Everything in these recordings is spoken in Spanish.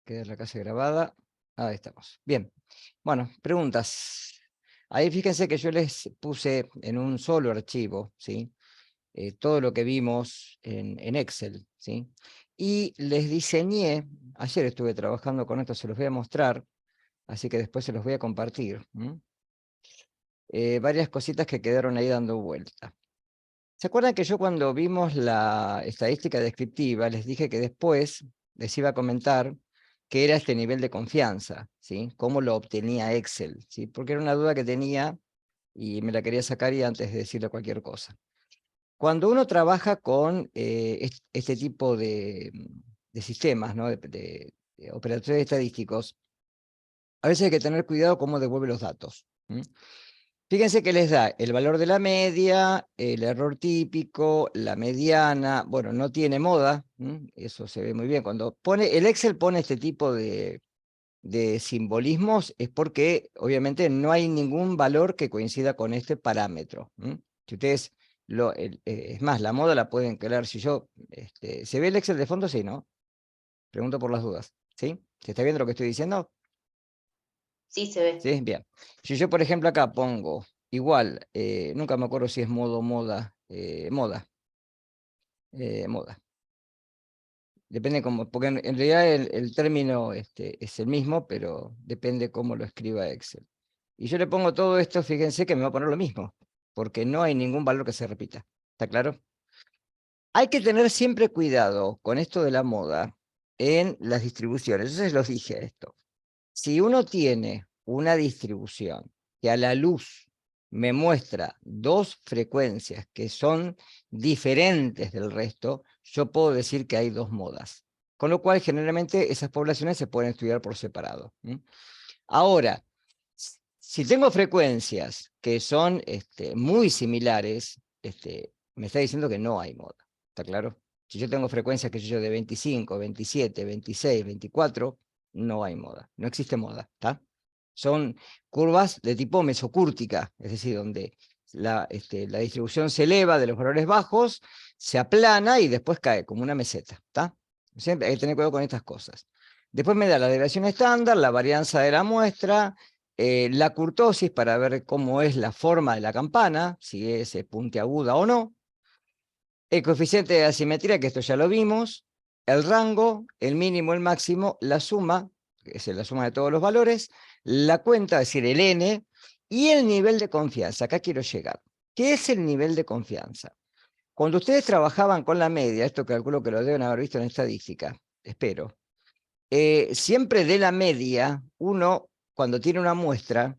quede la clase grabada. Ahí estamos. Bien. Bueno, preguntas. Ahí fíjense que yo les puse en un solo archivo, ¿sí? Todo lo que vimos en Excel, ¿sí? Y les diseñé, ayer estuve trabajando con esto, se los voy a mostrar, así que después se los voy a compartir. Varias cositas que quedaron ahí dando vuelta. ¿Se acuerdan que yo cuando vimos la estadística descriptiva les dije que después les iba a comentar qué era este nivel de confianza, ¿sí? Cómo lo obtenía Excel, ¿sí? Porque era una duda que tenía y me la quería sacar y antes de decirle cualquier cosa. Cuando uno trabaja con este tipo de sistemas, ¿no? de operadores estadísticos, a veces hay que tener cuidado cómo devuelve los datos. Fíjense que les da el valor de la media, el error típico, la mediana, bueno, no tiene moda, eso se ve muy bien. Cuando el Excel pone este tipo de simbolismos es porque obviamente no hay ningún valor que coincida con este parámetro. Si ustedes, es más, la moda la pueden crear, si yo, ¿se ve el Excel de fondo? Sí, ¿no? Pregunto por las dudas, ¿sí? ¿Se está viendo lo que estoy diciendo? Sí, se ve. Sí, bien. Si yo, por ejemplo, acá pongo igual, nunca me acuerdo si es moda, moda. Depende cómo, porque en realidad el término es el mismo, pero depende cómo lo escriba Excel. Y yo le pongo todo esto, fíjense que me va a poner lo mismo, porque no hay ningún valor que se repita. ¿Está claro? Hay que tener siempre cuidado con esto de la moda en las distribuciones. Yo los dije esto. Si uno tiene una distribución que a la luz me muestra dos frecuencias que son diferentes del resto, yo puedo decir que hay dos modas. Con lo cual, generalmente, esas poblaciones se pueden estudiar por separado. Ahora, si tengo frecuencias que son muy similares, me está diciendo que no hay moda. ¿Está claro? Si yo tengo frecuencias que yo de 25, 27, 26, 24, no hay moda. No existe moda. ¿Está? Son curvas de tipo mesocúrtica, es decir, donde la distribución se eleva de los valores bajos, se aplana y después cae como una meseta. ¿Está? Siempre hay que tener cuidado con estas cosas. Después me da la desviación estándar, la varianza de la muestra, la kurtosis para ver cómo es la forma de la campana, si es puntiaguda o no, el coeficiente de asimetría, que esto ya lo vimos, el rango, el mínimo, el máximo, la suma, que es la suma de todos los valores, la cuenta, es decir, el n, y el nivel de confianza. Acá quiero llegar. ¿Qué es el nivel de confianza? Cuando ustedes trabajaban con la media, esto calculo que lo deben haber visto en estadística, espero, siempre de la media, uno, cuando tiene una muestra,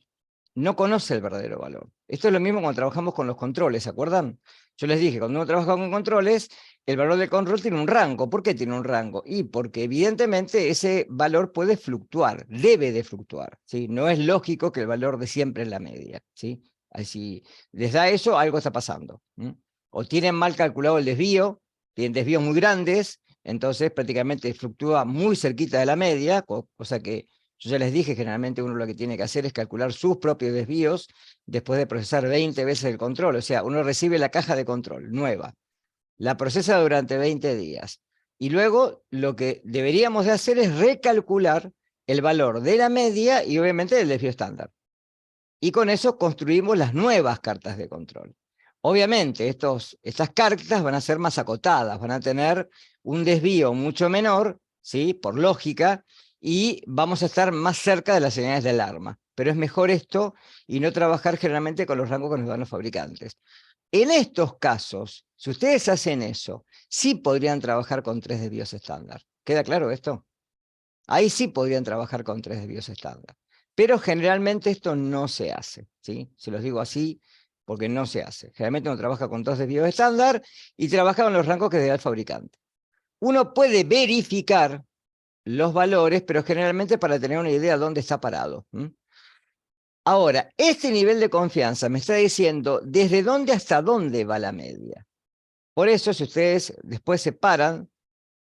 no conoce el verdadero valor. Esto es lo mismo cuando trabajamos con los controles, ¿se acuerdan? Yo les dije, cuando uno trabaja con controles, el valor del control tiene un rango. ¿Por qué tiene un rango? Y porque evidentemente ese valor puede fluctuar, debe de fluctuar, ¿sí? No es lógico que el valor de siempre es la media, ¿sí? Si les da eso, algo está pasando. O tienen mal calculado el desvío, tienen desvíos muy grandes, entonces prácticamente fluctúa muy cerquita de la media, cosa que yo ya les dije, generalmente uno lo que tiene que hacer es calcular sus propios desvíos después de procesar 20 veces el control. O sea, uno recibe la caja de control nueva, la procesa durante 20 días. Y luego lo que deberíamos de hacer es recalcular el valor de la media y obviamente del desvío estándar. Y con eso construimos las nuevas cartas de control. Obviamente, estas cartas van a ser más acotadas, van a tener un desvío mucho menor, ¿sí? Por lógica, y vamos a estar más cerca de las señales de alarma. Pero es mejor esto y no trabajar generalmente con los rangos que nos dan los fabricantes. En estos casos, si ustedes hacen eso, sí podrían trabajar con 3 desvíos estándar. ¿Queda claro esto? Ahí sí podrían trabajar con 3 desvíos estándar. Pero generalmente esto no se hace, ¿sí? Se los digo así porque no se hace. Generalmente uno trabaja con 2 desvíos estándar y trabaja con los rangos que da el fabricante. Uno puede verificar los valores, pero generalmente para tener una idea de dónde está parado. Ahora, este nivel de confianza me está diciendo desde dónde hasta dónde va la media. Por eso, si ustedes después se paran,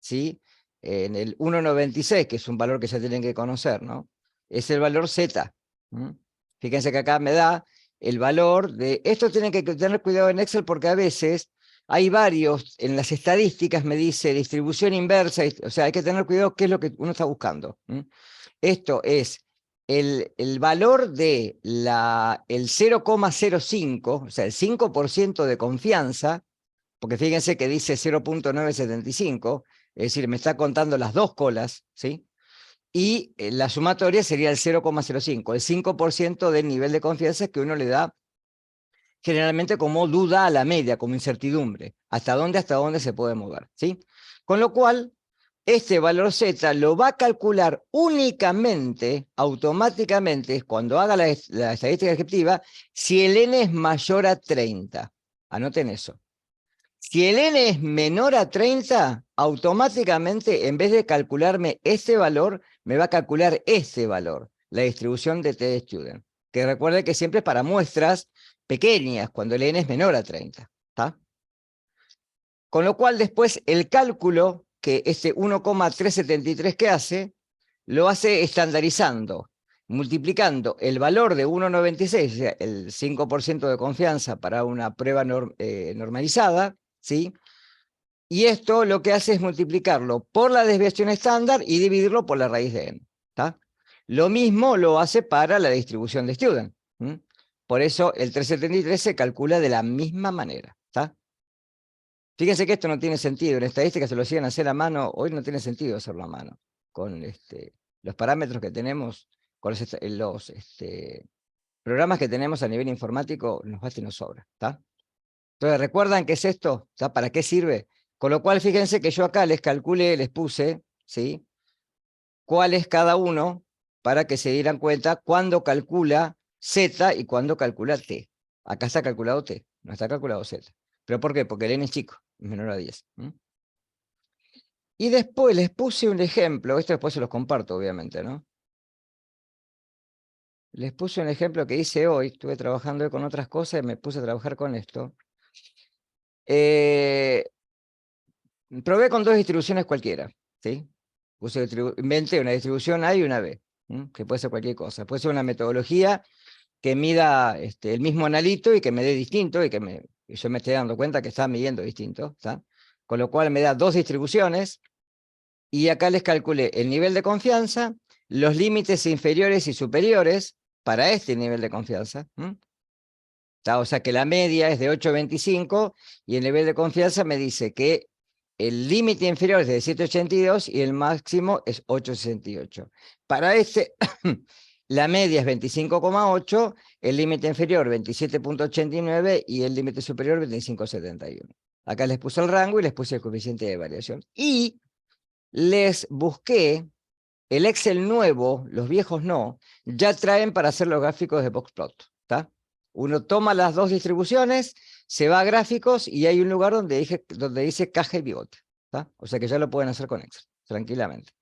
¿sí? En el 1,96, que es un valor que ya tienen que conocer, ¿no? Es el valor Z. Fíjense que acá me da el valor de... Esto tienen que tener cuidado en Excel porque a veces hay varios, en las estadísticas me dice distribución inversa, o sea, hay que tener cuidado qué es lo que uno está buscando. Esto es el valor de el 0,05, o sea, el 5% de confianza, porque fíjense que dice 0,975, es decir, me está contando las dos colas, ¿sí? Y la sumatoria sería el 0,05, el 5% del nivel de confianza que uno le da generalmente como duda a la media, como incertidumbre. ¿Hasta dónde se puede mover? ¿Sí? Con lo cual, este valor Z lo va a calcular únicamente, automáticamente, cuando haga la estadística descriptiva, si el n es mayor a 30. Anoten eso. Si el n es menor a 30, automáticamente, en vez de calcularme este valor, me va a calcular este valor, la distribución de t-student. Que recuerde que siempre es para muestras pequeñas, cuando el n es menor a 30. ¿Tá? Con lo cual, después, el cálculo que este 1,373 que hace, lo hace estandarizando, multiplicando el valor de 1,96, o sea, el 5% de confianza para una prueba normalizada, ¿sí? Y esto lo que hace es multiplicarlo por la desviación estándar y dividirlo por la raíz de n. ¿Tá? Lo mismo lo hace para la distribución de student. Por eso el 373 se calcula de la misma manera. ¿Tá? Fíjense que esto no tiene sentido. En estadística se lo siguen a hacer a mano. Hoy no tiene sentido hacerlo a mano. Con los parámetros que tenemos, con los programas que tenemos a nivel informático, nos basta y nos sobra. ¿Tá? Entonces, ¿recuerdan qué es esto? ¿Tá? ¿Para qué sirve? Con lo cual, fíjense que yo acá les calculé, les puse, ¿sí? ¿Cuál es cada uno? Para que se dieran cuenta cuándo calcula Z y cuándo calcula T. Acá está calculado T, no está calculado Z. ¿Pero por qué? Porque el N es chico, es menor a 10. Y después les puse un ejemplo, esto después se los comparto, obviamente, ¿no? Les puse un ejemplo que hice hoy, estuve trabajando con otras cosas y me puse a trabajar con esto. Probé con dos distribuciones cualquiera, ¿sí? Inventé una distribución A y una B, que puede ser cualquier cosa. Puede ser una metodología que mida el mismo analito y que me dé distinto y que yo me esté dando cuenta que está midiendo distinto, ¿está? Con lo cual me da dos distribuciones y acá les calculé el nivel de confianza, los límites inferiores y superiores para este nivel de confianza. O sea que la media es de 8,25 y el nivel de confianza me dice que el límite inferior es de 7,82 y el máximo es 8,68. Para este, la media es 25,8, el límite inferior 27,89 y el límite superior 25,71. Acá les puse el rango y les puse el coeficiente de variación. Y les busqué el Excel nuevo, los viejos no, ya traen para hacer los gráficos de boxplot. ¿Está? Uno toma las dos distribuciones, se va a gráficos y hay un lugar donde dice caja y bigote. ¿Está? O sea que ya lo pueden hacer con Excel, tranquilamente.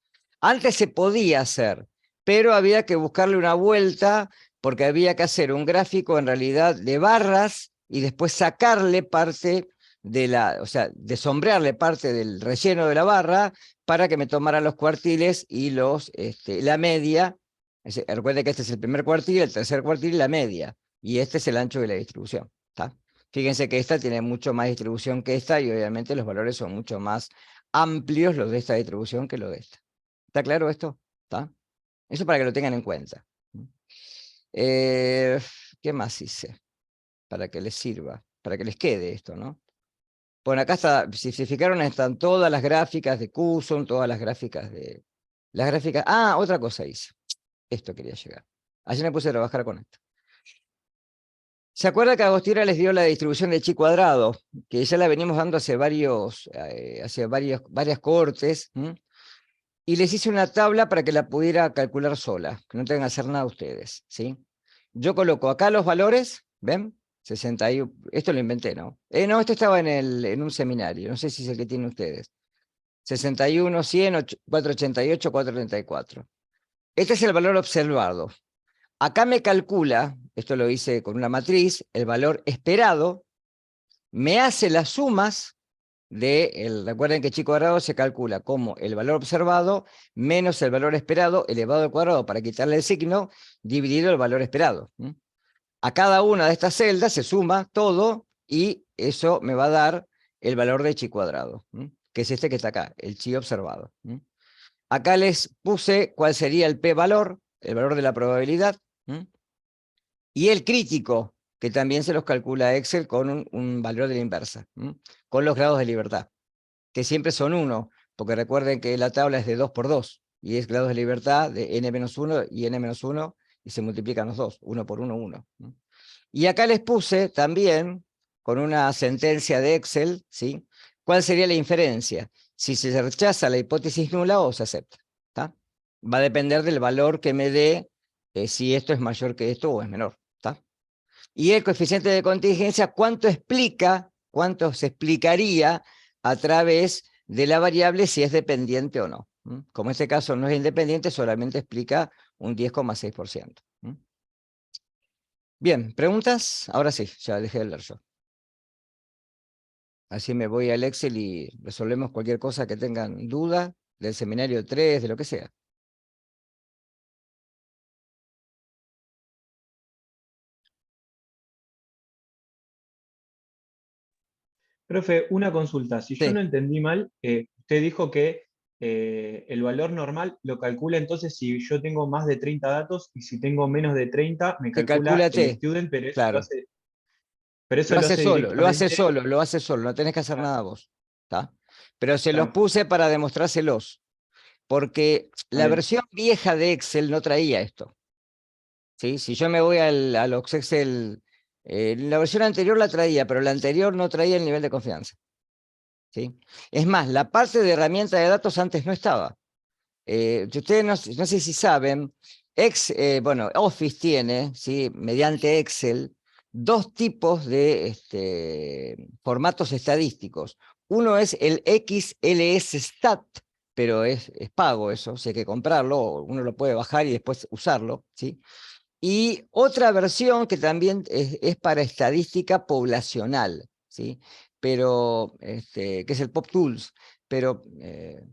Antes se podía hacer, pero había que buscarle una vuelta porque había que hacer un gráfico en realidad de barras y después sacarle parte o sea, desombrearle parte del relleno de la barra para que me tomaran los cuartiles y la media. Recuerden que este es el primer cuartil, el tercer cuartil y la media. Y este es el ancho de la distribución. ¿Tá? Fíjense que esta tiene mucho más distribución que esta y obviamente los valores son mucho más amplios los de esta distribución que los de esta. ¿Está claro esto? ¿Tá? Eso para que lo tengan en cuenta. ¿Qué más hice? Para que les sirva, para que les quede esto, ¿no? Bueno, acá está, si se fijaron, están todas las gráficas de QSUM, todas las gráficas de... otra cosa hice. Esto quería llegar. Ayer me puse a trabajar con esto. ¿Se acuerda que Agostina les dio la distribución de chi cuadrado? Que ya la venimos dando hace varias cortes. Y les hice una tabla para que la pudiera calcular sola, que no tengan que hacer nada ustedes, ¿sí? Yo coloco acá los valores, ¿ven? 61, esto lo inventé, ¿no? No, esto estaba en un seminario, no sé si es el que tienen ustedes. 61, 100, 488, 434. Este es el valor observado. Acá me calcula, esto lo hice con una matriz, el valor esperado, me hace las sumas recuerden que chi cuadrado se calcula como el valor observado menos el valor esperado elevado al cuadrado para quitarle el signo, dividido el valor esperado. A cada una de estas celdas se suma todo y eso me va a dar el valor de chi cuadrado, que es este que está acá, el chi observado. Acá les puse cuál sería el p-valor, el valor de la probabilidad, y el crítico, que también se los calcula Excel con un valor de la inversa, con los grados de libertad, que siempre son 1, porque recuerden que la tabla es de 2 por 2, y es grados de libertad de n-1 y n-1, y se multiplican los dos, 1 por 1, 1. Y acá les puse también, con una sentencia de Excel, ¿sí? ¿Cuál sería la inferencia? Si se rechaza la hipótesis nula o se acepta. ¿Tá? Va a depender del valor que me dé, si esto es mayor que esto o es menor. ¿Tá? Y el coeficiente de contingencia, ¿cuánto explica, cuánto se explicaría a través de la variable si es dependiente o no? Como en este caso no es independiente, solamente explica un 10,6%. Bien, ¿preguntas? Ahora sí, ya dejé de leer yo. Así me voy al Excel y resolvemos cualquier cosa que tengan duda del seminario 3, de lo que sea. Profe, una consulta. Si yo Sí, no entendí mal, usted dijo que el valor normal lo calcula entonces si yo tengo más de 30 datos y si tengo menos de 30 me te calcula calcula el T, student, claro. pero eso lo hace Lo hace directamente. solo, lo hace solo, no tenés que hacer Ah, nada vos. ¿Tá? Pero se los está, puse para demostrárselos, porque está la bien. versión vieja de Excel no traía esto. ¿Sí? Si yo me voy a los Excel, la versión anterior la traía, pero la anterior no traía el nivel de confianza. ¿Sí? Es más, la parte de herramienta de datos antes no estaba. Ustedes no sé si saben, bueno, Office tiene, ¿sí? Mediante Excel, dos tipos de formatos estadísticos. Uno es el XLS-Stat, pero es pago eso, si hay que comprarlo, uno lo puede bajar y después usarlo, ¿sí? Y otra versión que también es para estadística poblacional, ¿sí? Pero, que es el PopTools. Pero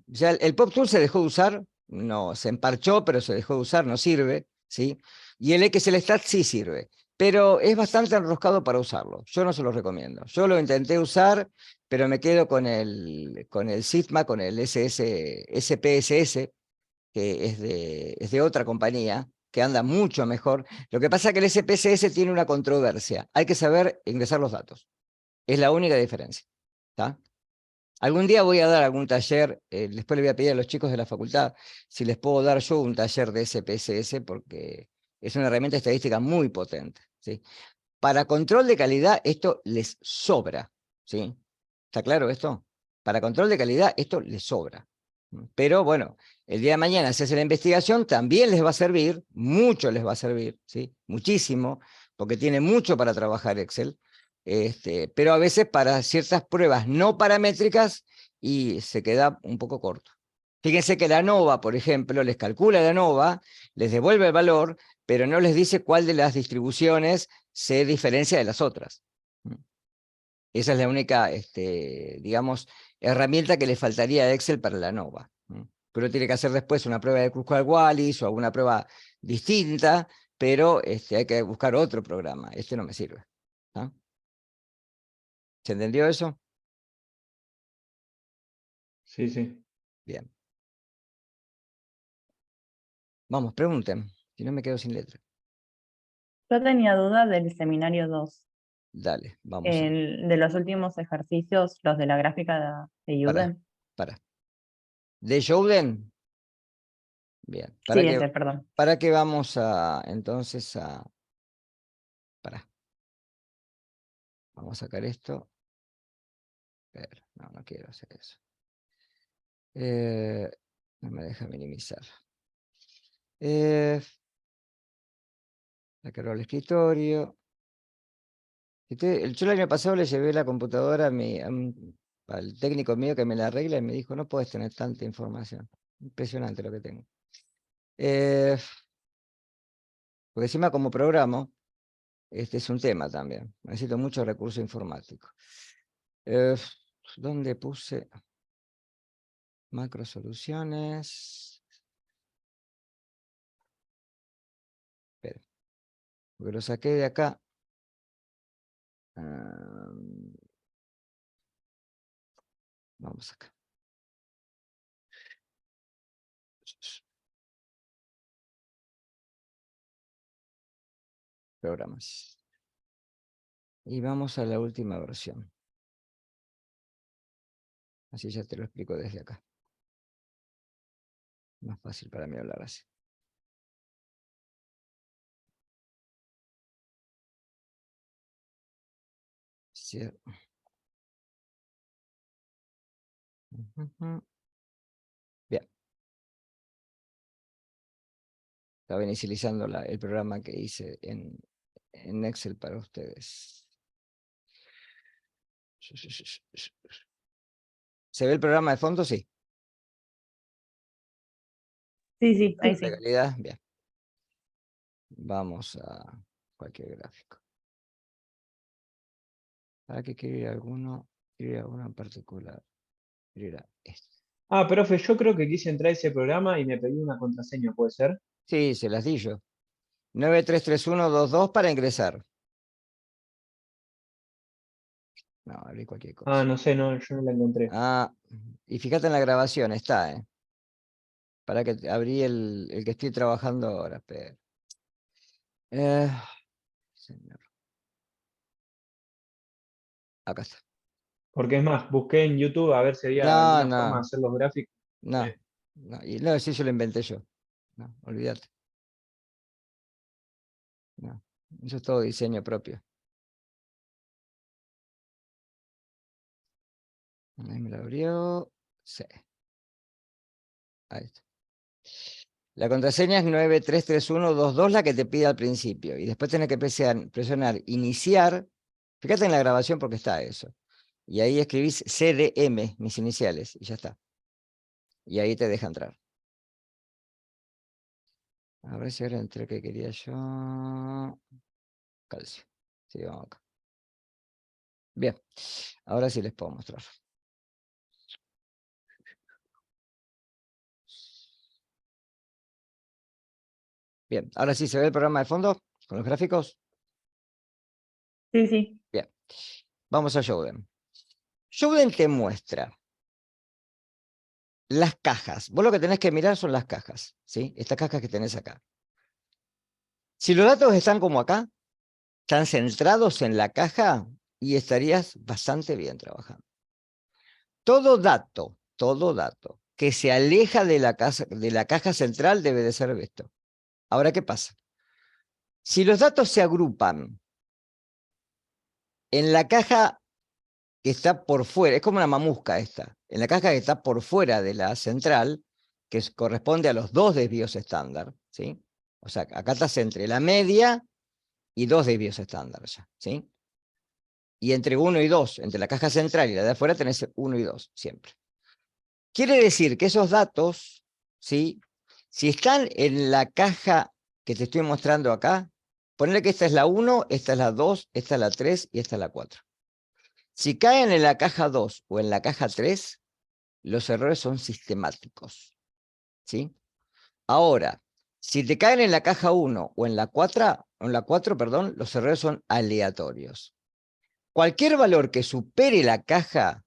ya el PopTools se dejó de usar, no, se emparchó, pero se dejó de usar, no sirve, ¿sí? Y el XLStat sí sirve, pero es bastante enroscado para usarlo. Yo no se lo recomiendo. Yo lo intenté usar, pero me quedo con el Sigma, con el SPSS, que es de otra compañía, que anda mucho mejor. Lo que pasa es que el SPSS tiene una controversia. Hay que saber ingresar los datos. Es la única diferencia. ¿Tá? Algún día voy a dar algún taller, después le voy a pedir a los chicos de la facultad si les puedo dar yo un taller de SPSS, porque es una herramienta estadística muy potente. ¿Sí? Para control de calidad, esto les sobra. ¿Sí? ¿Está claro esto? Para control de calidad, esto les sobra. Pero bueno, el día de mañana si hacen la investigación, también les va a servir, mucho les va a servir, ¿sí? Muchísimo, porque tiene mucho para trabajar Excel, pero a veces para ciertas pruebas no paramétricas y se queda un poco corto. Fíjense que la ANOVA, por ejemplo, les calcula la ANOVA, les devuelve el valor, pero no les dice cuál de las distribuciones se diferencia de las otras. Esa es la única, digamos, herramienta que le faltaría a Excel para la ANOVA. Pero tiene que hacer después una prueba de Kruskal-Wallis o alguna prueba distinta, pero hay que buscar otro programa. Este no me sirve. ¿Ah? ¿Se entendió eso? Sí, sí. Bien. Vamos, pregunten. Si no me quedo sin letra. Yo tenía duda del seminario 2, Dale, vamos a. de los últimos ejercicios, los de la gráfica de Para, Juden. para. ¿De Jouden? Bien. Sí, ese, perdón. ¿Para qué vamos a, entonces, a. Para. Vamos a sacar esto. Pero, no quiero hacer eso. No me deja minimizar. Sacarlo al escritorio. Yo el año pasado le llevé la computadora al técnico mío que me la arregla y me dijo, no puedes tener tanta información. Impresionante lo que tengo. Porque encima como programa, este es un tema también. Necesito mucho recurso informático. Eh, ¿Dónde puse? Macro soluciones. Espera, porque lo saqué de acá. Ah, Vamos acá. Programas. Y vamos a la última versión. Así ya te lo explico desde acá. Más fácil para mí hablar así. Cierto. Bien. Estaba inicializando el programa que hice en Excel para ustedes. ¿Se ve el programa de fondo? Sí. Sí, ahí sí. ¿De calidad? Bien. Vamos a cualquier gráfico. ¿Para qué quiero ir a alguno? Quiero ir a alguno en particular. Quiero ir a este. Ah, profe, yo creo que quise entrar a ese programa y me pedí una contraseña, ¿puede ser? Sí, se las di yo. 933122 para ingresar. No, abrí cualquier cosa. Ah, no sé, no, yo no la encontré. Ah, y fíjate en la grabación, está, ¿eh? Para que abrí el que estoy trabajando ahora. Pero... señor. Acá está. Porque es más, busqué en YouTube a ver si había No, alguna forma de no, hacer los gráficos. no. No, y no, sí, yo lo inventé yo. No, olvídate. No, eso es todo diseño propio. Ahí me lo abrió. Sí. Ahí está. La contraseña es 933122, la que te pide al principio. Y después tenés que presionar iniciar. Fíjate en la grabación porque está eso. Y ahí escribís CDM, mis iniciales, y ya está. Y ahí te deja entrar. A ver si ahora entré que quería yo. Calcio. Sí, vamos acá. Bien. Ahora sí les puedo mostrar. Bien. Ahora sí se ve el programa de fondo con los gráficos. Sí. Bien. Vamos a Showden. Showden te muestra las cajas. Vos lo que tenés que mirar son las cajas, ¿sí? Estas cajas que tenés acá. Si los datos están como acá, están centrados en la caja y estarías bastante bien trabajando. Todo dato que se aleja de la caja central debe de ser visto. Ahora, ¿qué pasa? Si los datos se agrupan en la caja que está por fuera, es como una mamusca esta, en la caja que está por fuera de la central, que corresponde a los dos desvíos estándar, ¿sí? O sea, acá estás entre la media y dos desvíos estándar ya, ¿sí? Y entre 1 y 2, entre la caja central y la de afuera tenés 1 y 2, siempre. Quiere decir que esos datos, ¿sí? Si están en la caja que te estoy mostrando acá, ponle que esta es la 1, esta es la 2, esta es la 3 y esta es la 4. Si caen en la caja 2 o en la caja 3, los errores son sistemáticos, ¿sí? Ahora, si te caen en la caja 1 o en la 4, perdón, los errores son aleatorios. Cualquier valor que supere la caja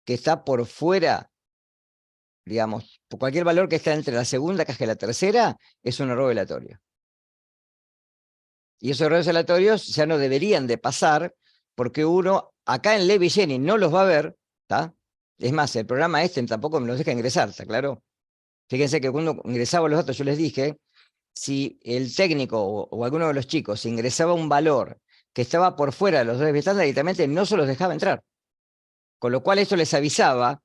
que está por fuera, digamos, cualquier valor que está entre la segunda caja y la tercera, es un error aleatorio. Y esos errores aleatorios ya no deberían de pasar, porque uno, acá en Levi Jennings no los va a ver, ¿está? Es más, el programa este tampoco me los deja ingresar, ¿está claro? Fíjense que cuando ingresaba los datos yo les dije, si el técnico o alguno de los chicos ingresaba un valor que estaba por fuera de los dos estándares, directamente no se los dejaba entrar. Con lo cual esto les avisaba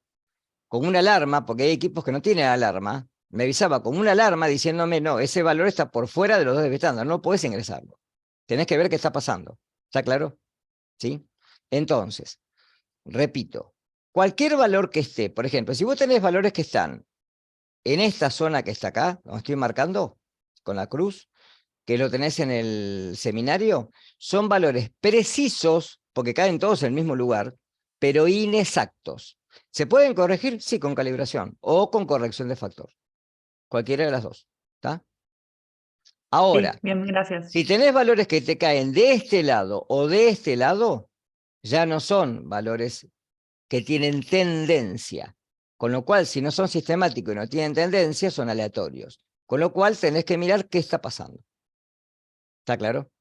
con una alarma, porque hay equipos que no tienen alarma, me avisaba con una alarma diciéndome, no, ese valor está por fuera de los dos estándar, no podés ingresarlo. Tenés que ver qué está pasando. ¿Está claro? ¿Sí? Entonces, repito, cualquier valor que esté, por ejemplo, si vos tenés valores que están en esta zona que está acá, donde estoy marcando con la cruz, que lo tenés en el seminario, son valores precisos, porque caen todos en el mismo lugar, pero inexactos. ¿Se pueden corregir? Sí, con calibración o con corrección de factor. Cualquiera de las dos. ¿Está? Ahora, Sí, bien, gracias. si tenés valores que te caen de este lado o de este lado, ya no son valores que tienen tendencia. Con lo cual, si no son sistemáticos y no tienen tendencia, son aleatorios. Con lo cual, tenés que mirar qué está pasando. ¿Está claro?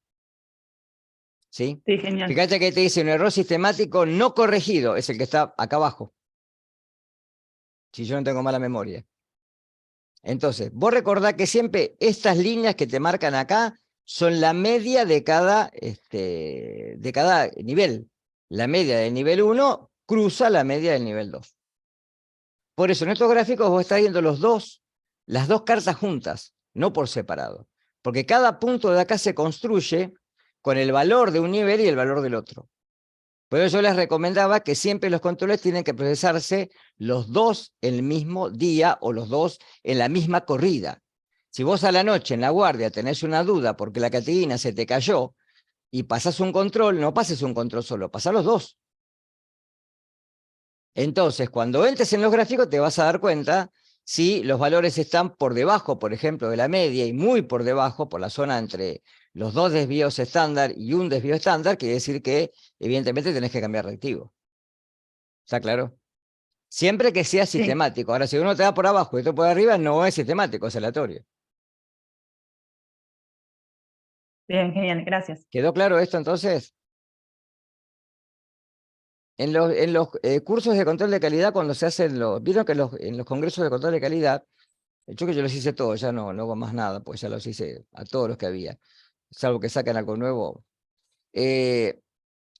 ¿Sí? Sí, genial. Fíjate que te dice un error sistemático no corregido, es el que está acá abajo. Si yo no tengo mala memoria. Entonces, vos recordá que siempre estas líneas que te marcan acá son la media de cada nivel. La media del nivel 1 cruza la media del nivel 2. Por eso en estos gráficos vos estás viendo las dos cartas juntas, no por separado. Porque cada punto de acá se construye con el valor de un nivel y el valor del otro. Por eso yo les recomendaba que siempre los controles tienen que procesarse los dos el mismo día o los dos en la misma corrida. Si vos a la noche en la guardia tenés una duda porque la catequina se te cayó y pasás un control, no pases un control solo, pasá los dos. Entonces, cuando entres en los gráficos te vas a dar cuenta si los valores están por debajo, por ejemplo, de la media y muy por debajo, por la zona entre los dos desvíos estándar y un desvío estándar, quiere decir que evidentemente tenés que cambiar reactivo. ¿Está claro? Siempre que sea Sí. sistemático. Ahora, si uno te da por abajo y otro por arriba, no es sistemático, es aleatorio. Bien, genial, gracias. ¿Quedó claro esto entonces? En los cursos de control de calidad, cuando se hacen vieron que en los congresos de control de calidad, yo los hice todos, ya no hago más nada, pues ya los hice a todos los que había, salvo que saquen algo nuevo.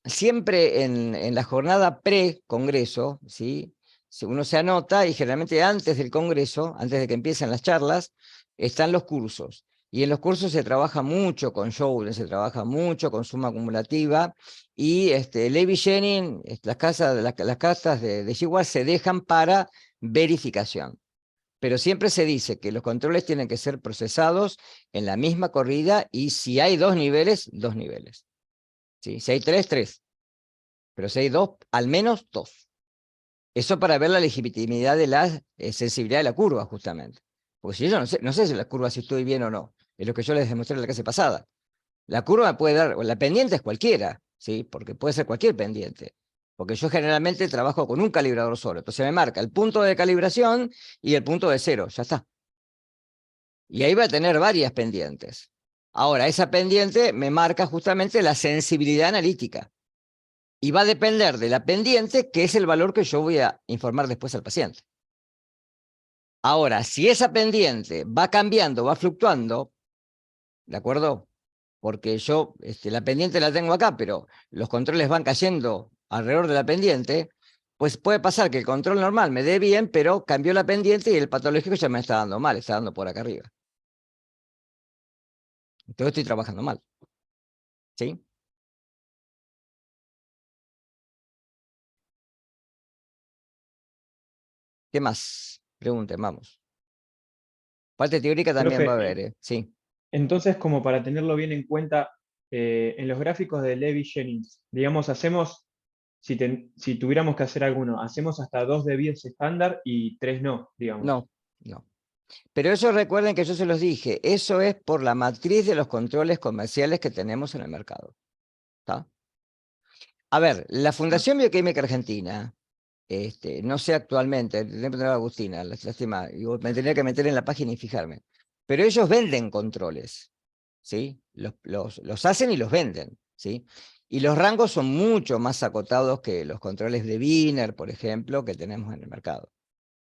Siempre en la jornada pre-congreso, ¿sí? Uno se anota y generalmente antes del congreso, antes de que empiecen las charlas, están los cursos. Y en los cursos se trabaja mucho con Joule, se trabaja mucho con suma acumulativa, y Levy-Jennings, las casas de Shewhart se dejan para verificación. Pero siempre se dice que los controles tienen que ser procesados en la misma corrida, y si hay dos niveles, dos niveles. ¿Sí? Si hay tres. Pero si hay dos, al menos dos. Eso para ver la legitimidad de la sensibilidad de la curva, justamente. Porque si yo no sé si la curva si estoy bien o no. Es lo que yo les demostré en la clase pasada. La curva puede dar, o la pendiente es cualquiera, ¿sí? Porque puede ser cualquier pendiente. Porque yo generalmente trabajo con un calibrador solo. Entonces me marca el punto de calibración y el punto de cero. Ya está. Y ahí va a tener varias pendientes. Ahora, esa pendiente me marca justamente la sensibilidad analítica. Y va a depender de la pendiente, que es el valor que yo voy a informar después al paciente. Ahora, si esa pendiente va cambiando, va fluctuando, ¿de acuerdo? Porque yo la pendiente la tengo acá, pero los controles van cayendo alrededor de la pendiente, pues puede pasar que el control normal me dé bien, pero cambió la pendiente y el patológico ya me está dando mal, está dando por acá arriba. Entonces estoy trabajando mal. ¿Sí? ¿Qué más? Pregunten, vamos. Parte teórica también va a Profe, haber, sí. entonces, como para tenerlo bien en cuenta, en los gráficos de Levy-Jennings, digamos, si tuviéramos que hacer alguno, hacemos hasta 2 desvíos estándar y 3 no, digamos. No. Pero eso recuerden que yo se los dije, eso es por la matriz de los controles comerciales que tenemos en el mercado. ¿Está? A ver, la Fundación Bioquímica Argentina, no sé actualmente, tengo que tener a Agustina, lástima, me tendría que meter en la página y fijarme. Pero ellos venden controles, ¿sí? Los hacen y los venden, ¿sí? Y los rangos son mucho más acotados que los controles de Wiener, por ejemplo, que tenemos en el mercado.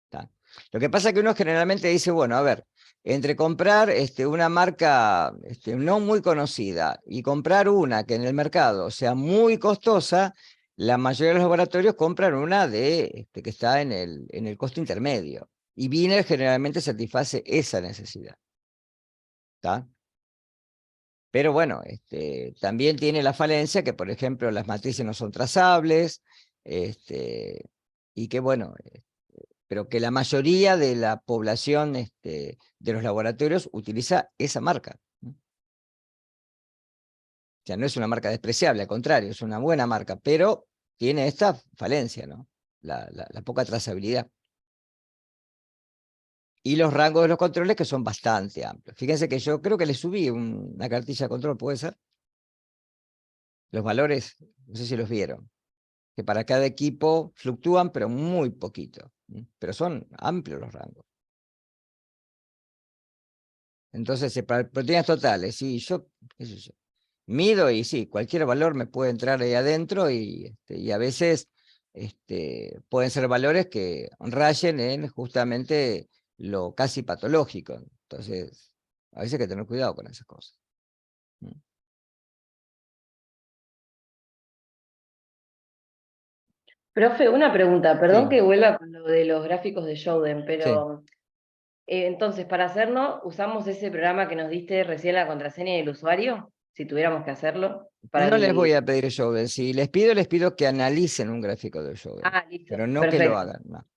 ¿Está? Lo que pasa es que uno generalmente dice, bueno, a ver, entre comprar una marca no muy conocida y comprar una que en el mercado sea muy costosa, la mayoría de los laboratorios compran una que está en el costo intermedio. Y Wiener generalmente satisface esa necesidad. ¿Está? Pero bueno, también tiene la falencia que, por ejemplo, las matrices no son trazables, y que bueno, pero que la mayoría de la población de los laboratorios utiliza esa marca. O sea, no es una marca despreciable, al contrario, es una buena marca, pero tiene esta falencia, ¿no? La poca trazabilidad. Y los rangos de los controles que son bastante amplios. Fíjense que yo creo que le subí una cartilla de control, ¿puede ser? Los valores, no sé si los vieron. que para cada equipo fluctúan, pero muy poquito. Pero son amplios los rangos. Entonces, para proteínas totales, sí, qué sé yo, mido y sí, cualquier valor me puede entrar ahí adentro y a veces pueden ser valores que rayen en justamente lo casi patológico. Entonces, a veces hay que tener cuidado con esas cosas. Profe, una pregunta, perdón Sí, que vuelva con lo de los gráficos de Showden, sí. pero entonces para hacerlo, ¿usamos ese programa que nos diste recién la contraseña del usuario? Si tuviéramos que hacerlo, para No les voy el... a pedir Shovel. Si les pido que analicen un gráfico de Shovel, Ah, listo, pero no que lo perfecto. hagan. No,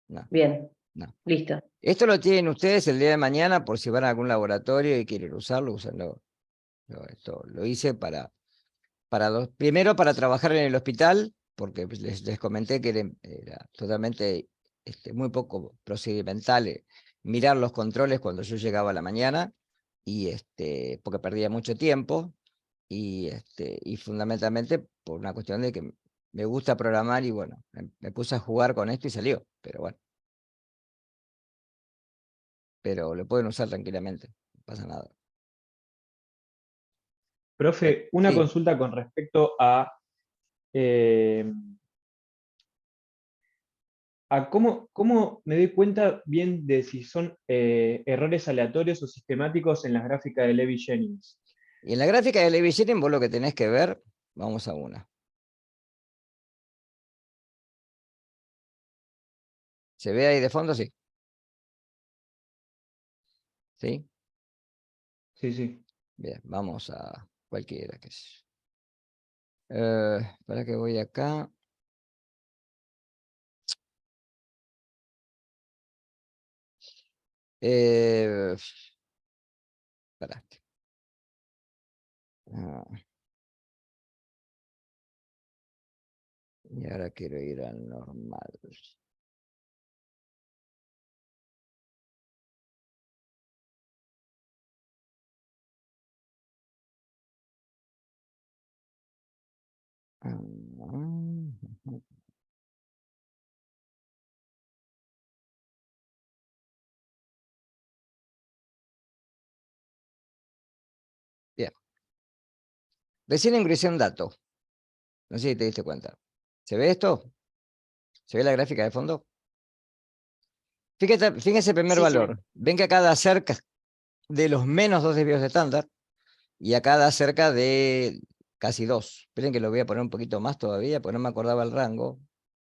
no, Bien, no. listo. Esto lo tienen ustedes el día de mañana por si van a algún laboratorio y quieren usarlo, úsenlo. Esto lo hice primero para trabajar en el hospital, porque pues, les comenté que era totalmente muy poco procedimental mirar los controles cuando yo llegaba a la mañana, y porque perdía mucho tiempo, y fundamentalmente por una cuestión de que me gusta programar y bueno, me puse a jugar con esto y salió, pero bueno, pero lo pueden usar tranquilamente, no pasa nada. Profe, una Sí, consulta con respecto eh, a cómo me doy cuenta bien de si son errores aleatorios o sistemáticos en las gráficas de Levy-Jennings. y en la gráfica de Levi Sheridan vos lo que tenés que ver, vamos a una. ¿Se ve ahí de fondo? Sí. ¿Sí? Sí, sí. Bien, vamos a cualquiera que sea. Para que voy acá. Eh, Esperaste. Ah, y ahora quiero ir al normal. Ah, bien. Recién ingresé un dato. No sé si te diste cuenta. ¿Se ve esto? ¿Se ve la gráfica de fondo? Fíjense el primer Sí, se ve. valor. Ven que acá da cerca de los menos 2 desvíos de estándar y acá da cerca de casi 2. Esperen que lo voy a poner un poquito más todavía porque no me acordaba el rango.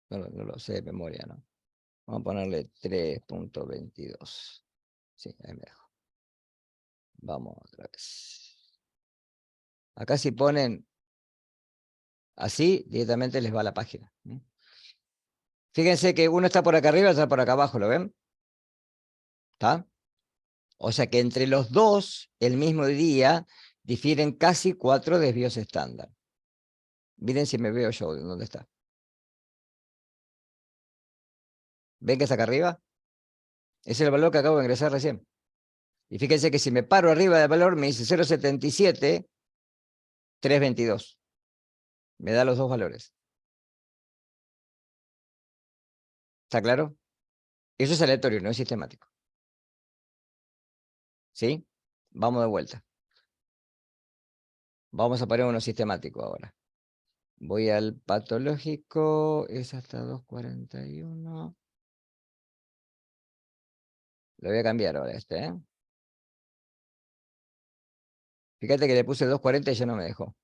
No lo sé de memoria, ¿no? Vamos a ponerle 3.22. Sí, ahí me dejo. Vamos otra vez. Acá si ponen así, directamente les va a la página. Fíjense que uno está por acá arriba y otro está por acá abajo, ¿lo ven? ¿Está? O sea que entre los dos, el mismo día, difieren casi 4 desvíos estándar. Miren si me veo yo, ¿dónde está? ¿Ven que está acá arriba? Ese es el valor que acabo de ingresar recién. Y fíjense que si me paro arriba del valor, me dice 0.77, 3.22. Me da los dos valores. ¿Está claro? Eso es aleatorio, no es sistemático. ¿Sí? Vamos de vuelta. Vamos a poner uno sistemático ahora. Voy al patológico, es hasta 2.41. Lo voy a cambiar ahora ¿eh? Fíjate que le puse 2.40 y ya no me dejó.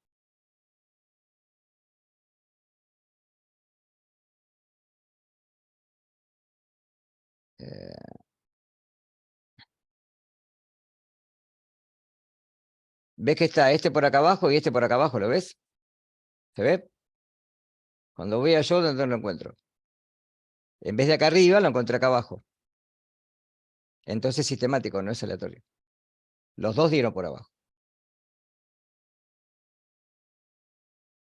Eh, ¿Ves que está este por acá abajo y este por acá abajo? ¿Lo ves? ¿Se ve? Cuando voy a yo, ¿dónde lo encuentro? En vez de acá arriba, lo encontré acá abajo. Entonces sistemático, no es aleatorio. Los dos dieron por abajo.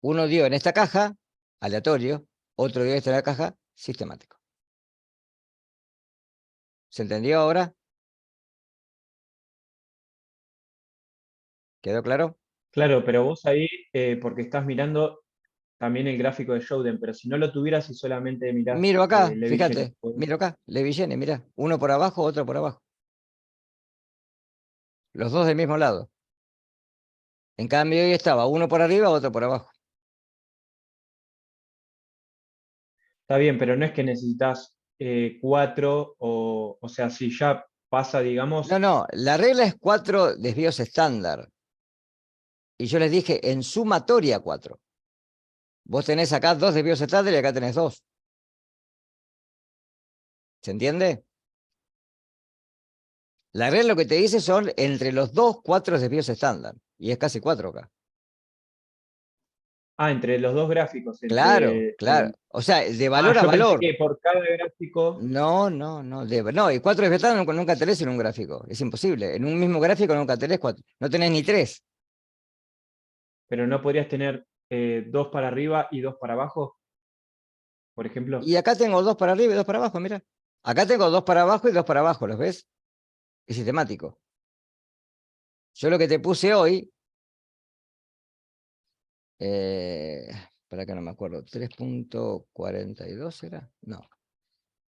Uno dio en esta caja, aleatorio. Otro dio en esta caja, sistemático. ¿Se entendió ahora? ¿Quedó claro? Claro, pero vos ahí, porque estás mirando también el gráfico de Jodhen, pero si no lo tuvieras y solamente mirás Miro acá, Levi fíjate, Jennings, miro acá, Levillene, mirá, uno por abajo, otro por abajo. Los dos del mismo lado. En cambio, hoy estaba uno por arriba, otro por abajo. está bien, pero no es que necesitas 4 o sea, si ya pasa, digamos, No, no, la regla es 4 desvíos estándar. Y yo les dije en sumatoria 4. Vos tenés acá 2 desvíos estándar y acá tenés 2. ¿Se entiende? La regla lo que te dice son entre los dos 4 desvíos estándar. Y es casi 4 acá. entre los dos gráficos, Claro, entre claro. O sea, de valor a yo pensé valor. que por cada gráfico, No, no, no. No, y 4 desvíos estándar nunca tenés en un gráfico. Es imposible. En un mismo gráfico nunca tenés 4. No tenés ni 3. pero no podrías tener 2 para arriba y 2 para abajo, por ejemplo. Y acá tengo 2 para arriba y 2 para abajo, mira. Acá tengo 2 para abajo y 2 para abajo, ¿los ves? Es sistemático. Yo lo que te puse hoy, para que no me acuerdo, 3.42 era, no,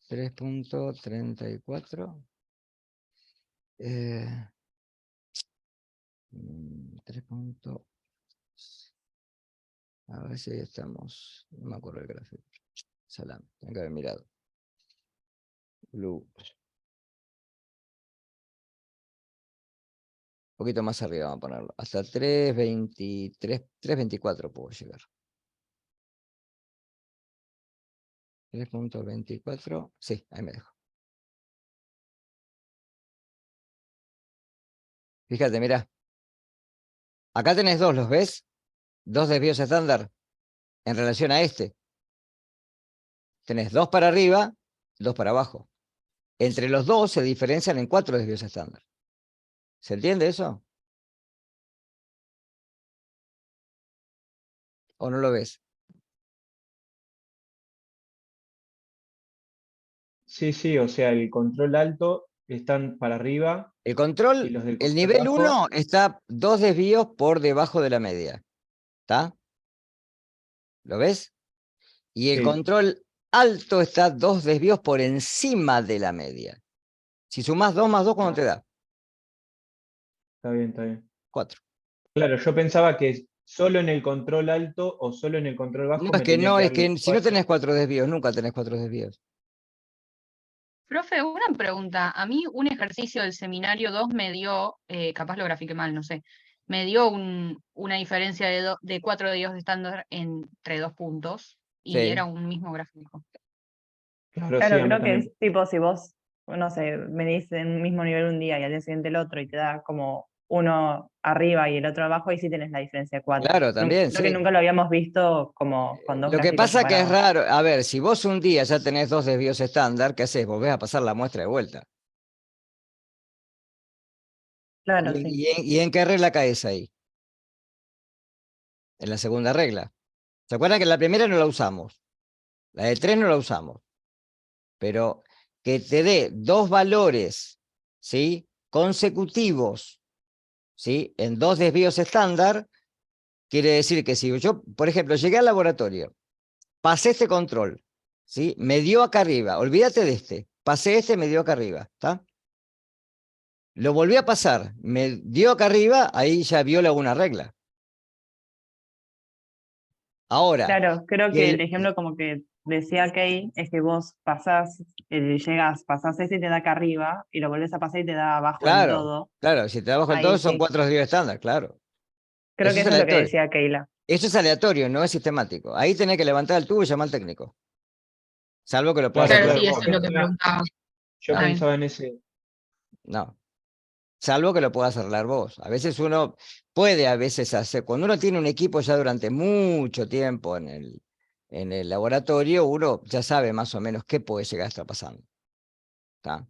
3.34, 3. A ver si ahí estamos, no me acuerdo el gráfico, Salam, tengo que haber mirado. Blue. Un poquito más arriba vamos a ponerlo, hasta 3.23, 3.24 puedo llegar. 3.24, sí, ahí me dejo. Fíjate, mira. Acá tenés 2, ¿los ves? 2 desvíos estándar en relación a este. Tenés 2 para arriba, 2 para abajo. Entre los dos se diferencian en 4 desvíos estándar. ¿Se entiende eso? ¿O no lo ves? Sí, sí, o sea, el control alto están para arriba El y control, los del el control nivel bajo, 1 está 2 desvíos por debajo de la media. ¿Está? ¿Lo ves? Y el sí, control alto está 2 desvíos por encima de la media. Si sumás 2 más 2, ¿cuánto te da? está bien, está bien. 4. Claro, yo pensaba que solo en el control alto o solo en el control No, bajo es me que tenía no, que es dar los que si no 4. tenés 4 desvíos, nunca tenés 4 desvíos. Profe, una pregunta. A mí un ejercicio del seminario 2 me dio, capaz lo grafiqué mal, no sé, me dio una diferencia de 4 días de estándar entre 2 puntos y Sí. era un mismo gráfico. Claro, sí, Claro, a mí creo que es también. tipo si vos, no sé, medís en un mismo nivel un día y al día siguiente el otro y te da como uno arriba y el otro abajo, ahí sí tenés la diferencia de 4. Claro, también, Creo que sí. nunca lo habíamos visto como con dos Lo que gráficos pasa que es separados. raro, a ver, si vos un día ya tenés 2 desvíos estándar, ¿qué haces? Volvés a pasar la muestra de vuelta. Claro, ¿Y, sí. y en qué regla caes ahí? En la segunda regla. ¿Se acuerdan que la primera no la usamos? La de 3 no la usamos. Pero que te dé 2 valores, ¿sí? Consecutivos, ¿sí? En 2 desvíos estándar, quiere decir que si yo, por ejemplo, llegué al laboratorio, pasé este control, ¿sí? Me dio acá arriba, olvídate de este, pasé este, me dio acá arriba, ¿está? Lo volví a pasar, me dio acá arriba, ahí ya viola una regla. Ahora, Claro, creo y que el el, ejemplo como que decía Kay es que vos pasás, llegás, pasás este y te da acá arriba, y lo volvés a pasar y te da abajo del claro, todo. claro, si te bajo el todo Ahí son sí. 4 desvíos estándar, claro. Creo Eso que es eso es lo que aleatorio. decía Keila. Eso es aleatorio, no es sistemático. Ahí tenés que levantar el tubo y llamar al técnico. Salvo que lo puedas Claro, Claro, arreglar claro, sí, vos, eso es lo que ¿no? preguntaba. yo Está bien. pensaba en ese. No. Salvo que lo puedas arreglar vos. A veces uno puede, a veces hacer, cuando uno tiene un equipo ya durante mucho tiempo en el laboratorio, uno ya sabe más o menos qué puede llegar a estar pasando. ¿Está?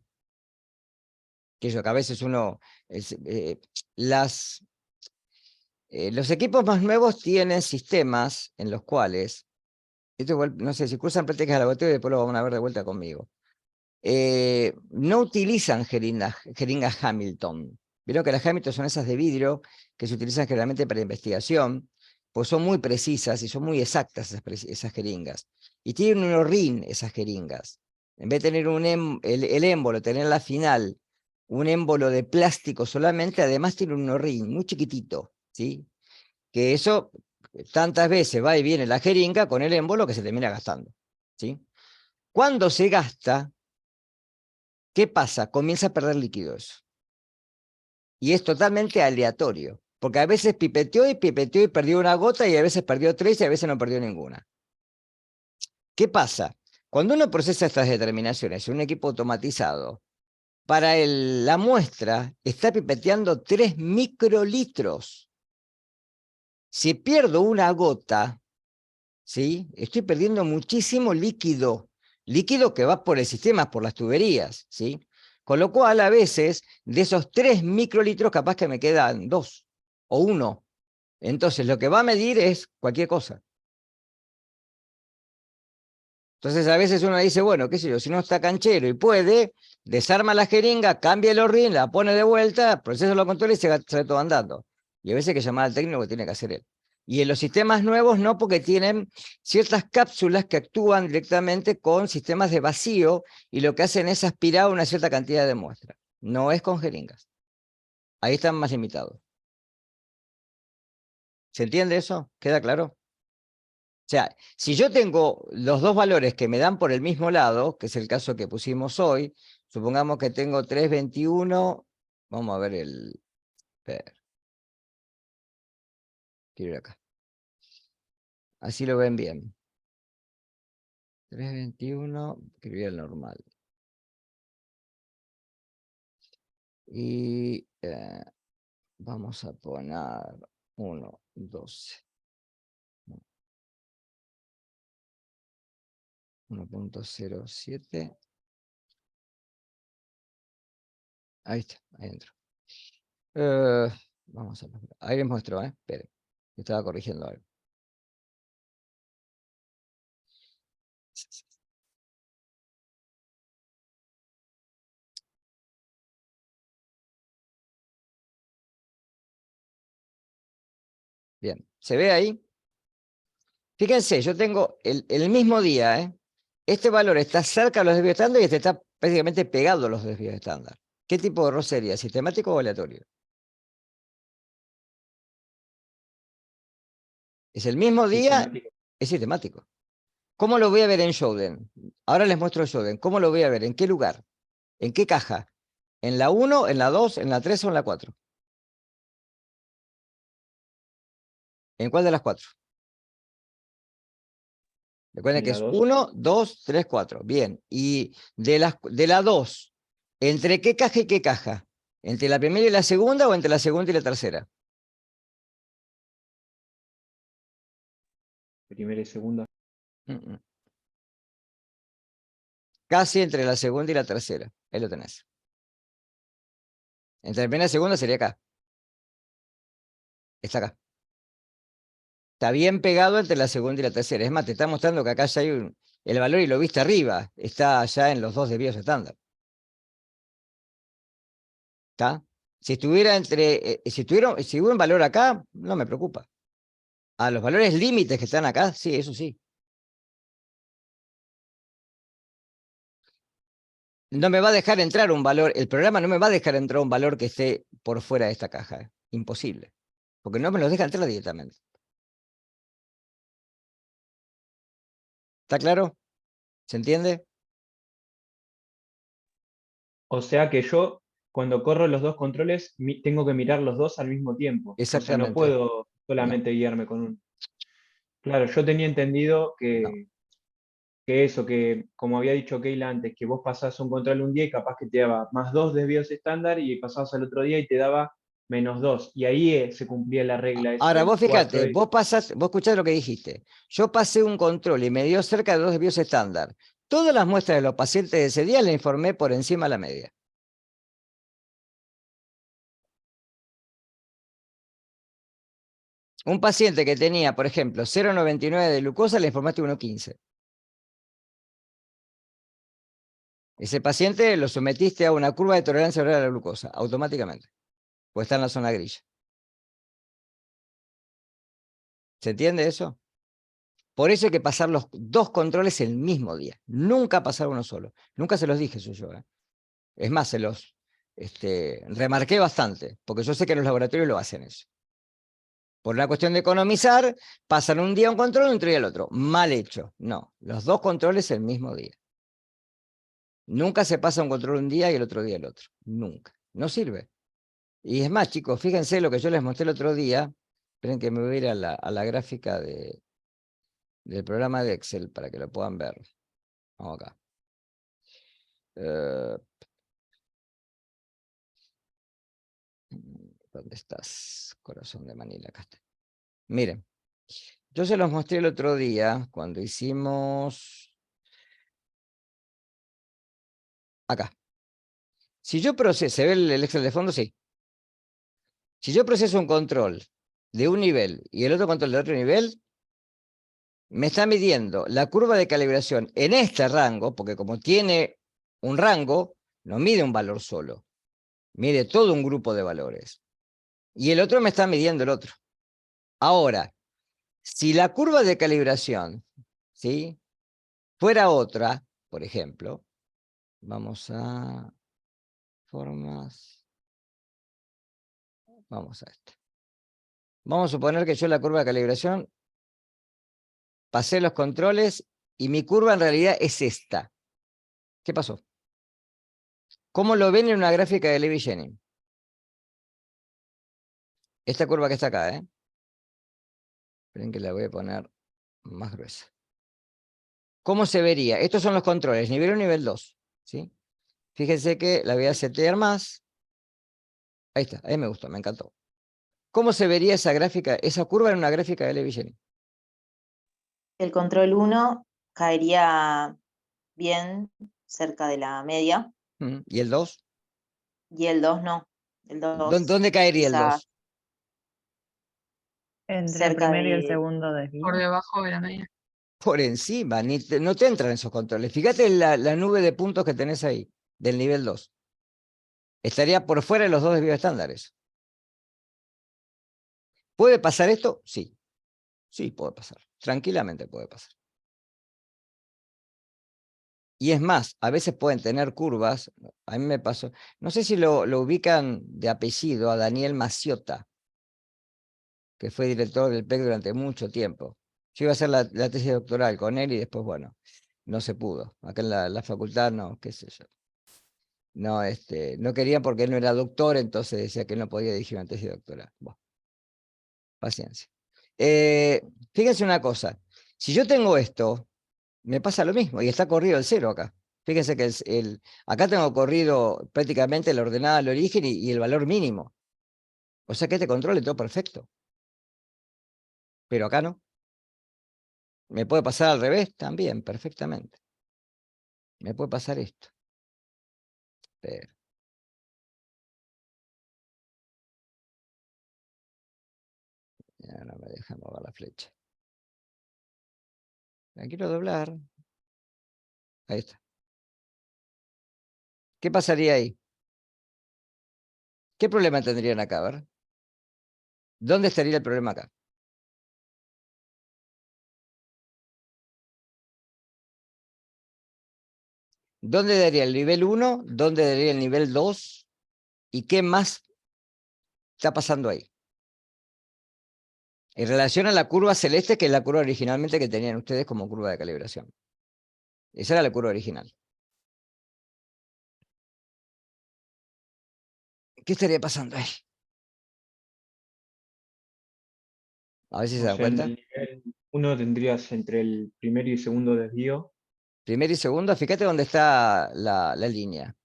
Que eso, que a veces uno, las, los equipos más nuevos tienen sistemas en los cuales, esto igual, no sé, si cursan prácticas de laboratorio, después lo van a ver de vuelta conmigo. No utilizan jeringas Hamilton. Vieron que las Hamilton son esas de vidrio que se utilizan generalmente para investigación, pues son muy precisas y son muy exactas esas jeringas. Y tienen un horrín esas jeringas. En vez de tener el émbolo, tener la final, un émbolo de plástico solamente, además tiene un horrín muy chiquitito, ¿sí? Que eso tantas veces va y viene la jeringa con el émbolo que se termina gastando, ¿sí? Cuando se gasta, ¿qué pasa? Comienza a perder líquido eso. Y es totalmente aleatorio, porque a veces pipeteó y perdió una gota y a veces perdió 3 y a veces no perdió ninguna. ¿Qué pasa? Cuando uno procesa estas determinaciones en un equipo automatizado, para la muestra está pipeteando 3 microlitros. Si pierdo una gota, ¿sí? Estoy perdiendo muchísimo líquido, líquido que va por el sistema, por las tuberías, ¿sí? Con lo cual, a veces, de esos 3 microlitros, capaz que me quedan 2 o 1. Entonces, lo que va a medir es cualquier cosa. Entonces, a veces uno dice, bueno, qué sé yo, si no está canchero y puede, desarma la jeringa, cambia el horrín, la pone de vuelta, procesa los controles y se va todo andando. Y a veces hay que llamar al técnico que tiene que hacer él. Y en los sistemas nuevos no, porque tienen ciertas cápsulas que actúan directamente con sistemas de vacío y lo que hacen es aspirar una cierta cantidad de muestra. No es con jeringas. Ahí están más limitados. ¿Se entiende eso? ¿Queda claro? O sea, si yo tengo los dos valores que me dan por el mismo lado, que es el caso que pusimos hoy, supongamos que tengo 321, vamos a ver quiero ir acá. Así lo ven bien. 321, escribí el normal. Y vamos a poner 1, 12. 1.07. Ahí está, ahí entro. Vamos a ver. Ahí les muestro, esperen. Estaba corrigiendo algo. Bien, ¿se ve ahí? Fíjense, yo tengo el mismo día, este valor está cerca de los desvíos estándar y este está prácticamente pegado a los desvíos estándar. ¿Qué tipo de error sería? ¿Sistemático o aleatorio? Es el mismo día, Sistemático. es sistemático. ¿Cómo lo voy a ver en Shodan? Ahora les muestro Shodan. ¿Cómo lo voy a ver? ¿En qué lugar? ¿En qué caja? ¿En la 1, en la 2, en la 3 o en la 4? ¿En cuál de las 4? Recuerden En que la es 2. 1, 2, 3, 4. Bien. Y de la 2, ¿entre qué caja y qué caja? ¿Entre la primera y la segunda o entre la segunda y la tercera? Primera y segunda. Mm, mm. Casi entre la segunda y la tercera. Ahí lo tenés. Entre la primera y la segunda sería acá. Está acá. Está bien pegado entre la segunda y la tercera. Es más, te está mostrando que acá ya hay el valor y lo viste arriba. Está ya en los dos desvíos estándar. ¿Está? Si estuviera si hubiera un valor acá, no me preocupa. A los valores límites que están acá, sí, eso sí. No me va a dejar entrar un valor, el programa no me va a dejar entrar un valor que esté por fuera de esta caja. Imposible. Porque no me lo deja entrar directamente. ¿Está claro? ¿Se entiende? O sea que yo, cuando corro los dos controles, tengo que mirar los dos al mismo tiempo. O sea, no Exactamente. puedo No, solamente guiarme con uno. Claro, yo tenía entendido no. que eso, que como había dicho Keila antes, que vos pasás un control un día y capaz que te daba más 2 desvíos estándar y pasabas al otro día y te daba menos 2. Y ahí se cumplía la regla esa Ahora, del vos 4. fíjate, vos escuchás lo que dijiste. Yo pasé un control y me dio cerca de 2 desvíos estándar. Todas las muestras de los pacientes de ese día le informé por encima de la media. Un paciente que tenía, por ejemplo, 0,99 de glucosa, le informaste 1,15. Ese paciente lo sometiste a una curva de tolerancia oral a la glucosa, automáticamente, pues está en la zona grilla. ¿Se entiende eso? Por eso hay que pasar los 2 controles el mismo día. Nunca pasar uno solo. Nunca se los dije eso yo. Es más, se los remarqué bastante, porque yo sé que los laboratorios lo hacen eso. Por una cuestión de economizar, pasan un día un control y otro día el otro. Mal hecho. No, los 2 controles el mismo día. Nunca se pasa un control un día y el otro día el otro. Nunca. No sirve. Y es más, chicos, fíjense lo que yo les mostré el otro día. Esperen que me voy a ir a la gráfica del programa de Excel para que lo puedan ver. Vamos acá. ¿Dónde estás, corazón de Manila? Acá está. Miren, yo se los mostré el otro día cuando hicimos... Acá. Si yo proceso, ¿se ve el Excel de fondo? Sí. Si yo proceso un control de un nivel y el otro control de otro nivel, me está midiendo la curva de calibración en este rango, porque como tiene un rango, no mide un valor solo, mide todo un grupo de valores. Y el otro me está midiendo el otro. Ahora, si la curva de calibración, ¿sí?, fuera otra, por ejemplo, vamos a formas, vamos a esto. Vamos a suponer que yo la curva de calibración pasé los controles y mi curva en realidad es esta. ¿Qué pasó? ¿Cómo lo ven en una gráfica de Levy-Jennings? Esta curva que está acá, ¿eh? Esperen que la voy a poner más gruesa. ¿Cómo se vería? Estos son los controles, nivel 1 y nivel 2, ¿sí? Fíjense que la voy a setear más. Ahí está, ahí me gustó, me encantó. ¿Cómo se vería esa gráfica, esa curva en una gráfica de Levy-Jennings? El control 1 caería bien cerca de la media ¿Y el 2? y el 2 no. El 2 ¿Dónde caería el quizás 2? Entre el cerca primero y el de... segundo desvío. Por debajo de la media. Por encima, no te entran esos controles. Fíjate la nube de puntos que tenés ahí, del nivel 2. Estaría por fuera de los 2 desvíos estándares. ¿Puede pasar esto? Sí. Sí, puede pasar. Tranquilamente puede pasar. Y es más, a veces pueden tener curvas. A mí me pasó. No sé si lo ubican de apellido a Daniel Maciota, que fue director del PEC durante mucho tiempo. Yo iba a hacer la tesis doctoral con él y después, bueno, no se pudo. Acá en la facultad no, qué sé yo. No, no querían porque él no era doctor, entonces decía que él no podía dirigir una tesis doctoral. Bueno, paciencia. Fíjense una cosa. Si yo tengo esto, me pasa lo mismo, y está corrido el 0 acá. Fíjense que acá tengo corrido prácticamente la ordenada al origen y el valor mínimo. O sea que este control es todo perfecto. Pero acá no. ¿Me puede pasar al revés? También, perfectamente. Me puede pasar esto. Pero... ya no me deja mover la flecha. La quiero doblar. Ahí está. ¿Qué pasaría ahí? ¿Qué problema tendrían acá? A ver. ¿Dónde estaría el problema acá? ¿Dónde daría el nivel 1? ¿Dónde daría el nivel 2? ¿Y qué más está pasando ahí? En relación a la curva celeste, que es la curva originalmente que tenían ustedes como curva de calibración. Esa era la curva original. ¿Qué estaría pasando ahí? A ver si se O dan sea, en cuenta. el nivel 1 tendrías entre el primer y segundo desvío. Primero y segundo, fíjate dónde está la línea.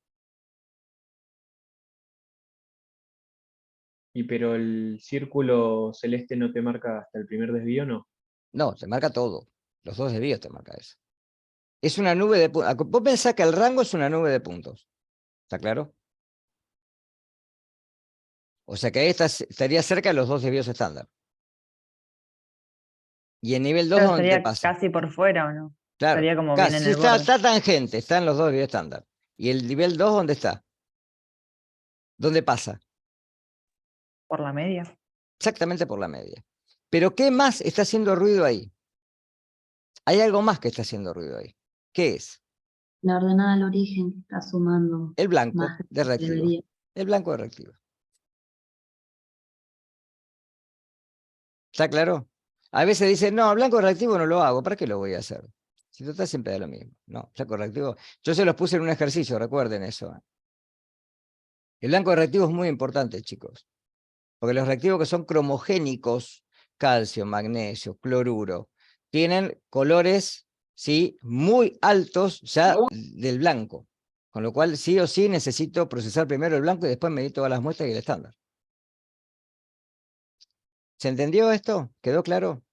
Pero el círculo celeste no te marca hasta el primer desvío, ¿no? No, te marca todo. Los 2 desvíos te marca eso. Es una nube de puntos. Vos pensás que el rango es una nube de puntos. ¿Está claro? O sea que ahí estaría cerca de los 2 desvíos estándar. Y en nivel 2, Pero ¿dónde te estaría pasa? casi por fuera, ¿o no? Claro, Estaría como bien casi. en Sí, el borde. está tangente, está en los 2 desvíos estándar. ¿Y el nivel 2 dónde está? ¿Dónde pasa? Por la media. Exactamente por la media. Pero ¿qué más está haciendo ruido ahí? Hay algo más que está haciendo ruido ahí. ¿Qué es? La ordenada al origen que está sumando El blanco más de de lo que reactivo. debería. El blanco de reactivo. ¿Está claro? A veces dicen, no, blanco reactivo no lo hago, ¿para qué lo voy a hacer? Si total siempre da lo mismo. No, blanco reactivo. Yo se los puse en un ejercicio, recuerden eso. El blanco reactivo es muy importante, chicos. Porque los reactivos que son cromogénicos, calcio, magnesio, cloruro, tienen colores, ¿sí?, muy altos ya del blanco. Con lo cual, sí o sí, necesito procesar primero el blanco y después medir todas las muestras y el estándar. ¿Se entendió esto? ¿Quedó claro?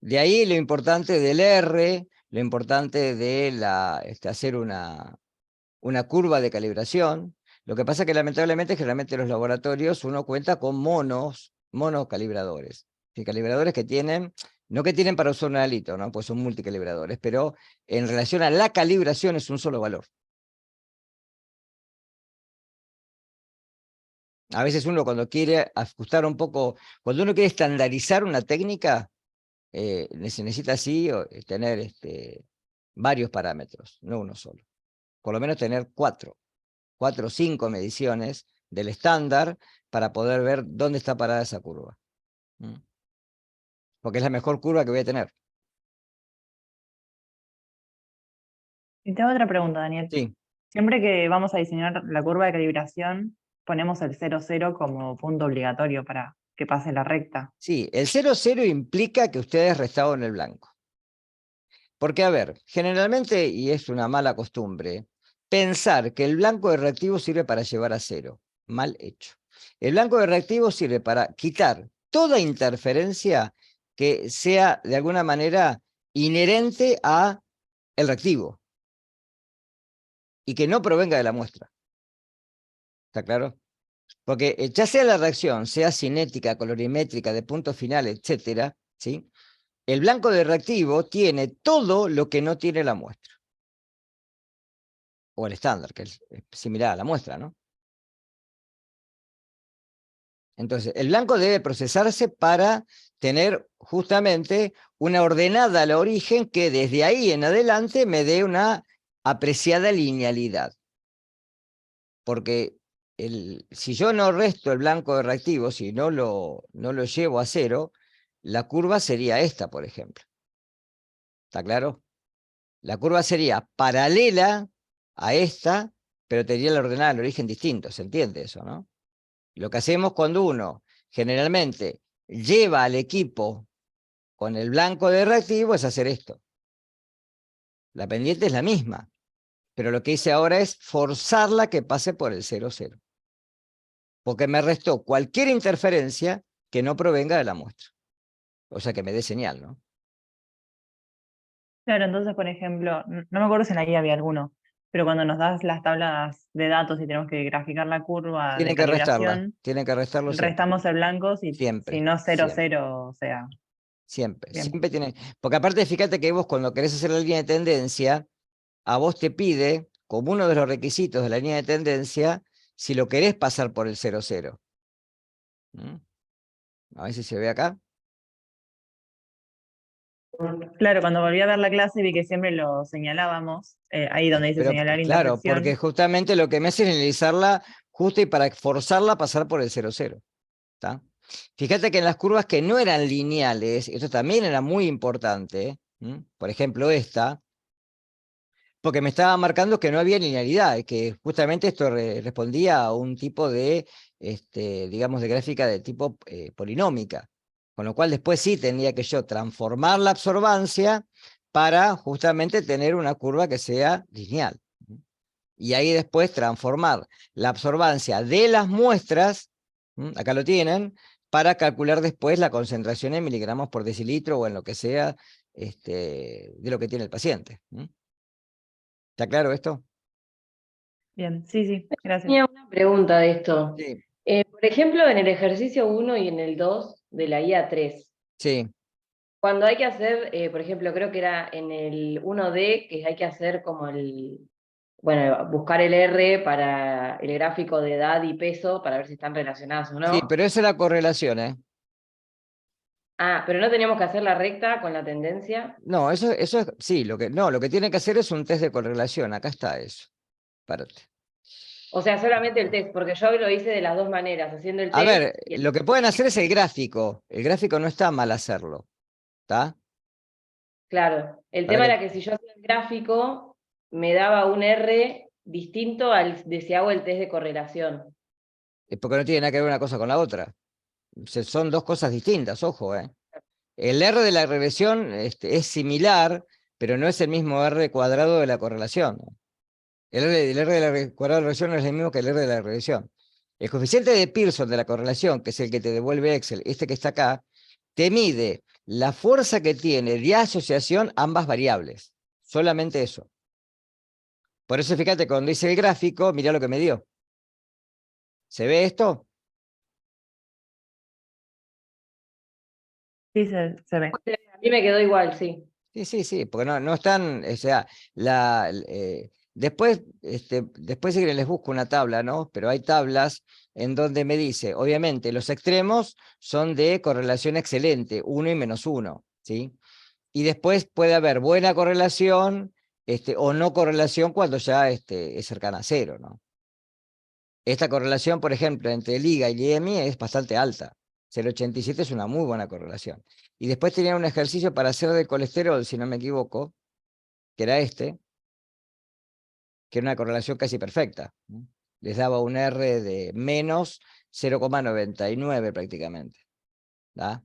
De ahí lo importante del R, lo importante de hacer una curva de calibración. Lo que pasa es que lamentablemente, generalmente en los laboratorios uno cuenta con monocalibradores. ¿Sí? Calibradores que tienen, no que tienen para usar un alito, ¿no? Pues son multicalibradores, pero en relación a la calibración es un solo valor. A veces uno cuando quiere ajustar un poco, cuando uno quiere estandarizar una técnica, se necesita así tener varios parámetros, no uno solo. Por lo menos tener 4 o 5 mediciones del estándar para poder ver dónde está parada esa curva. Porque es la mejor curva que voy a tener. Y te hago otra pregunta, Daniel. Sí, Siempre que vamos a diseñar la curva de calibración, ponemos el 0,0 como punto obligatorio para que pase la recta. sí, el 0,0 implica que ustedes restaron el blanco. Porque, a ver, generalmente, y es una mala costumbre, pensar que el blanco de reactivo sirve para llevar a 0. Mal hecho. El blanco de reactivo sirve para quitar toda interferencia que sea de alguna manera inherente a el reactivo y que no provenga de la muestra. ¿Está claro? Porque ya sea la reacción, sea cinética, colorimétrica, de punto final, etcétera, ¿sí?, el blanco de reactivo tiene todo lo que no tiene la muestra. O el estándar, que es similar a la muestra, ¿no? Entonces, el blanco debe procesarse para tener justamente una ordenada al origen que desde ahí en adelante me dé una apreciada linealidad. Porque si yo no resto el blanco de reactivo, si no lo llevo a 0, la curva sería esta, por ejemplo. ¿Está claro? La curva sería paralela a esta, pero tendría la ordenada al origen distinto. ¿Se entiende eso, no? Lo que hacemos cuando uno generalmente lleva al equipo con el blanco de reactivo es hacer esto. La pendiente es la misma, pero lo que hice ahora es forzarla que pase por el 0,0. Porque me restó cualquier interferencia que no provenga de la muestra. O sea, que me dé señal, ¿no? Claro, entonces, por ejemplo, no me acuerdo si en la guía había alguno, pero cuando nos das las tablas de datos y tenemos que graficar la curva de Tienen que restarlo siempre. restamos el blanco si Siempre, no 0,0, siempre. o sea, Siempre, bien. siempre tiene. Porque aparte, fíjate que vos cuando querés hacer la línea de tendencia, a vos te pide, como uno de los requisitos de la línea de tendencia, si lo querés pasar por el 0,0. A ver si se ve acá. Claro, cuando volví a ver la clase vi que siempre lo señalábamos, ahí donde dice Pero señalar claro, intersección. porque justamente lo que me hace es analizarla justo y para forzarla a pasar por el 0,0. ¿Está? Fíjate que en las curvas que no eran lineales, esto también era muy importante, por ejemplo esta, porque me estaba marcando que no había linealidad, que justamente esto respondía a un tipo de, digamos, de gráfica de tipo polinómica, con lo cual después sí tenía que yo transformar la absorbancia para justamente tener una curva que sea lineal. Y ahí después transformar la absorbancia de las muestras, acá lo tienen, para calcular después la concentración en miligramos por decilitro o en lo que sea de lo que tiene el paciente. ¿Está claro esto? Bien, sí, gracias. Tenía una pregunta de esto. Sí, Por ejemplo, en el ejercicio 1 y en el 2 de la guía 3, sí, cuando hay que hacer, por ejemplo, creo que era en el 1D, que hay que hacer como bueno, buscar el R para el gráfico de edad y peso para ver si están relacionadas o no. Sí, pero esa es la correlación, ¿eh? Ah, pero no teníamos que hacer la recta con la tendencia. No, eso es, sí, lo que tiene que hacer es un test de correlación, acá está eso. Párate. O sea, solamente el test, porque yo lo hice de las dos maneras, haciendo el A test. ver, lo que pueden hacer es el gráfico no está mal hacerlo, ¿está? Claro, el Para tema que- era que si yo hacía el gráfico, me daba un R distinto al de si hago el test de correlación. Es porque no tiene nada que ver una cosa con la otra. Son dos cosas distintas, ojo, ¿eh? El R de la regresión es similar, pero no es el mismo R cuadrado de la correlación. El R de la cuadrado de la regresión no es el mismo que el R de la regresión. El coeficiente de Pearson de la correlación, que es el que te devuelve Excel, este que está acá, te mide la fuerza que tiene de asociación ambas variables. Solamente eso. Por eso fíjate, cuando hice el gráfico, mirá lo que me dio. ¿Se ve esto? Sí, se ve. A mí me quedó igual, sí. Sí, porque no están, o sea, después si quieren les busco una tabla, ¿no? Pero hay tablas en donde me dice, obviamente, los extremos son de correlación excelente, 1 y -1, ¿sí? Y después puede haber buena correlación, o no correlación cuando ya es cercana a 0, ¿no? Esta correlación, por ejemplo, entre LIGA y LIEMI es bastante alta. 0,87 es una muy buena correlación. Y después tenían un ejercicio para hacer de colesterol, si no me equivoco, que era que era una correlación casi perfecta. Les daba un R de menos 0,99 prácticamente. ¿Da?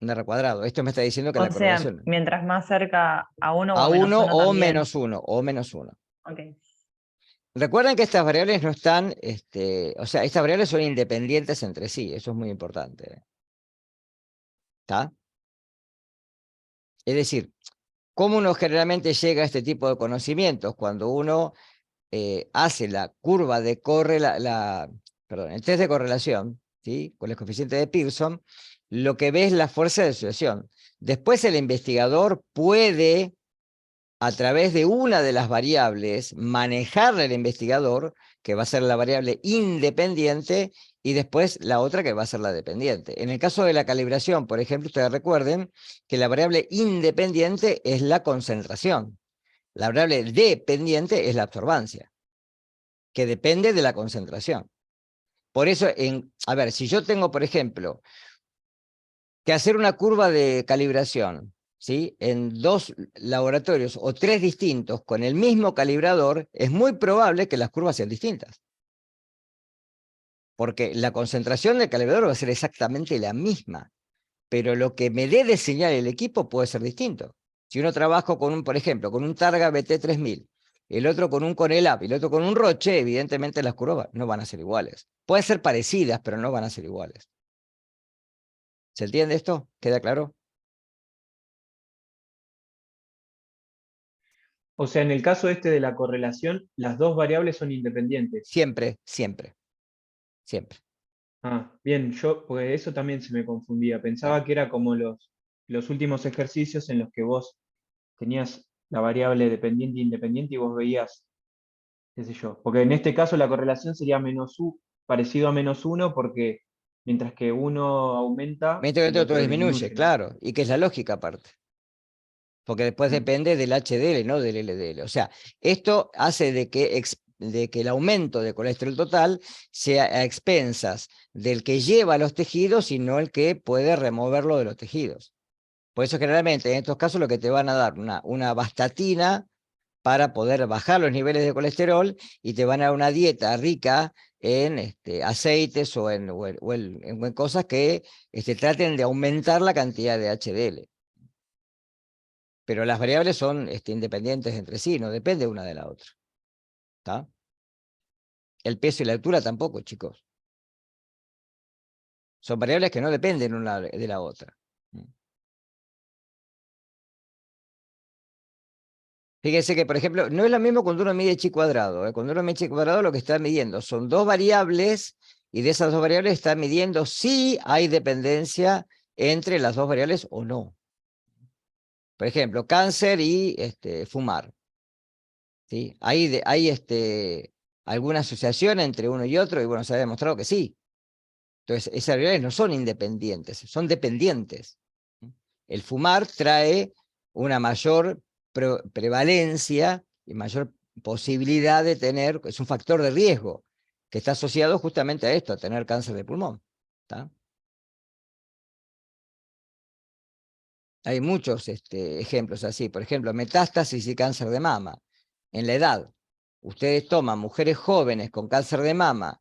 Un R cuadrado. Esto me está diciendo que O la sea, correlación mientras más cerca a 1 o a a menos 1 1 o también. -1. Ok. Recuerden que estas variables no están, o sea, estas variables son independientes entre sí, eso es muy importante. ¿Está? Es decir, ¿cómo uno generalmente llega a este tipo de conocimientos? Cuando uno hace la curva de perdón, el test de correlación, ¿sí? Con el coeficiente de Pearson, lo que ve es la fuerza de asociación. Después el investigador puede, a través de una de las variables, manejarle al investigador, que va a ser la variable independiente, y después la otra que va a ser la dependiente. En el caso de la calibración, por ejemplo, ustedes recuerden que la variable independiente es la concentración. La variable dependiente es la absorbancia, que depende de la concentración. Por eso, a ver, si yo tengo, por ejemplo, que hacer una curva de calibración, ¿sí? En 2 laboratorios o 3 distintos con el mismo calibrador, es muy probable que las curvas sean distintas. Porque la concentración del calibrador va a ser exactamente la misma, pero lo que me dé de señal el equipo puede ser distinto. Si uno trabaja con por ejemplo, con un Targa BT3000, el otro con un Conelab y el otro con un Roche, evidentemente las curvas no van a ser iguales. Pueden ser parecidas, pero no van a ser iguales. ¿Se entiende esto? ¿Queda claro? O sea, en el caso de la correlación, las dos variables son independientes. Siempre. Ah, bien, porque eso también se me confundía. Pensaba que era como los últimos ejercicios en los que vos tenías la variable dependiente e independiente y vos veías, qué sé yo. Porque en este caso la correlación sería parecido a -1 porque mientras que uno aumenta, Mientras el que otro otro disminuye, disminuye, ¿no? claro. Y que es la lógica aparte. Porque después Mm. depende del HDL, no del LDL. O sea, esto hace de que el aumento de colesterol total sea a expensas del que lleva a los tejidos y no el que puede removerlo de los tejidos. Por eso generalmente en estos casos lo que te van a dar una vastatina para poder bajar los niveles de colesterol y te van a dar una dieta rica en aceites o en cosas que traten de aumentar la cantidad de HDL. Pero las variables son independientes entre sí, no depende una de la otra. ¿Está? El peso y la altura tampoco, chicos. Son variables que no dependen una de la otra. Fíjense que, por ejemplo, no es lo mismo cuando uno mide chi cuadrado. Cuando uno mide chi cuadrado, lo que está midiendo son dos variables, y de esas dos variables está midiendo si hay dependencia entre las dos variables o no. Por ejemplo, cáncer y fumar. ¿sí? Hay alguna asociación entre uno y otro, y bueno, se ha demostrado que sí. Entonces, esas variables no son independientes, son dependientes. El fumar trae una mayor prevalencia y mayor posibilidad de tener, es un factor de riesgo que está asociado justamente a esto, a tener cáncer de pulmón. ¿Está? Hay muchos ejemplos así. Por ejemplo, metástasis y cáncer de mama. En la edad, ustedes toman mujeres jóvenes con cáncer de mama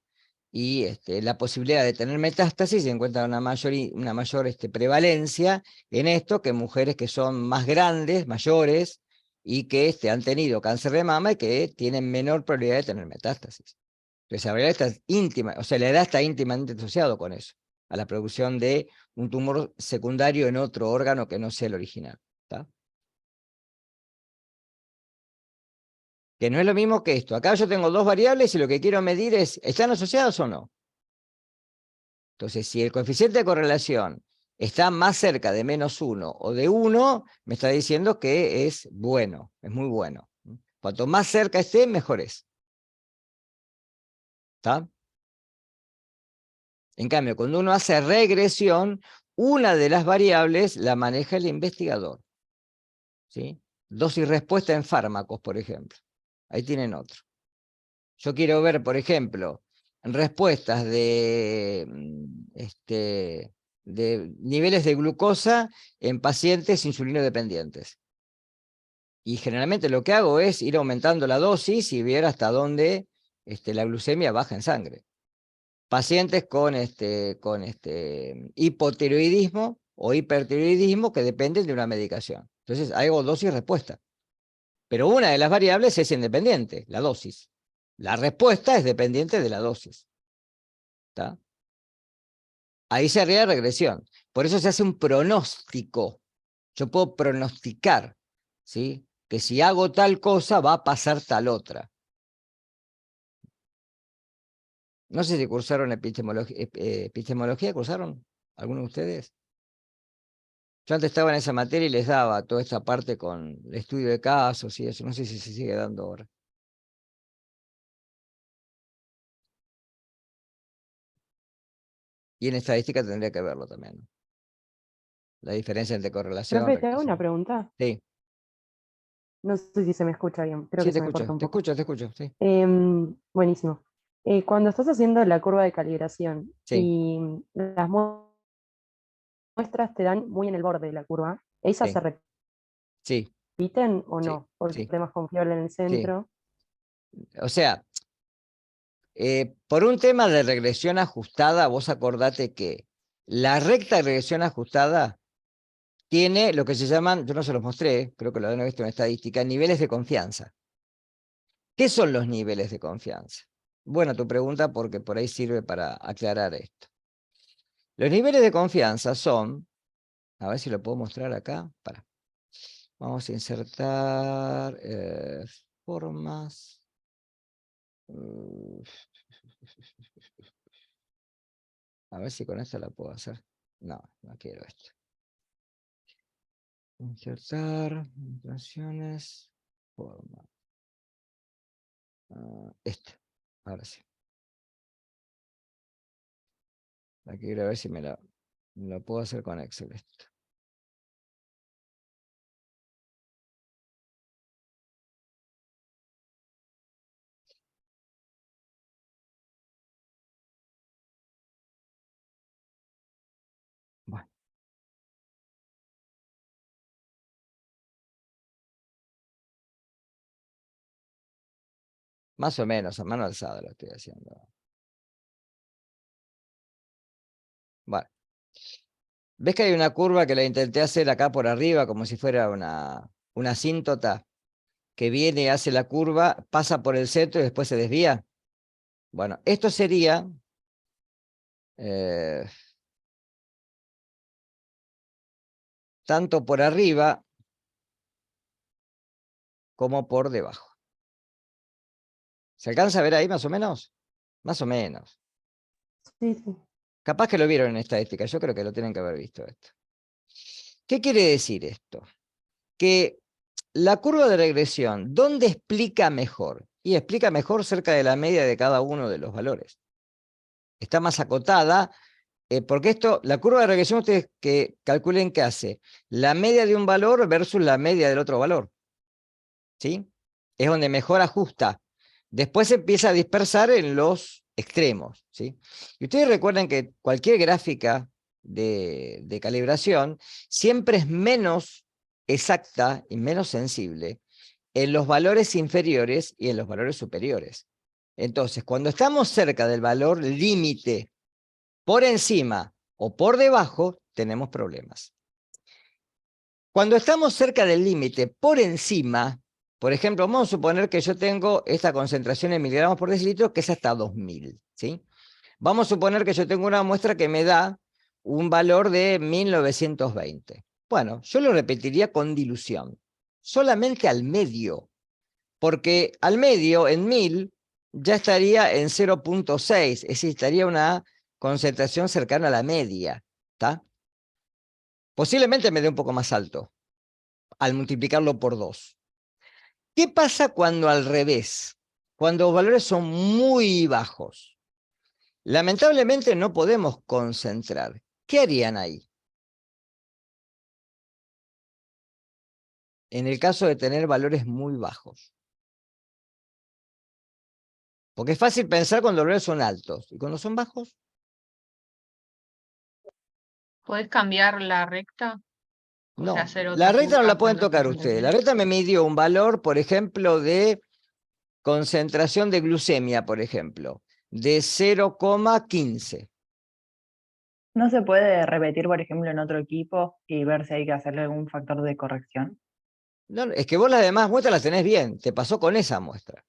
y la posibilidad de tener metástasis, se encuentra una mayor prevalencia en esto que mujeres que son más grandes, mayores, y que han tenido cáncer de mama y que tienen menor probabilidad de tener metástasis. Entonces, la realidad está íntima, o sea, la edad está íntimamente asociado con eso, a la producción de un tumor secundario en otro órgano que no sea el original. ¿Está? Que no es lo mismo que esto. Acá yo tengo dos variables y lo que quiero medir es, ¿están asociadas o no? Entonces, si el coeficiente de correlación está más cerca de -1 o de 1, me está diciendo que es bueno, es muy bueno. Cuanto más cerca esté, mejor es. ¿Está? En cambio, cuando uno hace regresión, una de las variables la maneja el investigador. ¿Sí? Dosis-respuesta en fármacos, por ejemplo. Ahí tienen otro. Yo quiero ver, por ejemplo, respuestas de niveles de glucosa en pacientes insulinodependientes. Y generalmente lo que hago es ir aumentando la dosis y ver hasta dónde la glucemia baja en sangre. Pacientes con hipotiroidismo o hipertiroidismo que dependen de una medicación. Entonces hago dosis-respuesta. Pero una de las variables es independiente, la dosis. La respuesta es dependiente de la dosis. ¿Está? Ahí se haría regresión. Por eso se hace un pronóstico. Yo puedo pronosticar, ¿sí? Que si hago tal cosa va a pasar tal otra. No sé si cursaron epistemología, ¿cursaron alguno de ustedes? Yo antes estaba en esa materia y les daba toda esta parte con el estudio de casos y eso. No sé si se sigue dando ahora. Y en estadística tendría que verlo también, ¿no? La diferencia entre correlación, Profe, te hago una regresión. pregunta. Sí, No sé si se me escucha bien, creo sí, que se me corta un te poco. escucho, sí. Buenísimo. Cuando estás haciendo la curva de calibración Sí, y las muestras te dan muy en el borde de la curva, ¿esas sí, se sí, repiten o sí, no? Porque sí, es más confiable en el sí. centro. O sea, por un tema de regresión ajustada, vos acordate que la recta de regresión ajustada tiene lo que se llaman, yo no se los mostré, creo que lo han visto en estadística, niveles de confianza. ¿Qué son los niveles de confianza? Buena tu pregunta porque por ahí sirve para aclarar esto. Los niveles de confianza son, a ver si lo puedo mostrar acá, vamos a insertar formas. A ver si con esto la puedo hacer. No, no quiero esto. Insertar, impresiones, forma. Esta, ahora sí. La quiero ver si me lo puedo hacer con Excel esto. Bueno. Más o menos, a mano alzada lo estoy haciendo. Bueno. ¿Ves que hay una curva que la intenté hacer acá por arriba, como si fuera una asíntota, que viene, hace la curva, pasa por el centro y después se desvía? Bueno, esto sería tanto por arriba como por debajo. ¿Se alcanza a ver ahí más o menos? Más o menos. Sí, sí. Capaz que lo vieron en estadística, yo creo que lo tienen que haber visto esto. ¿Qué quiere decir esto? Que la curva de regresión, ¿dónde explica mejor? Y explica mejor cerca de la media de cada uno de los valores. Está más acotada, porque la curva de regresión, ustedes que calculen qué hace. La media de un valor versus la media del otro valor. ¿Sí? Es donde mejor ajusta. Después se empieza a dispersar en los extremos. ¿Sí? Y ustedes recuerden que cualquier gráfica de calibración siempre es menos exacta y menos sensible en los valores inferiores y en los valores superiores. Entonces, cuando estamos cerca del valor límite, por encima o por debajo, tenemos problemas. Cuando estamos cerca del límite, por encima, por ejemplo, vamos a suponer que yo tengo esta concentración en miligramos por decilitro que es hasta 2000, ¿sí? Vamos a suponer que yo tengo una muestra que me da un valor de 1920. Bueno, yo lo repetiría con dilución, solamente al medio, porque al medio, en 1000, ya estaría en 0.6, es decir, estaría una concentración cercana a la media, ¿está? Posiblemente me dé un poco más alto, al multiplicarlo por 2. ¿Qué pasa cuando al revés? Cuando los valores son muy bajos. Lamentablemente no podemos concentrar. ¿Qué harían ahí? En el caso de tener valores muy bajos. Porque es fácil pensar cuando los valores son altos. ¿Y cuando son bajos? ¿Podés cambiar la recta? O No, sea, hacer la otra recta no la curva pueden con las tocar ustedes. La concentraciones. recta me midió un valor, por ejemplo, de concentración de glucemia, por ejemplo, de 0,15. ¿No se puede repetir, por ejemplo, en otro equipo y ver si hay que hacerle algún factor de corrección? No, es que vos las demás muestras las tenés bien. Te pasó con esa muestra.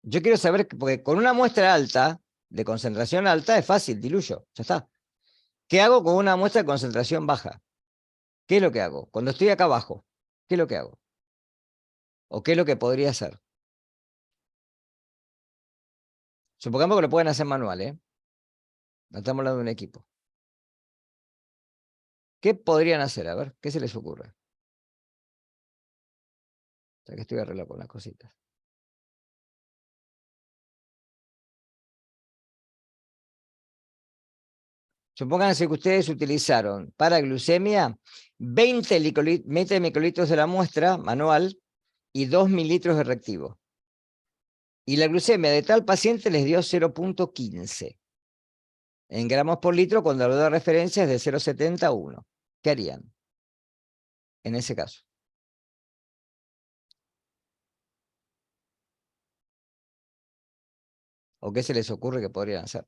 Yo quiero saber, porque con una muestra alta, de concentración alta, es fácil, diluyo, ya está. ¿Qué hago con una muestra de concentración baja? ¿Qué es lo que hago? Cuando estoy acá abajo, ¿qué es lo que hago? ¿O qué es lo que podría hacer? Supongamos que lo pueden hacer manual, ¿eh? No estamos hablando de un equipo. ¿Qué podrían hacer? A ver, ¿qué se les ocurre? O sea, que estoy arreglado con las cositas. Supónganse que ustedes utilizaron para glucemia 20 microlitros de la muestra manual y 2 mililitros de reactivo. Y la glucemia de tal paciente les dio 0.15 en gramos por litro cuando el valor de referencia es de 0.70 a 1. ¿Qué harían en ese caso? ¿O qué se les ocurre que podrían hacer?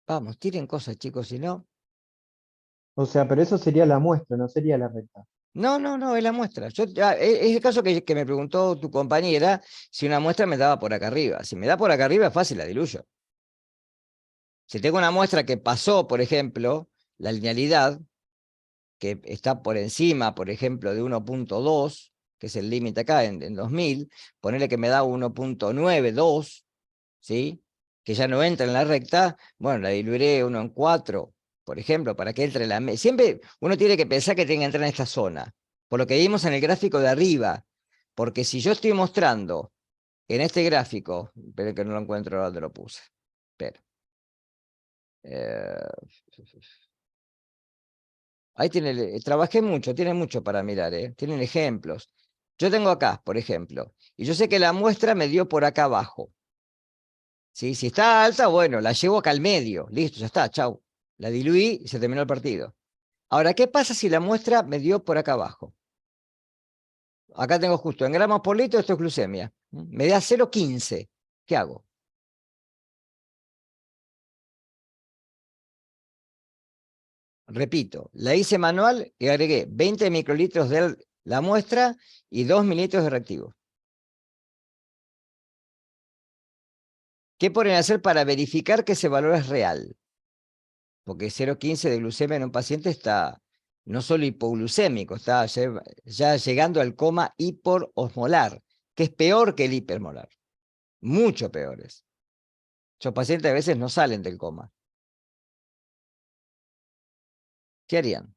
Vamos, tiren cosas, chicos, si no... O sea, pero eso sería la muestra, no sería la recta. No, es la muestra. Es el caso que me preguntó tu compañera si una muestra me daba por acá arriba. Si me da por acá arriba es fácil, la diluyo. Si tengo una muestra que pasó, por ejemplo, la linealidad, que está por encima, por ejemplo, de 1.2, que es el límite acá en 2000, ponerle que me da 1.92, ¿sí? Que ya no entra en la recta, bueno, la diluiré 1 en 4, por ejemplo, para que entre la... Siempre uno tiene que pensar que tiene que entrar en esta zona, por lo que vimos en el gráfico de arriba, porque si yo estoy mostrando en este gráfico, esperen que no lo encuentro donde lo puse, espera. Ahí trabajé mucho, tiene mucho para mirar, tienen ejemplos. Yo tengo acá, por ejemplo, y yo sé que la muestra me dio por acá abajo. ¿Sí? Si está alta, bueno, la llevo acá al medio, listo, ya está, chau. La diluí y se terminó el partido. Ahora, ¿qué pasa si la muestra me dio por acá abajo? Acá tengo justo en gramos por litro, esto es glucemia. Me da 0,15. ¿Qué hago? Repito, la hice manual y agregué 20 microlitros de la muestra y 2 mililitros de reactivo. ¿Qué pueden hacer para verificar que ese valor es real? Porque 0,15 de glucemia en un paciente está no solo hipoglucémico, está ya llegando al coma hiperosmolar, que es peor que el hipermolar. Mucho peores. Los pacientes a veces no salen del coma. ¿Qué harían?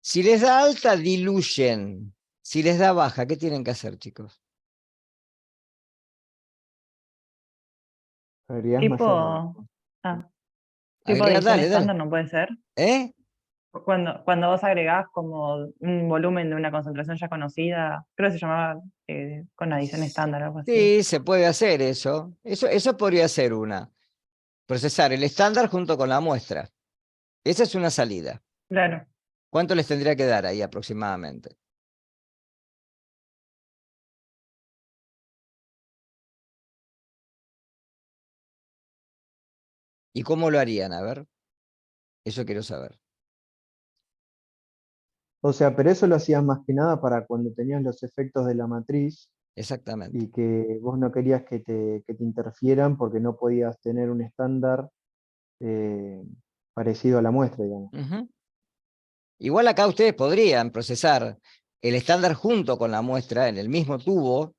Si les da alta, diluyen. Si les da baja, ¿qué tienen que hacer, chicos? Agregás mayor Tipo, tipo de Agregar, edición dale, estándar dale. no puede ser. ¿Eh? Cuando vos agregás como un volumen de una concentración ya conocida, creo que se llamaba con adición estándar o algo así. Sí, se puede hacer eso. Eso podría ser una. Procesar el estándar junto con la muestra. Esa es una salida. Claro. ¿Cuánto les tendría que dar ahí aproximadamente? ¿Y cómo lo harían? A ver. Eso quiero saber. O sea, pero eso lo hacías más que nada para cuando tenías los efectos de la matriz Exactamente. y que vos no querías que te interfieran porque no podías tener un estándar parecido a la muestra, digamos. Ujú. Igual acá ustedes podrían procesar el estándar junto con la muestra en el mismo tubo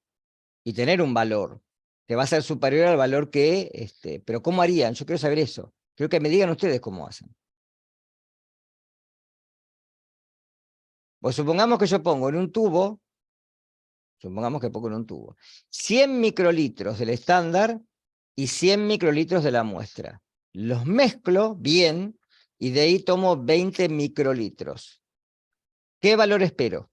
y tener un valor que va a ser superior al valor que, pero ¿cómo harían? Yo quiero saber eso. Quiero que me digan ustedes cómo hacen. Pues supongamos que yo pongo en un tubo, supongamos que pongo en un tubo, 100 microlitros del estándar y 100 microlitros de la muestra. Los mezclo bien y de ahí tomo 20 microlitros. ¿Qué valor espero?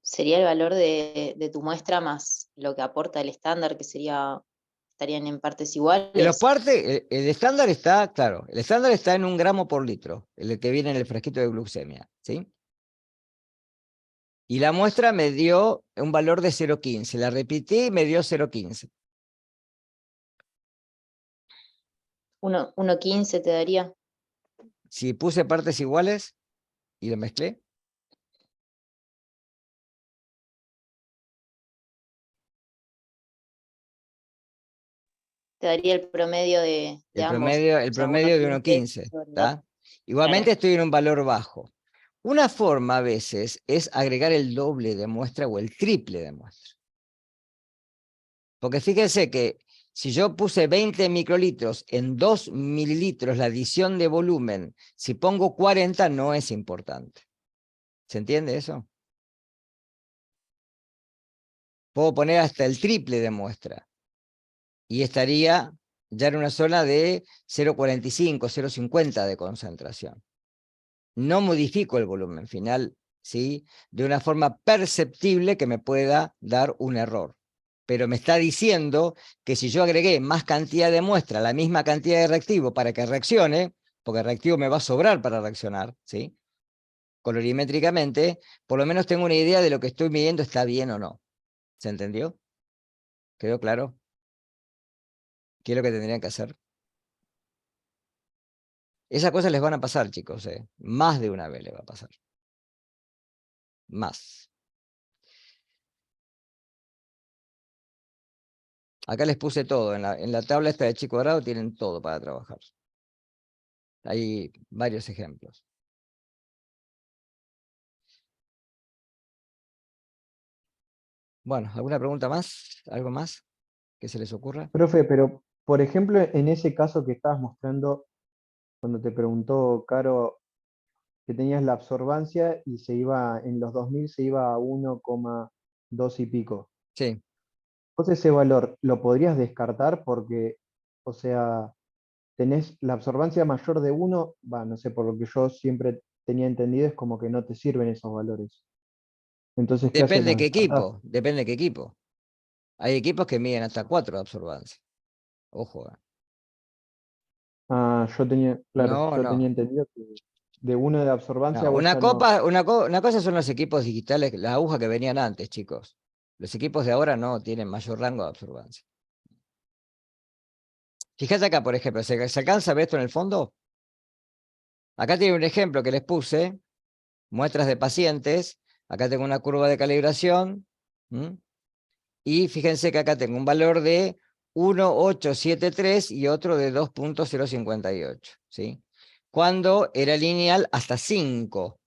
Sería el valor de tu muestra más lo que aporta el estándar, que estarían en partes En los iguales. partes, el estándar está, claro, el estándar está en 1 gramo por litro, el que viene en el frasquito de glucemia, ¿sí? Y la muestra me dio un valor de 0,15, la repetí y me dio 0,15. 1,15 te daría. Si puse partes iguales y lo mezclé, Te daría el promedio de el ambos. promedio, O sea, 1,15 1,15, sobre ¿está? 2. Igualmente Claro. estoy en un valor bajo. Una forma a veces es agregar el doble de muestra o el triple de muestra. Porque fíjense que si yo puse 20 microlitros en 2 mililitros la adición de volumen, si pongo 40 no es importante. ¿Se entiende eso? Puedo poner hasta el triple de muestra y estaría ya en una zona de 0,45, 0,50 de concentración. No modifico el volumen final, ¿sí? De una forma perceptible que me pueda dar un error. Pero me está diciendo que si yo agregué más cantidad de muestra, la misma cantidad de reactivo para que reaccione, porque el reactivo me va a sobrar para reaccionar, ¿sí? Colorimétricamente, por lo menos tengo una idea de lo que estoy midiendo está bien o no. ¿Se entendió? ¿Quedó claro? ¿Qué es lo que tendrían que hacer? Esas cosas les van a pasar, chicos, ¿eh? Más de una vez les va a pasar. Más. Acá les puse todo. En la tabla esta de Chico Dorado tienen todo para trabajar. Hay varios ejemplos. Bueno, ¿alguna pregunta más? ¿Algo más que se les ocurra? Profe, pero por ejemplo, en ese caso que estabas mostrando, cuando te preguntó Caro que tenías la absorbancia y se iba, en los 2000 se iba a 1,2 y pico. Sí. ¿Vos ese valor lo podrías descartar porque, o sea, tenés la absorbancia mayor de 1, no sé, por lo que yo siempre tenía entendido, es como que no te sirven esos valores. Entonces, ¿qué haces? Depende de ¿Los qué descartás? equipo. Depende de qué equipo. Hay equipos que miden hasta 4 de absorbancia. Ojo. Yo tenía, claro, No, yo tenía no. entendido que de 1 de absorbancia No, vos ya no. una cosa son los equipos digitales, las agujas que venían antes, chicos. Los equipos de ahora no tienen mayor rango de absorbancia. Fíjate acá, por ejemplo, ¿se alcanza a ver esto en el fondo? Acá tiene un ejemplo que les puse, muestras de pacientes, Acá tengo una curva de calibración. Y fíjense que acá tengo un valor de 1,873 y otro de 2,058, ¿sí? Cuando era lineal hasta 5,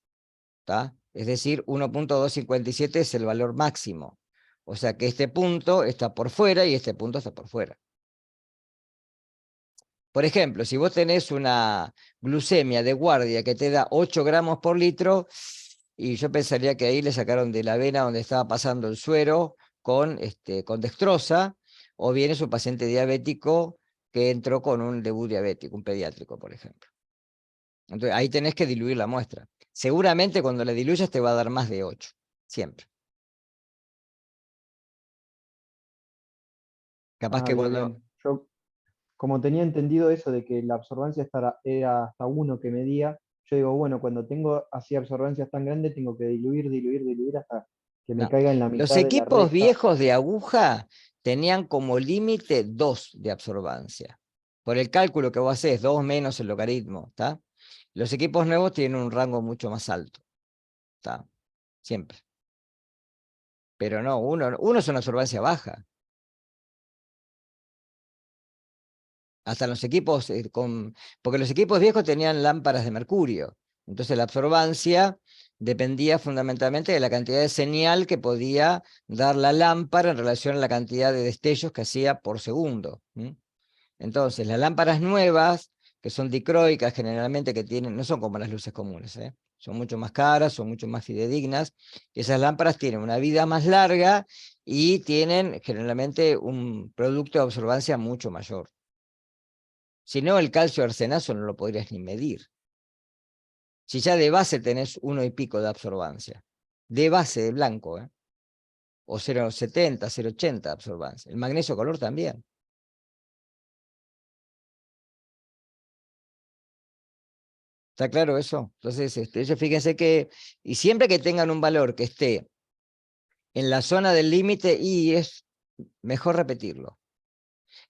¿tá? Es decir, 1,257 es el valor máximo. O sea que este punto está por fuera y este punto está por fuera. Por ejemplo, si vos tenés una glucemia de guardia que te da 8 gramos por litro, y yo pensaría que ahí le sacaron de la vena donde estaba pasando el suero con dextrosa, o bien es un paciente diabético que entró con un debut diabético, un pediátrico, por ejemplo. Entonces ahí tenés que diluir la muestra. Seguramente cuando la diluyas te va a dar más de 8, siempre. Capaz que Bien, cuando... bien. Yo, como tenía entendido eso de que la absorbancia era hasta 1 que medía, yo digo, bueno, cuando tengo así absorbancias tan grandes, tengo que diluir hasta que me No. caiga en la Los mitad de la equipos recta. viejos de aguja tenían como límite 2 de absorbancia. Por el cálculo que vos hacés, 2 menos el logaritmo, ¿está? Los equipos nuevos tienen un rango mucho más alto, ¿está? Siempre. Pero no, uno es una absorbancia baja. Hasta los equipos, porque los equipos viejos tenían lámparas de mercurio. Entonces la absorbancia dependía fundamentalmente de la cantidad de señal que podía dar la lámpara en relación a la cantidad de destellos que hacía por segundo. Entonces las lámparas nuevas, que son dicroicas generalmente, que tienen, no son como las luces comunes, son mucho más caras, son mucho más fidedignas. Esas lámparas tienen una vida más larga y tienen generalmente un producto de absorbancia mucho mayor. Si no, el calcio arsenazo no lo podrías ni medir. Si ya de base tenés 1 y pico de absorbancia. De base, de blanco, o 0,70, 0,80 de absorbancia. El magnesio color también. ¿Está claro eso? Entonces, ellos fíjense que, y siempre que tengan un valor que esté en la zona del límite, y es mejor repetirlo.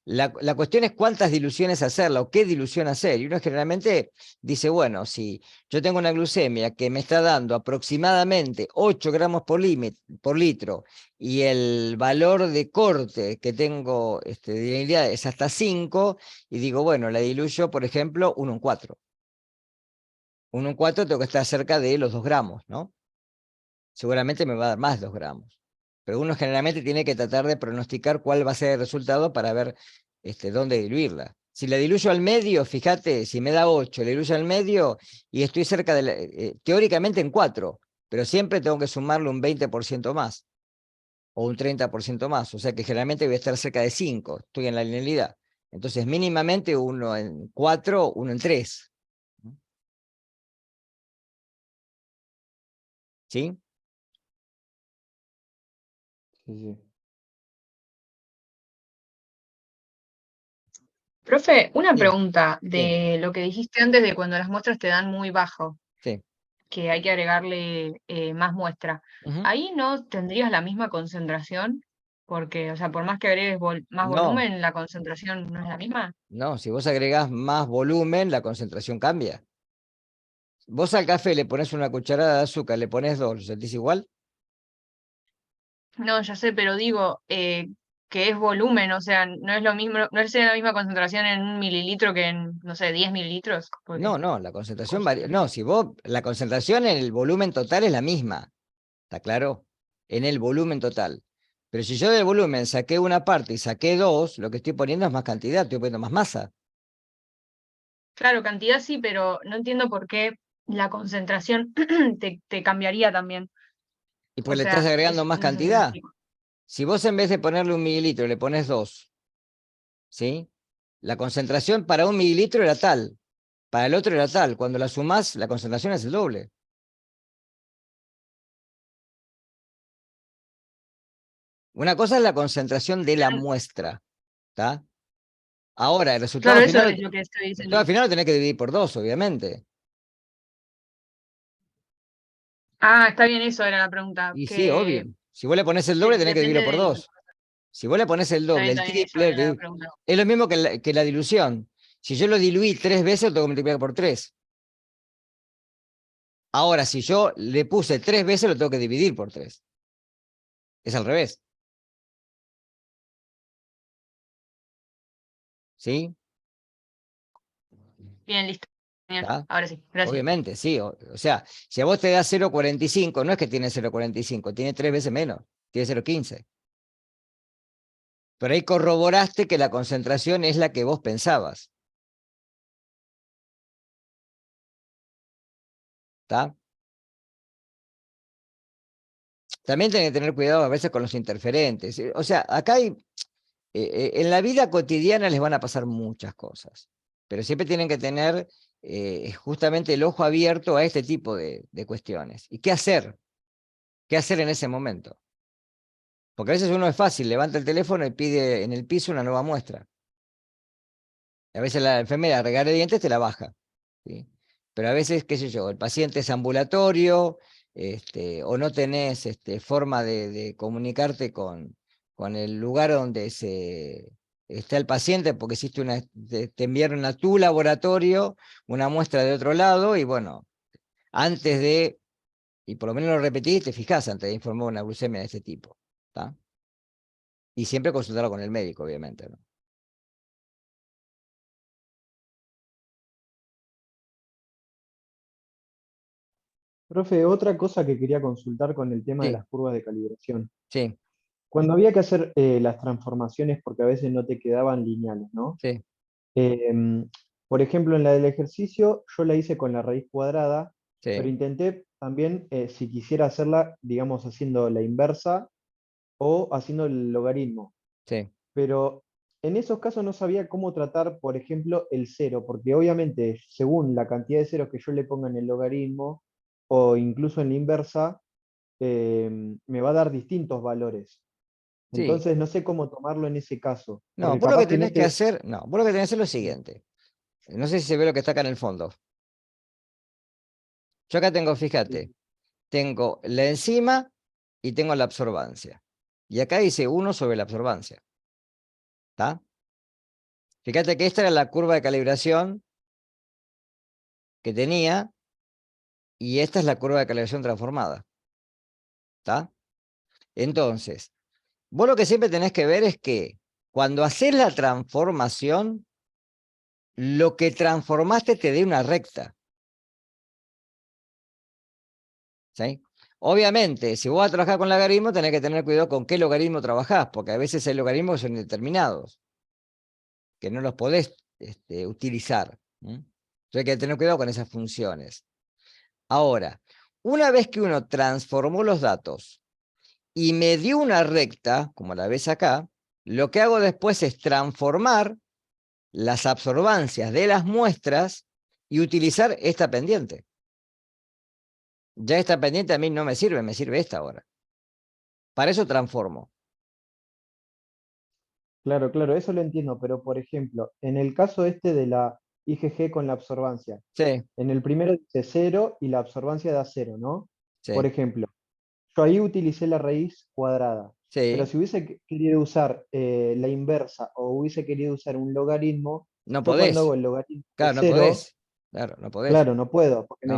La cuestión es cuántas diluciones hacerla o qué dilución hacer. Y uno generalmente dice, bueno, si yo tengo una glucemia que me está dando aproximadamente 8 gramos por litro y el valor de corte que tengo de diluibilidad es hasta 5, y digo, bueno, la diluyo, por ejemplo, 1,4. 1,4 tengo que estar cerca de los 2 gramos, ¿no? Seguramente me va a dar más de 2 gramos. Pero uno generalmente tiene que tratar de pronosticar cuál va a ser el resultado para ver dónde diluirla. Si la diluyo al medio, fíjate, si me da 8, la diluyo al medio y estoy cerca de teóricamente en 4, pero siempre tengo que sumarle un 20% más o un 30% más. O sea que generalmente voy a estar cerca de 5, estoy en la linealidad. Entonces mínimamente 1 en 4, 1 en 3. ¿Sí? Sí. Profe, una Sí, pregunta sí, de lo que dijiste antes de cuando las muestras te dan muy bajo, sí. que hay que agregarle más muestra. Ujú. ¿Ahí no tendrías la misma concentración? Porque, o sea, por más que agregues más No, volumen, la concentración no es la misma. no, si vos agregás más volumen, la concentración cambia. Vos al café le pones una cucharada de azúcar, le pones 2, ¿lo sentís igual? No, ya sé, pero digo que es volumen, o sea, no es lo mismo, no es la misma concentración en 1 mililitro que en, no sé, 10 mililitros. Porque, No, la concentración varía. No, si vos, la concentración en el volumen total es la misma, ¿está claro? En el volumen total. Pero si yo del volumen saqué una parte y saqué 2, lo que estoy poniendo es más cantidad, estoy poniendo más masa. claro, cantidad sí, pero no entiendo por qué la concentración te cambiaría también. Y O pues le estás sea, agregando más no sé si me cantidad. explico. Si vos en vez de ponerle 1 mililitro le pones 2, ¿sí? La concentración para 1 mililitro era tal, para el otro era tal. Cuando la sumás, la concentración es el doble. Una cosa es la concentración de la muestra, ¿está? Ahora, Claro, eso es lo que estoy el resultado diciendo. final lo tenés que dividir por 2, obviamente. Ah, está bien, eso era la pregunta. Y sí, obvio. Si vos le pones el Que doble, tenés que depende dividirlo por del. 2. Si vos le pones el doble, el También eso triple, era la pregunta. es lo mismo que la dilución. Si yo lo diluí 3 veces, lo tengo que multiplicar por 3. Ahora, si yo le puse 3 veces, lo tengo que dividir por 3. Es al revés. ¿Sí? Bien, listo. Genial. ¿Está? Ahora sí, gracias. Obviamente, sí. O sea, si a vos te da 0,45, no es que tiene 0,45, tiene 3 veces menos, tiene 0,15. Pero ahí corroboraste que la concentración es la que vos pensabas. ¿Está? También tenés que tener cuidado a veces con los interferentes. O sea, acá hay, en la vida cotidiana les van a pasar muchas cosas, pero siempre tienen que tener justamente el ojo abierto a este tipo de cuestiones. ¿Y qué hacer? ¿Qué hacer en ese momento? Porque a veces uno es fácil, levanta el teléfono y pide en el piso una nueva muestra. A veces la enfermera regala dientes te la baja, ¿sí? Pero a veces, qué sé yo, el paciente es ambulatorio, o no tenés forma de comunicarte con el lugar donde está el paciente, porque hiciste te enviaron a tu laboratorio una muestra de otro lado, y bueno, antes de, y por lo menos lo repetís, te fijás antes de informar una glucemia de este tipo, ¿está? Y siempre consultarlo con el médico, obviamente, ¿no? Profe, otra cosa que quería consultar con el tema de Sí, las curvas de calibración. sí, Cuando había que hacer las transformaciones, porque a veces no te quedaban lineales, ¿no? sí, Em, por ejemplo, en la del ejercicio, yo la hice con la raíz cuadrada, pero sí, intenté también, si quisiera hacerla, digamos, haciendo la inversa o haciendo el logaritmo. sí. Pero en esos casos no sabía cómo tratar, por ejemplo, el cero, porque obviamente según la cantidad de ceros que yo le ponga en el logaritmo o incluso en la inversa, me va a dar distintos valores. Sí. Entonces no sé cómo tomarlo en ese caso, No, porque vos lo que capaz que en tenés que este... hacer, no, vos lo que tenés que hacer es lo siguiente. No sé si se ve lo que está acá en el fondo. Yo acá tengo, fíjate, tengo la enzima y tengo la absorbancia. Y acá dice 1 sobre la absorbancia. ¿Está? Fíjate que esta era la curva de calibración que tenía y esta es la curva de calibración transformada. ¿Está? Entonces, vos lo que siempre tenés que ver es que cuando haces la transformación, lo que transformaste te dé una recta. ¿Sí? Obviamente, si vos vas a trabajar con logaritmo, tenés que tener cuidado con qué logaritmo trabajás, porque a veces hay logaritmos que son indeterminados, que no los podés utilizar. Entonces hay que tener cuidado con esas funciones. Ahora, una vez que uno transformó los datos y me dio una recta, como la ves acá, lo que hago después es transformar las absorbancias de las muestras y utilizar esta pendiente. Ya esta pendiente a mí no me sirve esta ahora. Para eso transformo. Claro, claro, eso lo entiendo, pero por ejemplo, en el caso este de la IgG con la absorbancia, Sí, en el primero dice 0 y la absorbancia da 0, ¿no? Por sí, ejemplo, yo ahí utilicé la raíz cuadrada, pero sí. si hubiese querido usar la inversa o hubiese querido usar un logaritmo, No yo cuando hago podés. el logaritmo de Claro, no 0, podés. Claro, no podés. claro, no puedo, porque No.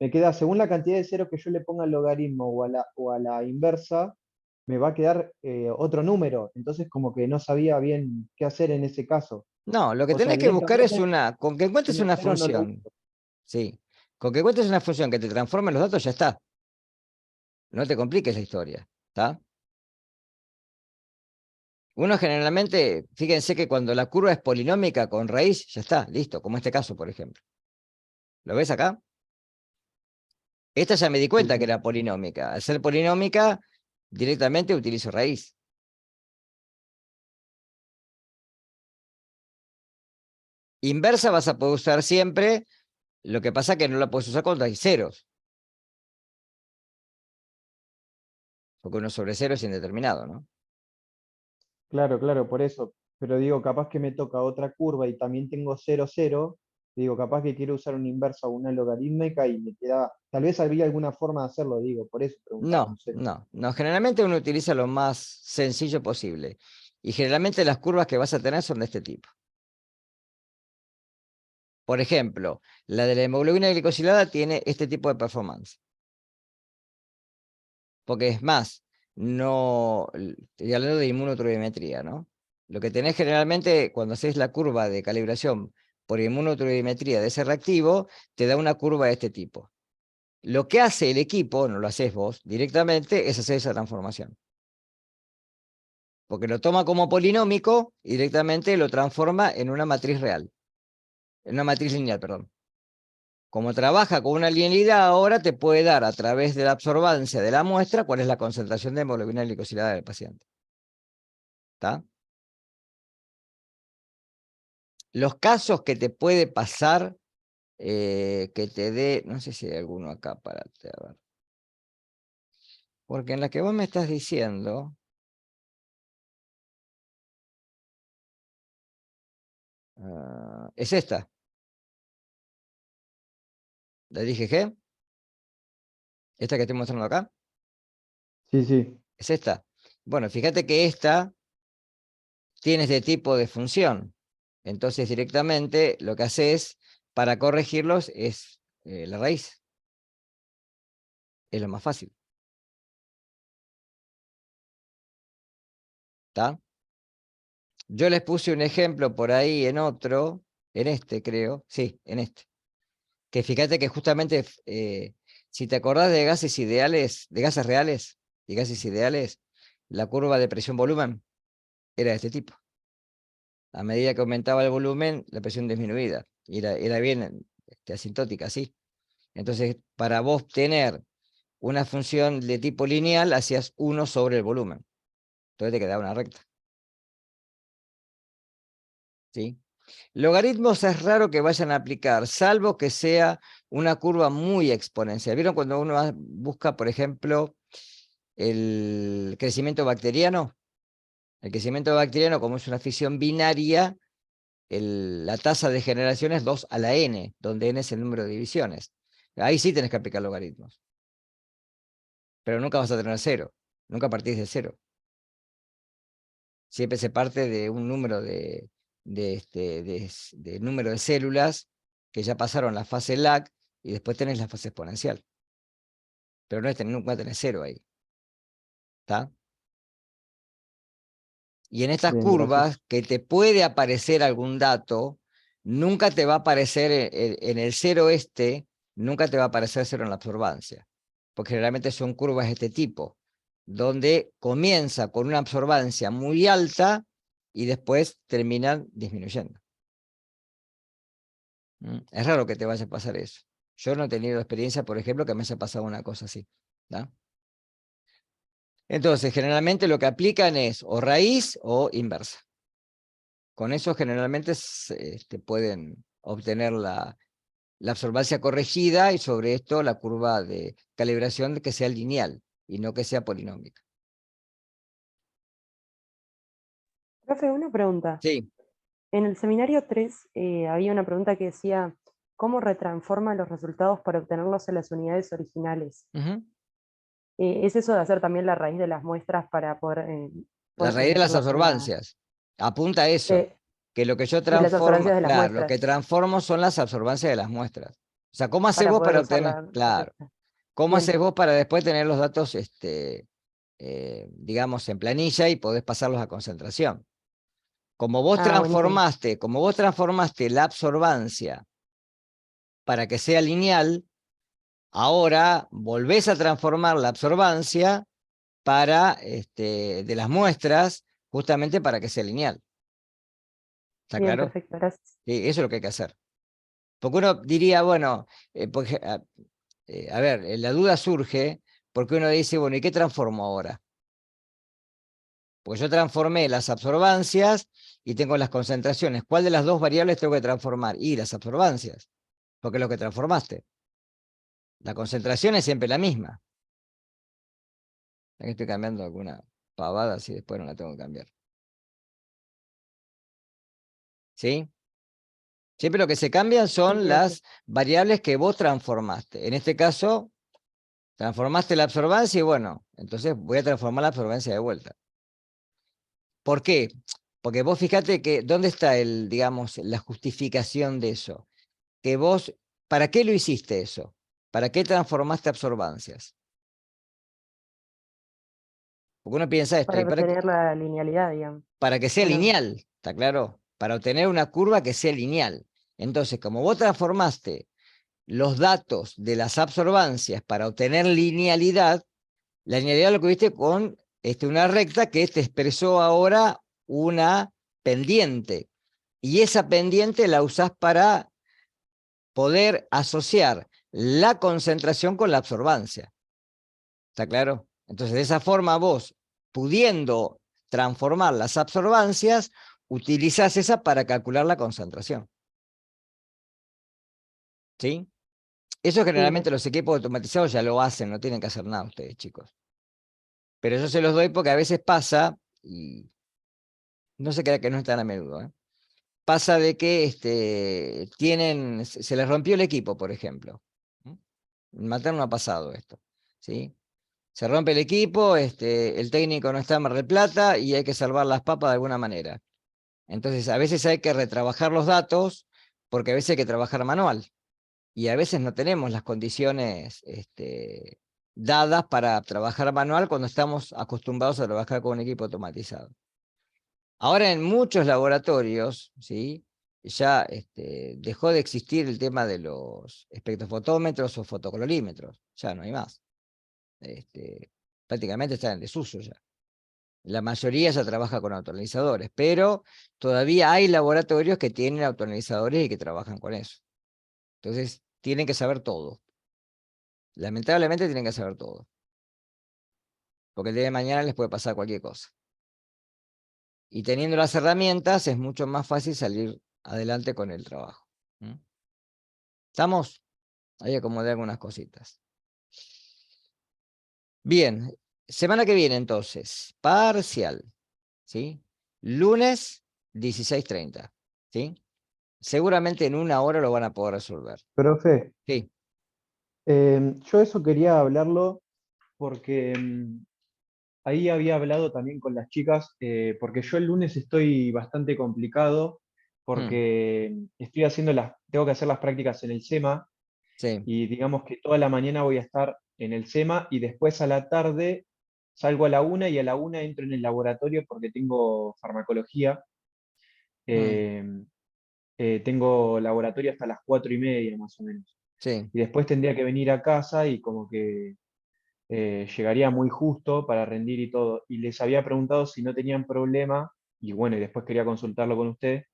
me queda, según la cantidad de ceros que yo le ponga al logaritmo o a la inversa, me va a quedar otro número. Entonces como que no sabía bien qué hacer en ese caso. No, lo que O sea, tenés que buscar es directamente una, con que en encuentres el una cero no lo función. uso. Sí. Con que encuentres una función que te transforme los datos, ya está. No te compliques la historia. ¿Está? Uno generalmente, fíjense que cuando la curva es polinómica con raíz, ya está, listo, como este caso, por ejemplo. ¿Lo ves acá? Esta ya me di Sí, cuenta que sí. era polinómica. Al ser polinómica, directamente utilizo raíz. Inversa vas a poder usar siempre, lo que pasa que no la puedes usar cuando hay ceros, porque 1 sobre 0 es indeterminado, ¿no? Claro, claro, por eso. Pero digo, capaz que me toca otra curva y también tengo 0, 0. Digo, capaz que quiero usar una inversa o una logarítmica y me queda. Tal vez habría alguna forma de hacerlo, digo, por eso preguntaba, no No, sé. no, no. Generalmente uno utiliza lo más sencillo posible. Y generalmente las curvas que vas a tener son de este tipo. Por ejemplo, la de la hemoglobina glicosilada tiene este tipo de performance. Porque es más, no, estoy hablando de inmunoturbimetría, ¿no? Lo que tenés generalmente cuando haces la curva de calibración por inmunoturbimetría de ese reactivo, te da una curva de este tipo. Lo que hace el equipo, no lo haces vos directamente, es hacer esa transformación. Porque lo toma como polinómico y directamente lo transforma en una matriz real. En una matriz lineal, perdón. Como trabaja con una linealidad, ahora te puede dar a través de la absorbancia de la muestra cuál es la concentración de hemoglobina glicosilada del paciente. ¿Está? Los casos que te puede pasar, que te dé, no sé si hay alguno acá para ver. Porque en la que vos me estás diciendo, es esta. La dije G. Esta que estoy mostrando acá. Sí, sí. Es esta. Bueno, fíjate que esta tiene este tipo de función. Entonces directamente lo que haces para corregirlos es la raíz. Es lo más fácil. ¿Está? Yo les puse un ejemplo por ahí en otro, en este creo, sí, en este. Que fíjate que justamente, si te acordás de gases ideales, de gases reales y gases ideales, la curva de presión-volumen era de este tipo. A medida que aumentaba el volumen, la presión disminuida. Y era bien asintótica, ¿sí? Entonces, para vos tener una función de tipo lineal, hacías 1 sobre el volumen. Entonces te quedaba una recta. ¿Sí? Logaritmos es raro que vayan a aplicar, salvo que sea una curva muy exponencial. ¿Vieron cuando uno busca, por ejemplo, el crecimiento bacteriano? El crecimiento bacteriano, como es una fisión binaria, la tasa de generación es 2 a la n, donde n es el número de divisiones. Ahí sí tenés que aplicar logaritmos. Pero nunca vas a tener 0. Nunca partís de 0. Siempre se parte de un número de número de células que ya pasaron la fase lag y después tenés la fase exponencial. Pero no nunca tenés 0 ahí. ¿Está? Y en estas Bien, curvas gracias. que te puede aparecer algún dato, nunca te va a aparecer en el 0 nunca te va a aparecer 0 en la absorbancia. Porque generalmente son curvas de este tipo, donde comienza con una absorbancia muy alta y después terminan disminuyendo. Es raro que te vaya a pasar eso. Yo no he tenido experiencia, por ejemplo, que me haya pasado una cosa así. ¿Da? Entonces, generalmente lo que aplican es o raíz o inversa. Con eso generalmente pueden obtener la absorbancia corregida y sobre esto la curva de calibración que sea lineal y no que sea polinómica. Profe, una pregunta. Sí. En el seminario 3 había una pregunta que decía, ¿cómo retransforma los resultados para obtenerlos en las unidades originales? Ujú. ¿Es eso de hacer también la raíz de las muestras para poder La raíz de las meterlas en la... absorbancias. Apunta a eso. Que lo que yo y las transformo, absorbancias de las claro, lo muestras, que transformo son las absorbancias de las muestras. O sea, ¿cómo haces para vos poder para usar obtener? la Claro. recta. ¿Cómo Bien. haces vos para después tener los datos, digamos, en planilla y podés pasarlos a concentración? Como vos Buenísimo. transformaste la absorbancia para que sea lineal, ahora volvés a transformar la absorbancia para, de las muestras, justamente para que sea lineal. ¿Está Bien, claro? perfecto, gracias. Sí, eso es lo que hay que hacer. Porque uno diría, bueno, a ver, la duda surge porque uno dice, bueno, ¿y qué transformo ahora? Porque yo transformé las absorbancias y tengo las concentraciones. ¿Cuál de las dos variables tengo que transformar? Y las absorbancias, porque es lo que transformaste. La concentración es siempre la misma. Aquí estoy cambiando alguna pavada, así después no la tengo que cambiar. ¿Sí? Siempre lo que se cambian son Sí, las variables que vos transformaste. En este caso, transformaste la absorbancia y bueno, entonces voy a transformar la absorbancia de vuelta. ¿Por qué? Porque vos fíjate que, ¿dónde está digamos, la justificación de eso? que vos, ¿para qué lo hiciste eso? ¿Para qué transformaste absorbancias? Porque uno piensa esto, Para ¿y obtener la linealidad, digamos. para que sea Bueno, lineal, ¿está claro? Para obtener una curva que sea lineal. Entonces, como vos transformaste los datos de las absorbancias para obtener linealidad, la linealidad lo que viste con una recta que te expresó ahora una pendiente. Y esa pendiente la usás para poder asociar la concentración con la absorbancia. ¿Está claro? Entonces, de esa forma vos, pudiendo transformar las absorbancias, utilizás esa para calcular la concentración. ¿Sí? Eso generalmente los equipos automatizados ya lo hacen, no tienen que hacer nada ustedes, chicos. Pero yo se los doy porque a veces pasa, y no se crea que no es tan a menudo, ¿eh? Pasa de que se les rompió el equipo, por ejemplo. En Materno ha pasado esto, ¿sí? Se rompe el equipo, el técnico no está en Mar del Plata y hay que salvar las papas de alguna manera. Entonces, a veces hay que retrabajar los datos porque a veces hay que trabajar manual. Y a veces no tenemos las condiciones dadas para trabajar manual cuando estamos acostumbrados a trabajar con un equipo automatizado. Ahora en muchos laboratorios, ¿sí? Ya dejó de existir el tema de los espectrofotómetros o fotocolorímetros, ya no hay más. Prácticamente están en desuso ya. La mayoría ya trabaja con autoanalizadores, pero todavía hay laboratorios que tienen autoanalizadores y que trabajan con eso. Entonces, tienen que saber todo. Lamentablemente tienen que saber todo. Porque el día de mañana les puede pasar cualquier cosa. Y teniendo las herramientas es mucho más fácil salir adelante con el trabajo. ¿Estamos? Ahí acomodé algunas cositas. Bien, semana que viene entonces, parcial, ¿sí? Lunes 16:30, ¿sí? Seguramente en 1 hora lo van a poder resolver. Profe, Sí, yo eso quería hablarlo porque ahí había hablado también con las chicas, porque yo el lunes estoy bastante complicado porque tengo que hacer las prácticas en el SEMA sí. y digamos que toda la mañana voy a estar en el SEMA y después a la tarde salgo a la 1 y a la 1 entro en el laboratorio porque tengo farmacología. Eh, Tengo laboratorio hasta las 4:30 más o menos. Sí. Y después tendría que venir a casa y como que llegaría muy justo para rendir y todo. Y les había preguntado si no tenían problema, y bueno, y después quería consultarlo con usted,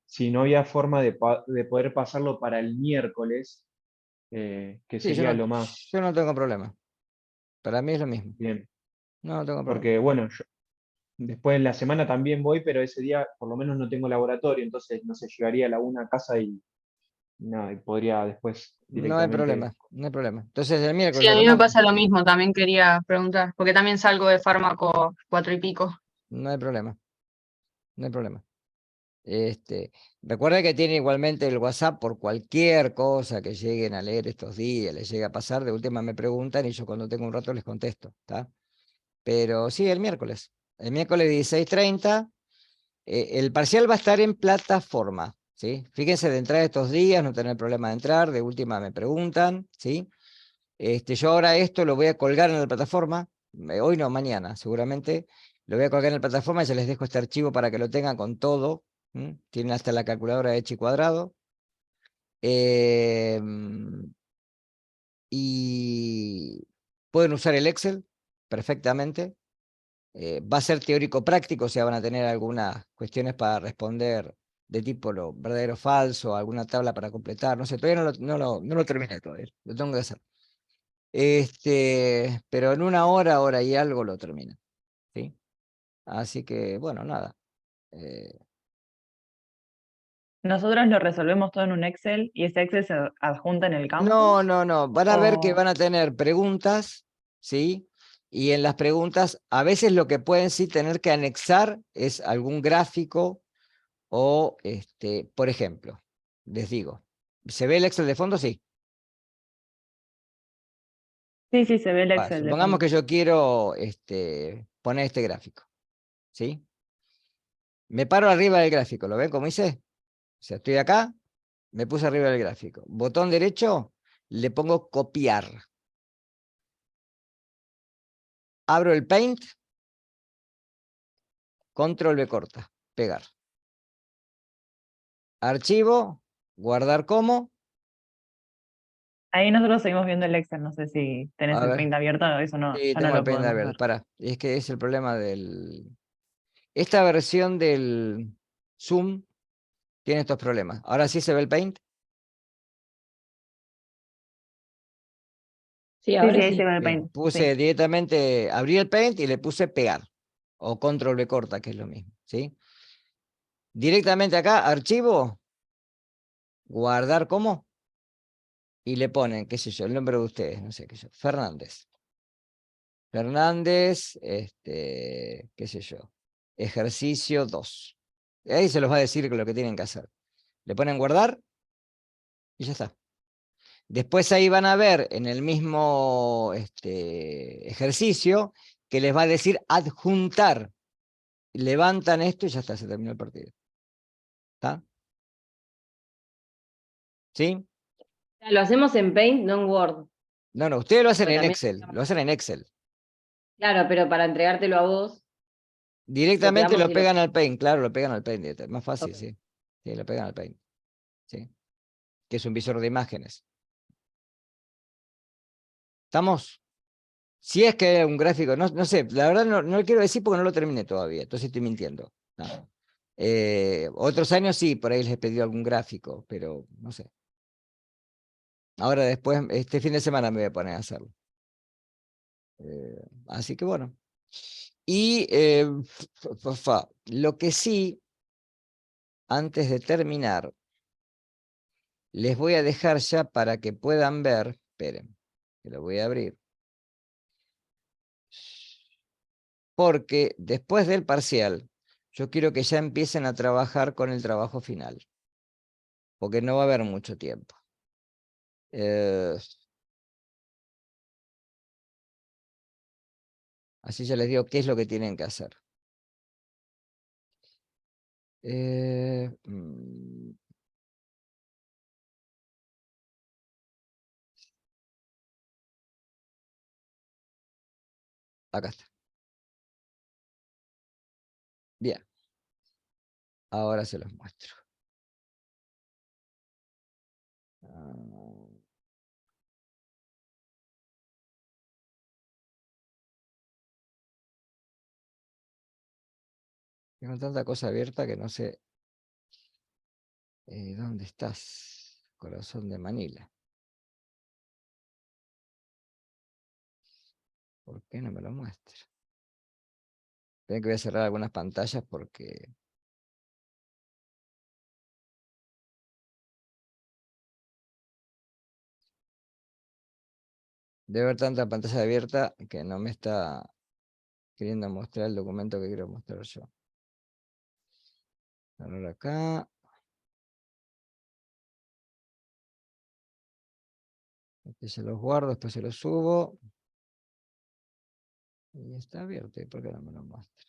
si no había forma de poder pasarlo para el miércoles, que Sí, sería lo más yo no tengo problema. Para mí es lo mismo. bien. No tengo problema. Porque bueno, después en la semana también voy, pero ese día por lo menos no tengo laboratorio, entonces no sé, llegaría a la 1 a casa y nada, y podría después No hay directamente. problema, no hay problema. Entonces el Sí, miércoles a le mí me ponemos. pasa lo mismo, también quería preguntar, porque también salgo de fármaco 4 y pico. No hay problema, no hay problema. Recuerda que tiene igualmente el WhatsApp por cualquier cosa que lleguen a leer estos días, les llega a pasar, de última me preguntan y yo cuando tengo un rato les contesto, ¿está? Pero sí, el miércoles 16:30, el parcial va a estar en plataforma, ¿sí? Fíjense de entrar estos días, no tener problema de entrar, de última me preguntan, ¿sí? Yo ahora esto lo voy a colgar en la plataforma, hoy no, mañana seguramente, lo voy a colgar en la plataforma y ya les dejo este archivo para que lo tengan con todo. Tienen hasta la calculadora de chi cuadrado. Y pueden usar el Excel perfectamente. Va a ser teórico práctico, o sea, van a tener algunas cuestiones para responder de tipo lo verdadero o falso, alguna tabla para completar, no sé, todavía no lo terminé todavía, lo tengo que hacer. Pero en 1 hora, hora y algo lo termina, ¿sí? Así que, bueno, nada. Nosotros lo resolvemos todo en un Excel y ese Excel se adjunta en el No, campus. no. Van a ver que O van a tener preguntas, ¿sí? Y en las preguntas, a veces lo que pueden sí tener que anexar es algún gráfico o, por ejemplo, les digo, ¿se ve el Excel de fondo? Sí. sí, sí, se ve el Va, Excel de supongamos fondo. que yo quiero poner este gráfico, ¿sí? Me paro arriba del gráfico, ¿lo ven como hice? O sea, estoy acá me puse arriba del gráfico. Botón derecho, le pongo copiar. Abro el Paint, Control V corta, pegar. Archivo, guardar como. Ahí nosotros seguimos viendo el Excel, no sé si tenés A el ver. Paint abierto, eso no, Sí, ya no tengo lo el Paint podemos abierto. ver. Pará, es que es el problema del... Esta versión del Zoom tiene estos problemas. Ahora sí se ve el Paint. Sí, Sí, ahora sí, ahí sí. se ve el Bien, Paint. puse Sí. directamente, abrí el Paint y le puse pegar. O Control V corta, que es lo mismo. ¿Sí? Directamente acá, archivo, guardar como. Y le ponen, qué sé yo, el nombre de ustedes, no sé qué sé yo, Fernández. Fernández, qué sé yo, ejercicio 2. Ahí se los va a decir lo que tienen que hacer. Le ponen guardar y ya está. Después ahí van a ver en el mismo ejercicio que les va a decir adjuntar. Levantan esto y ya está, se terminó el partido. ¿Está? ¿Sí? Lo hacemos en Paint, no en Word. No, no, ustedes lo hacen Porque en también, Excel, lo hacen en Excel. claro, pero para entregártelo a vos, Directamente copiamos lo y pegan al Paint, claro, lo pegan al Paint, es más fácil, Ok. sí. Sí, lo pegan al Paint. Sí. Que es un visor de imágenes. ¿Estamos? Si es que hay un gráfico, no sé, la verdad no lo quiero decir porque no lo terminé todavía, entonces estoy mintiendo. No. Otros años sí, por ahí les he pedido algún gráfico, pero no sé. Ahora después, este fin de semana me voy a poner a hacerlo. Así que bueno. Y lo que sí, antes de terminar, les voy a dejar ya para que puedan ver, esperen, que lo voy a abrir. Porque después del parcial, yo quiero que ya empiecen a trabajar con el trabajo final, porque no va a haber mucho tiempo. Así ya les digo qué es lo que tienen que hacer. Eh, mm, Acá está. Bien. Ahora se los muestro. Ah, tengo tanta cosa abierta que no sé dónde estás, corazón de Manila. ¿Por qué no me lo muestra? Tengo que voy a cerrar algunas pantallas porque... Debe haber tanta pantalla abierta que no me está queriendo mostrar el documento que quiero mostrar yo. Ahora acá. Este se los guardo, después se los subo. Y está abierto, ¿y por qué no me lo muestra?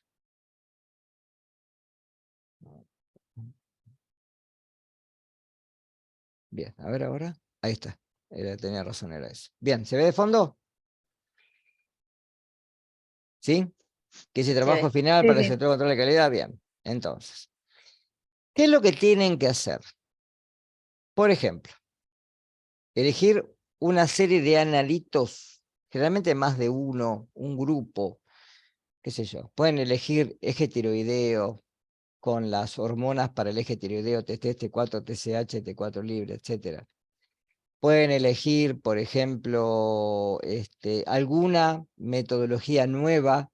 Bien, a ver ahora. Ahí está. Tenía razón, era eso. Bien, ¿se ve de fondo? ¿Sí? Que ese trabajo ve. final Sí, para el sí. sector de control de calidad. Bien, entonces. ¿Qué es lo que tienen que hacer? Por ejemplo, elegir una serie de analitos, generalmente más de uno, un grupo, qué sé yo. Pueden elegir eje tiroideo con las hormonas para el eje tiroideo, TT, T4, TSH, T4 libre, etcétera. Pueden elegir, por ejemplo, alguna metodología nueva,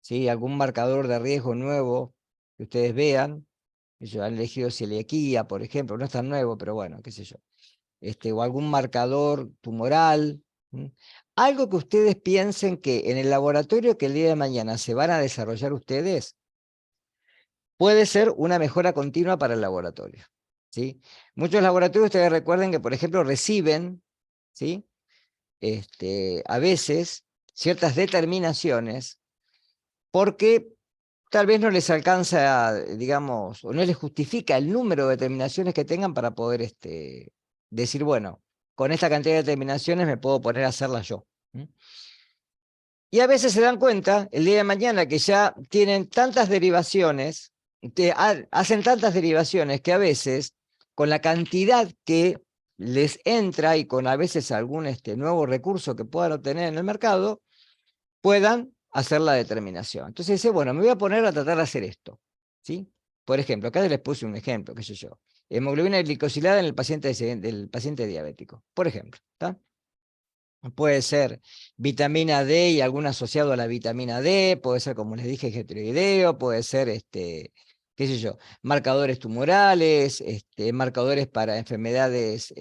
¿sí? Algún marcador de riesgo nuevo que ustedes vean. Ellos han elegido celiaquía, por ejemplo, no es tan nuevo, pero bueno, qué sé yo. O algún marcador tumoral. Algo que ustedes piensen que en el laboratorio que el día de mañana se van a desarrollar ustedes, puede ser una mejora continua para el laboratorio. ¿Sí? Muchos laboratorios, ustedes recuerden que, por ejemplo, reciben, ¿sí? A veces ciertas determinaciones porque tal vez no les alcanza, digamos, o no les justifica el número de determinaciones que tengan para poder decir, bueno, con esta cantidad de determinaciones me puedo poner a hacerlas yo. Y a veces se dan cuenta el día de mañana que ya tienen tantas derivaciones, hacen tantas derivaciones que a veces con la cantidad que les entra y con a veces algún nuevo recurso que puedan obtener en el mercado, puedan hacer la determinación. Entonces dice, bueno, me voy a poner a tratar de hacer esto, ¿sí? Por ejemplo, acá les puse un ejemplo, qué sé yo, hemoglobina glicosilada en el paciente, del paciente diabético, por ejemplo, ¿está? Puede ser vitamina D y algún asociado a la vitamina D, puede ser, como les dije, heteroideo, puede ser, qué sé yo, marcadores tumorales, marcadores para enfermedades,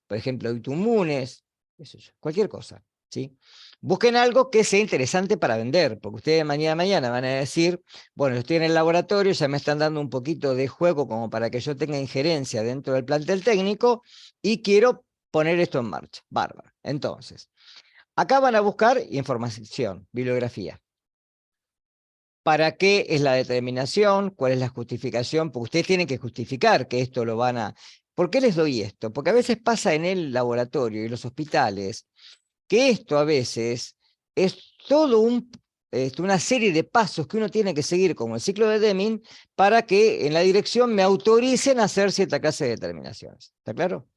por ejemplo, autoinmunes, qué sé yo, cualquier cosa, ¿sí? Busquen algo que sea interesante para vender, porque ustedes mañana van a decir, bueno, yo estoy en el laboratorio, ya me están dando un poquito de juego como para que yo tenga injerencia dentro del plantel técnico y quiero poner esto en marcha. Bárbaro. Entonces, acá van a buscar información, bibliografía. ¿Para qué es la determinación? ¿Cuál es la justificación? Porque ustedes tienen que justificar que esto lo van a... ¿Por qué les doy esto? Porque a veces pasa en el laboratorio y los hospitales que esto a veces es todo una serie de pasos que uno tiene que seguir, como el ciclo de Deming, para que en la dirección me autoricen a hacer cierta clase de determinaciones. ¿Está claro?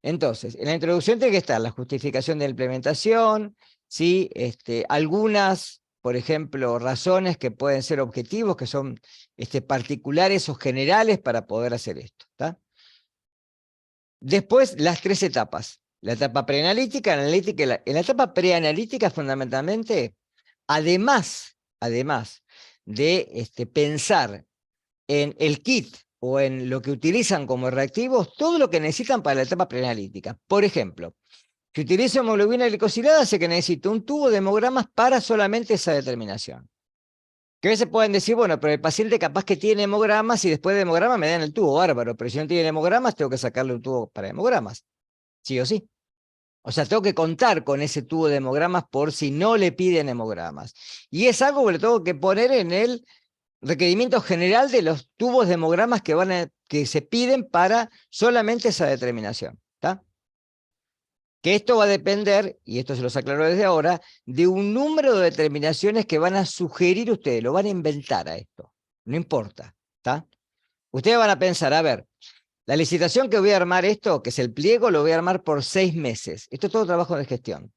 Entonces, en la introducción tiene que estar la justificación de la implementación, ¿sí? Algunas, por ejemplo, razones que pueden ser objetivos, que son particulares o generales para poder hacer esto. ¿Tá? Después, las 3 etapas. La etapa preanalítica, analítica. En la etapa preanalítica, fundamentalmente, además de pensar en el kit o en lo que utilizan como reactivos, todo lo que necesitan para la etapa preanalítica. Por ejemplo, si utilizo hemoglobina glicosilada, sé que necesito un tubo de hemogramas para solamente esa determinación. Que a veces pueden decir, bueno, pero el paciente capaz que tiene hemogramas y después de hemogramas me dan el tubo, bárbaro, pero si no tiene hemogramas, tengo que sacarle un tubo para hemogramas, sí o sí. O sea, tengo que contar con ese tubo de hemogramas por si no le piden hemogramas. Y es algo que le tengo que poner en el requerimiento general de los tubos de hemogramas que se piden para solamente esa determinación. ¿Está? Que esto va a depender, y esto se los aclaro desde ahora, de un número de determinaciones que van a sugerir ustedes, lo van a inventar a esto. No importa. ¿Está? Ustedes van a pensar, a ver, la licitación que voy a armar esto, que es el pliego, lo voy a armar por 6 meses. Esto es todo trabajo de gestión.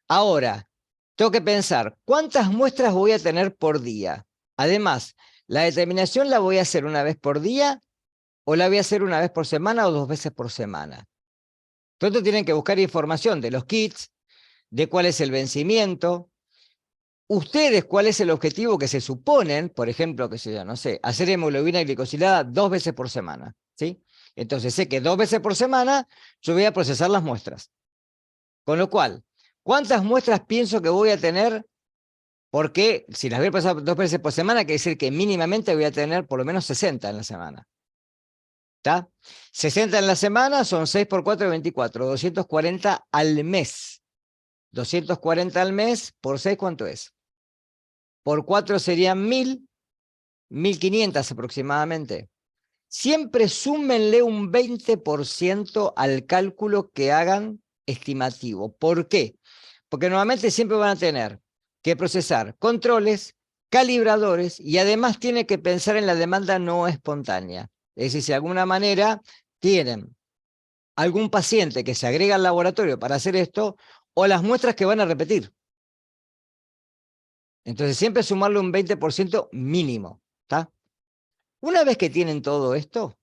Ahora, tengo que pensar, ¿cuántas muestras voy a tener por día? Además, ¿la determinación la voy a hacer una vez por día o la voy a hacer una vez por semana o 2 veces por semana? Entonces tienen que buscar información de los kits, de cuál es el vencimiento, ustedes cuál es el objetivo que se suponen, por ejemplo, que sea, no sé, hacer hemoglobina glicosilada 2 veces por semana, ¿sí? Entonces sé que 2 veces por semana yo voy a procesar las muestras. Con lo cual, ¿cuántas muestras pienso que voy a tener? Porque si las voy a pasar 2 veces por semana, quiere decir que mínimamente voy a tener por lo menos 60 en la semana. ¿Está? 60 en la semana son 6 por 4, 24, 240 al mes. 240 al mes, por 6, ¿cuánto es? Por 4 serían 1000, 1500 aproximadamente. Siempre súmenle un 20% al cálculo que hagan estimativo. ¿Por qué? Porque normalmente siempre van a tener que procesar controles, calibradores y además tiene que pensar en la demanda no espontánea. Es decir, si de alguna manera tienen algún paciente que se agrega al laboratorio para hacer esto o las muestras que van a repetir. Entonces siempre sumarle un 20% mínimo. ¿Está? Una vez que tienen todo esto,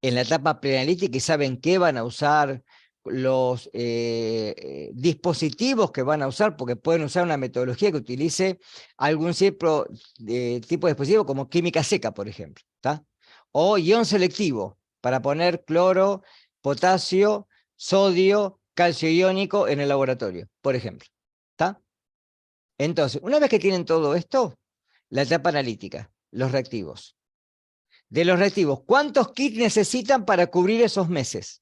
en la etapa preanalítica y saben qué van a usar, los dispositivos que van a usar, porque pueden usar una metodología que utilice algún tipo de dispositivo como química seca, por ejemplo, ¿está? O ion selectivo, para poner cloro, potasio, sodio, calcio iónico en el laboratorio, por ejemplo, ¿está? Entonces, una vez que tienen todo esto, la etapa analítica, los reactivos. De los reactivos, ¿cuántos kits necesitan para cubrir esos meses?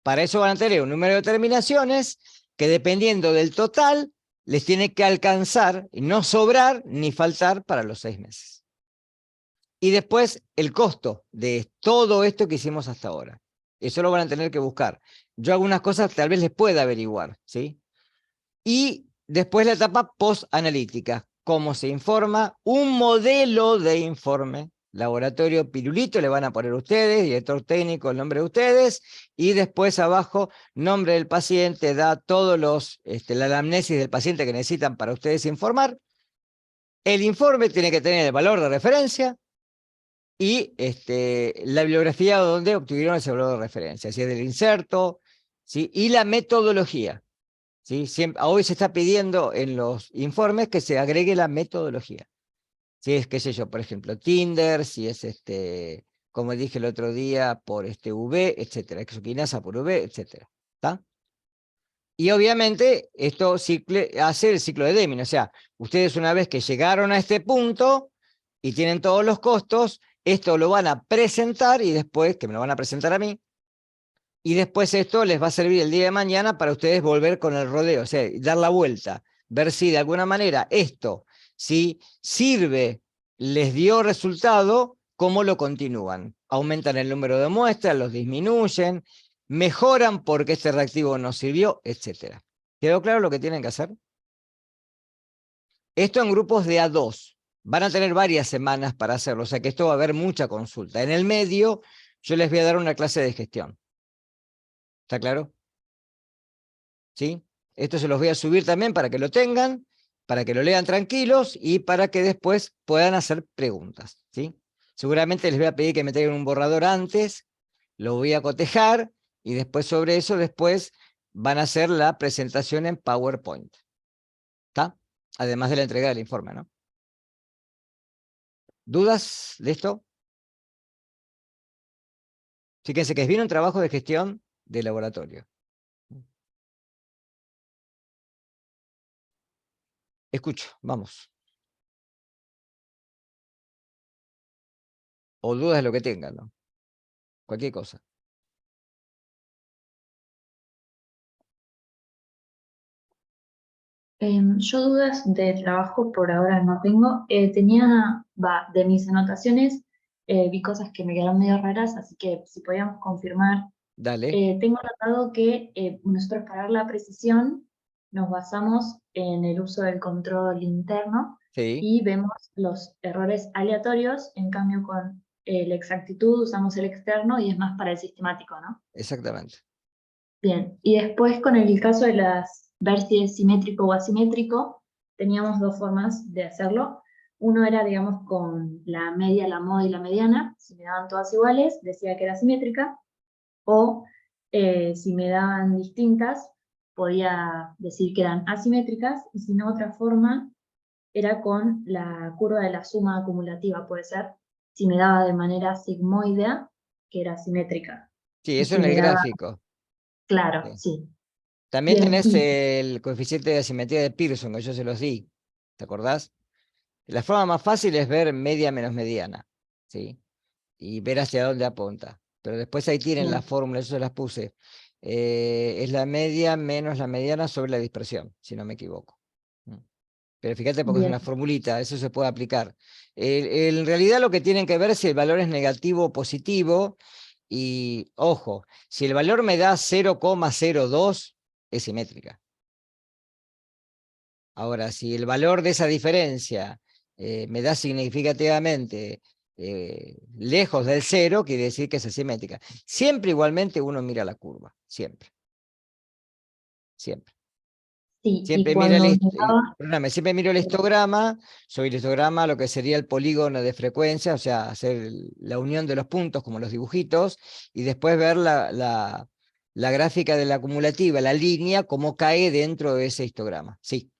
Para eso van a tener un número de determinaciones que dependiendo del total les tiene que alcanzar, y no sobrar ni faltar para los 6 meses. Y después el costo de todo esto que hicimos hasta ahora. Eso lo van a tener que buscar. Yo algunas cosas tal vez les pueda averiguar, ¿sí? Y después la etapa post-analítica. Cómo se informa, un modelo de informe. Laboratorio Pirulito le van a poner ustedes, director técnico, el nombre de ustedes, y después abajo, nombre del paciente, da todos los, la anamnesis del paciente que necesitan para ustedes informar. El informe tiene que tener el valor de referencia, y la bibliografía donde obtuvieron ese valor de referencia, si es del inserto, ¿sí? Y la metodología, ¿sí? Hoy se está pidiendo en los informes que se agregue la metodología. Si es, qué sé yo, por ejemplo, Tinder, si es, como dije el otro día, por V, etcétera, exoquinasa por V, etcétera, ¿está? Y obviamente esto hace el ciclo de Deming, o sea, ustedes una vez que llegaron a este punto y tienen todos los costos, esto lo van a presentar y después, que me lo van a presentar a mí, y después esto les va a servir el día de mañana para ustedes volver con el rodeo, o sea, dar la vuelta, ver si de alguna manera esto, si sirve, les dio resultado, cómo lo continúan. Aumentan el número de muestras, los disminuyen, mejoran porque este reactivo no sirvió, etc. ¿Quedó claro lo que tienen que hacer? Esto en grupos de A2. Van a tener varias semanas para hacerlo, o sea que esto va a haber mucha consulta. En el medio, yo les voy a dar una clase de gestión. ¿Está claro? ¿Sí? Esto se los voy a subir también para que lo tengan, para que lo lean tranquilos y para que después puedan hacer preguntas. ¿Sí? Seguramente les voy a pedir que me traigan un borrador antes, lo voy a cotejar y después sobre eso, después van a hacer la presentación en PowerPoint. ¿Está? Además de la entrega del informe, ¿no? ¿Dudas de esto? Fíjense que viene un trabajo de gestión de laboratorio. Escucho, vamos. O dudas de lo que tengan, ¿no? Cualquier cosa. Yo dudas de trabajo por ahora no tengo. De mis anotaciones, vi cosas que me quedaron medio raras, así que si podíamos confirmar. Dale. Tengo notado que nosotros para dar la precisión nos basamos en el uso del control interno Sí, y vemos los errores aleatorios, en cambio con la exactitud usamos el externo y es más para el sistemático, ¿no? exactamente. Bien, y después con el caso de ver si es simétrico o asimétrico, teníamos dos formas de hacerlo. Uno era, digamos, con la media, la moda y la mediana. Si me daban todas iguales, decía que era simétrica. O si me daban distintas, podía decir que eran asimétricas. Y si no, otra forma era con la curva de la suma acumulativa, puede ser. Si me daba de manera sigmoidea, que era simétrica. Sí, Y eso si en el me daba, gráfico. claro, Sí. sí. También Bien, tenés y el coeficiente de asimetría de Pearson, que yo se los di. ¿Te acordás? La forma más fácil es ver media menos mediana, ¿sí? Y ver hacia dónde apunta. Pero después ahí tienen bien, las fórmulas, yo se las puse. Es la media menos la mediana sobre la dispersión, si no me equivoco. Pero fíjate porque es bien. una formulita, eso se puede aplicar. En realidad lo que tienen que ver es si el valor es negativo o positivo. Y ojo, si el valor me da 0,02, es simétrica. Ahora, si el valor de esa diferencia me da significativamente lejos del 0, quiere decir que es asimétrica. Siempre igualmente uno mira la curva, siempre. Siempre. Sí, y Siempre mira cuando me daba, perdóname, siempre miro el histograma, sobre el histograma lo que sería el polígono de frecuencia, o sea, hacer la unión de los puntos como los dibujitos, y después ver la gráfica de la acumulativa, la línea, cómo cae dentro de ese histograma. Sí.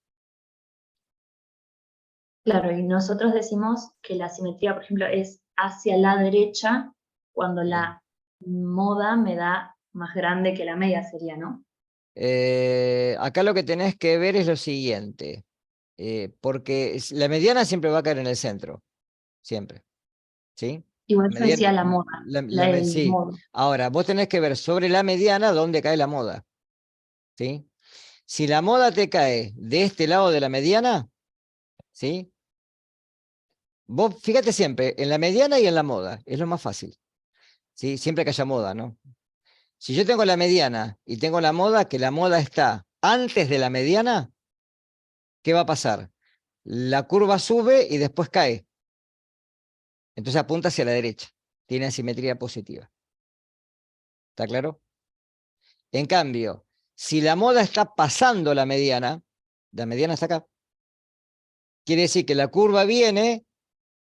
claro, y nosotros decimos que la simetría, por ejemplo, es hacia la derecha cuando la moda me da más grande que la media sería, ¿no? Acá lo que tenés que ver es lo siguiente, porque la mediana siempre va a caer en el centro, siempre, ¿sí? Igual La yo decía mediana, la moda, el sí. modo. Ahora, vos tenés que ver sobre la mediana dónde cae la moda, ¿sí? Si la moda te cae de este lado de la mediana, ¿sí? Vos fíjate siempre, en la mediana y en la moda, es lo más fácil, ¿sí? Siempre que haya moda, ¿no? Si yo tengo la mediana y tengo la moda, que la moda está antes de la mediana, ¿qué va a pasar? La curva sube y después cae. Entonces apunta hacia la derecha. Tiene asimetría positiva. ¿Está claro? En cambio, si la moda está pasando la mediana está acá, quiere decir que la curva viene,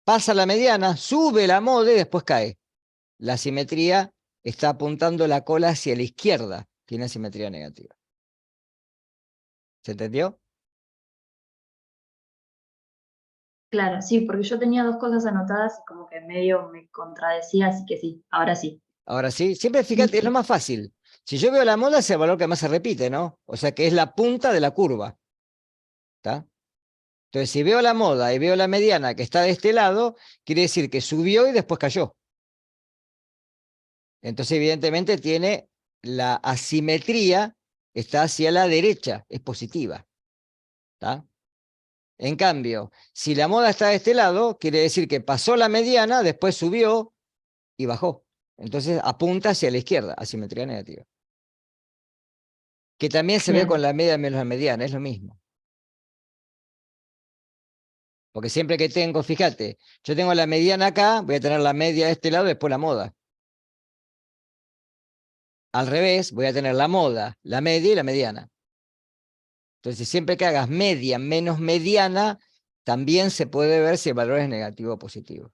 pasa la mediana, sube la moda y después cae. La simetría está apuntando la cola hacia la izquierda. Tiene asimetría negativa. ¿Se entendió? Claro, sí, porque yo tenía dos cosas anotadas y como que medio me contradecía, así que sí, ahora sí. Ahora sí, siempre fíjate, es lo más fácil. Si yo veo la moda, es el valor que más se repite, ¿no? O sea que es la punta de la curva. ¿Está? Entonces, si veo la moda y veo la mediana que está de este lado, quiere decir que subió y después cayó. Entonces, evidentemente, tiene la asimetría, está hacia la derecha, es positiva. ¿Está? En cambio, si la moda está de este lado, quiere decir que pasó la mediana, después subió y bajó. Entonces, apunta hacia la izquierda, asimetría negativa. Que también se ve Bien. con la media menos la mediana, es lo mismo. Porque siempre que tengo, fíjate, yo tengo la mediana acá, voy a tener la media de este lado y después la moda. Al revés, voy a tener la moda, la media y la mediana. Entonces, siempre que hagas media menos mediana, también se puede ver si el valor es negativo o positivo.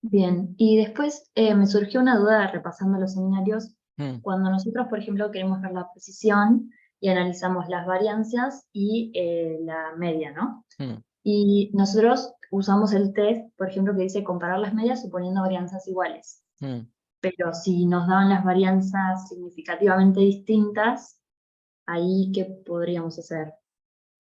Bien, y después me surgió una duda repasando los seminarios. Mm, Cuando nosotros, por ejemplo, queremos ver la precisión y analizamos las variancias y la media, ¿no? mm. Y nosotros usamos el test, por ejemplo, que dice comparar las medias suponiendo varianzas iguales. Mm. Pero si nos daban las varianzas significativamente distintas, ahí, ¿qué podríamos hacer?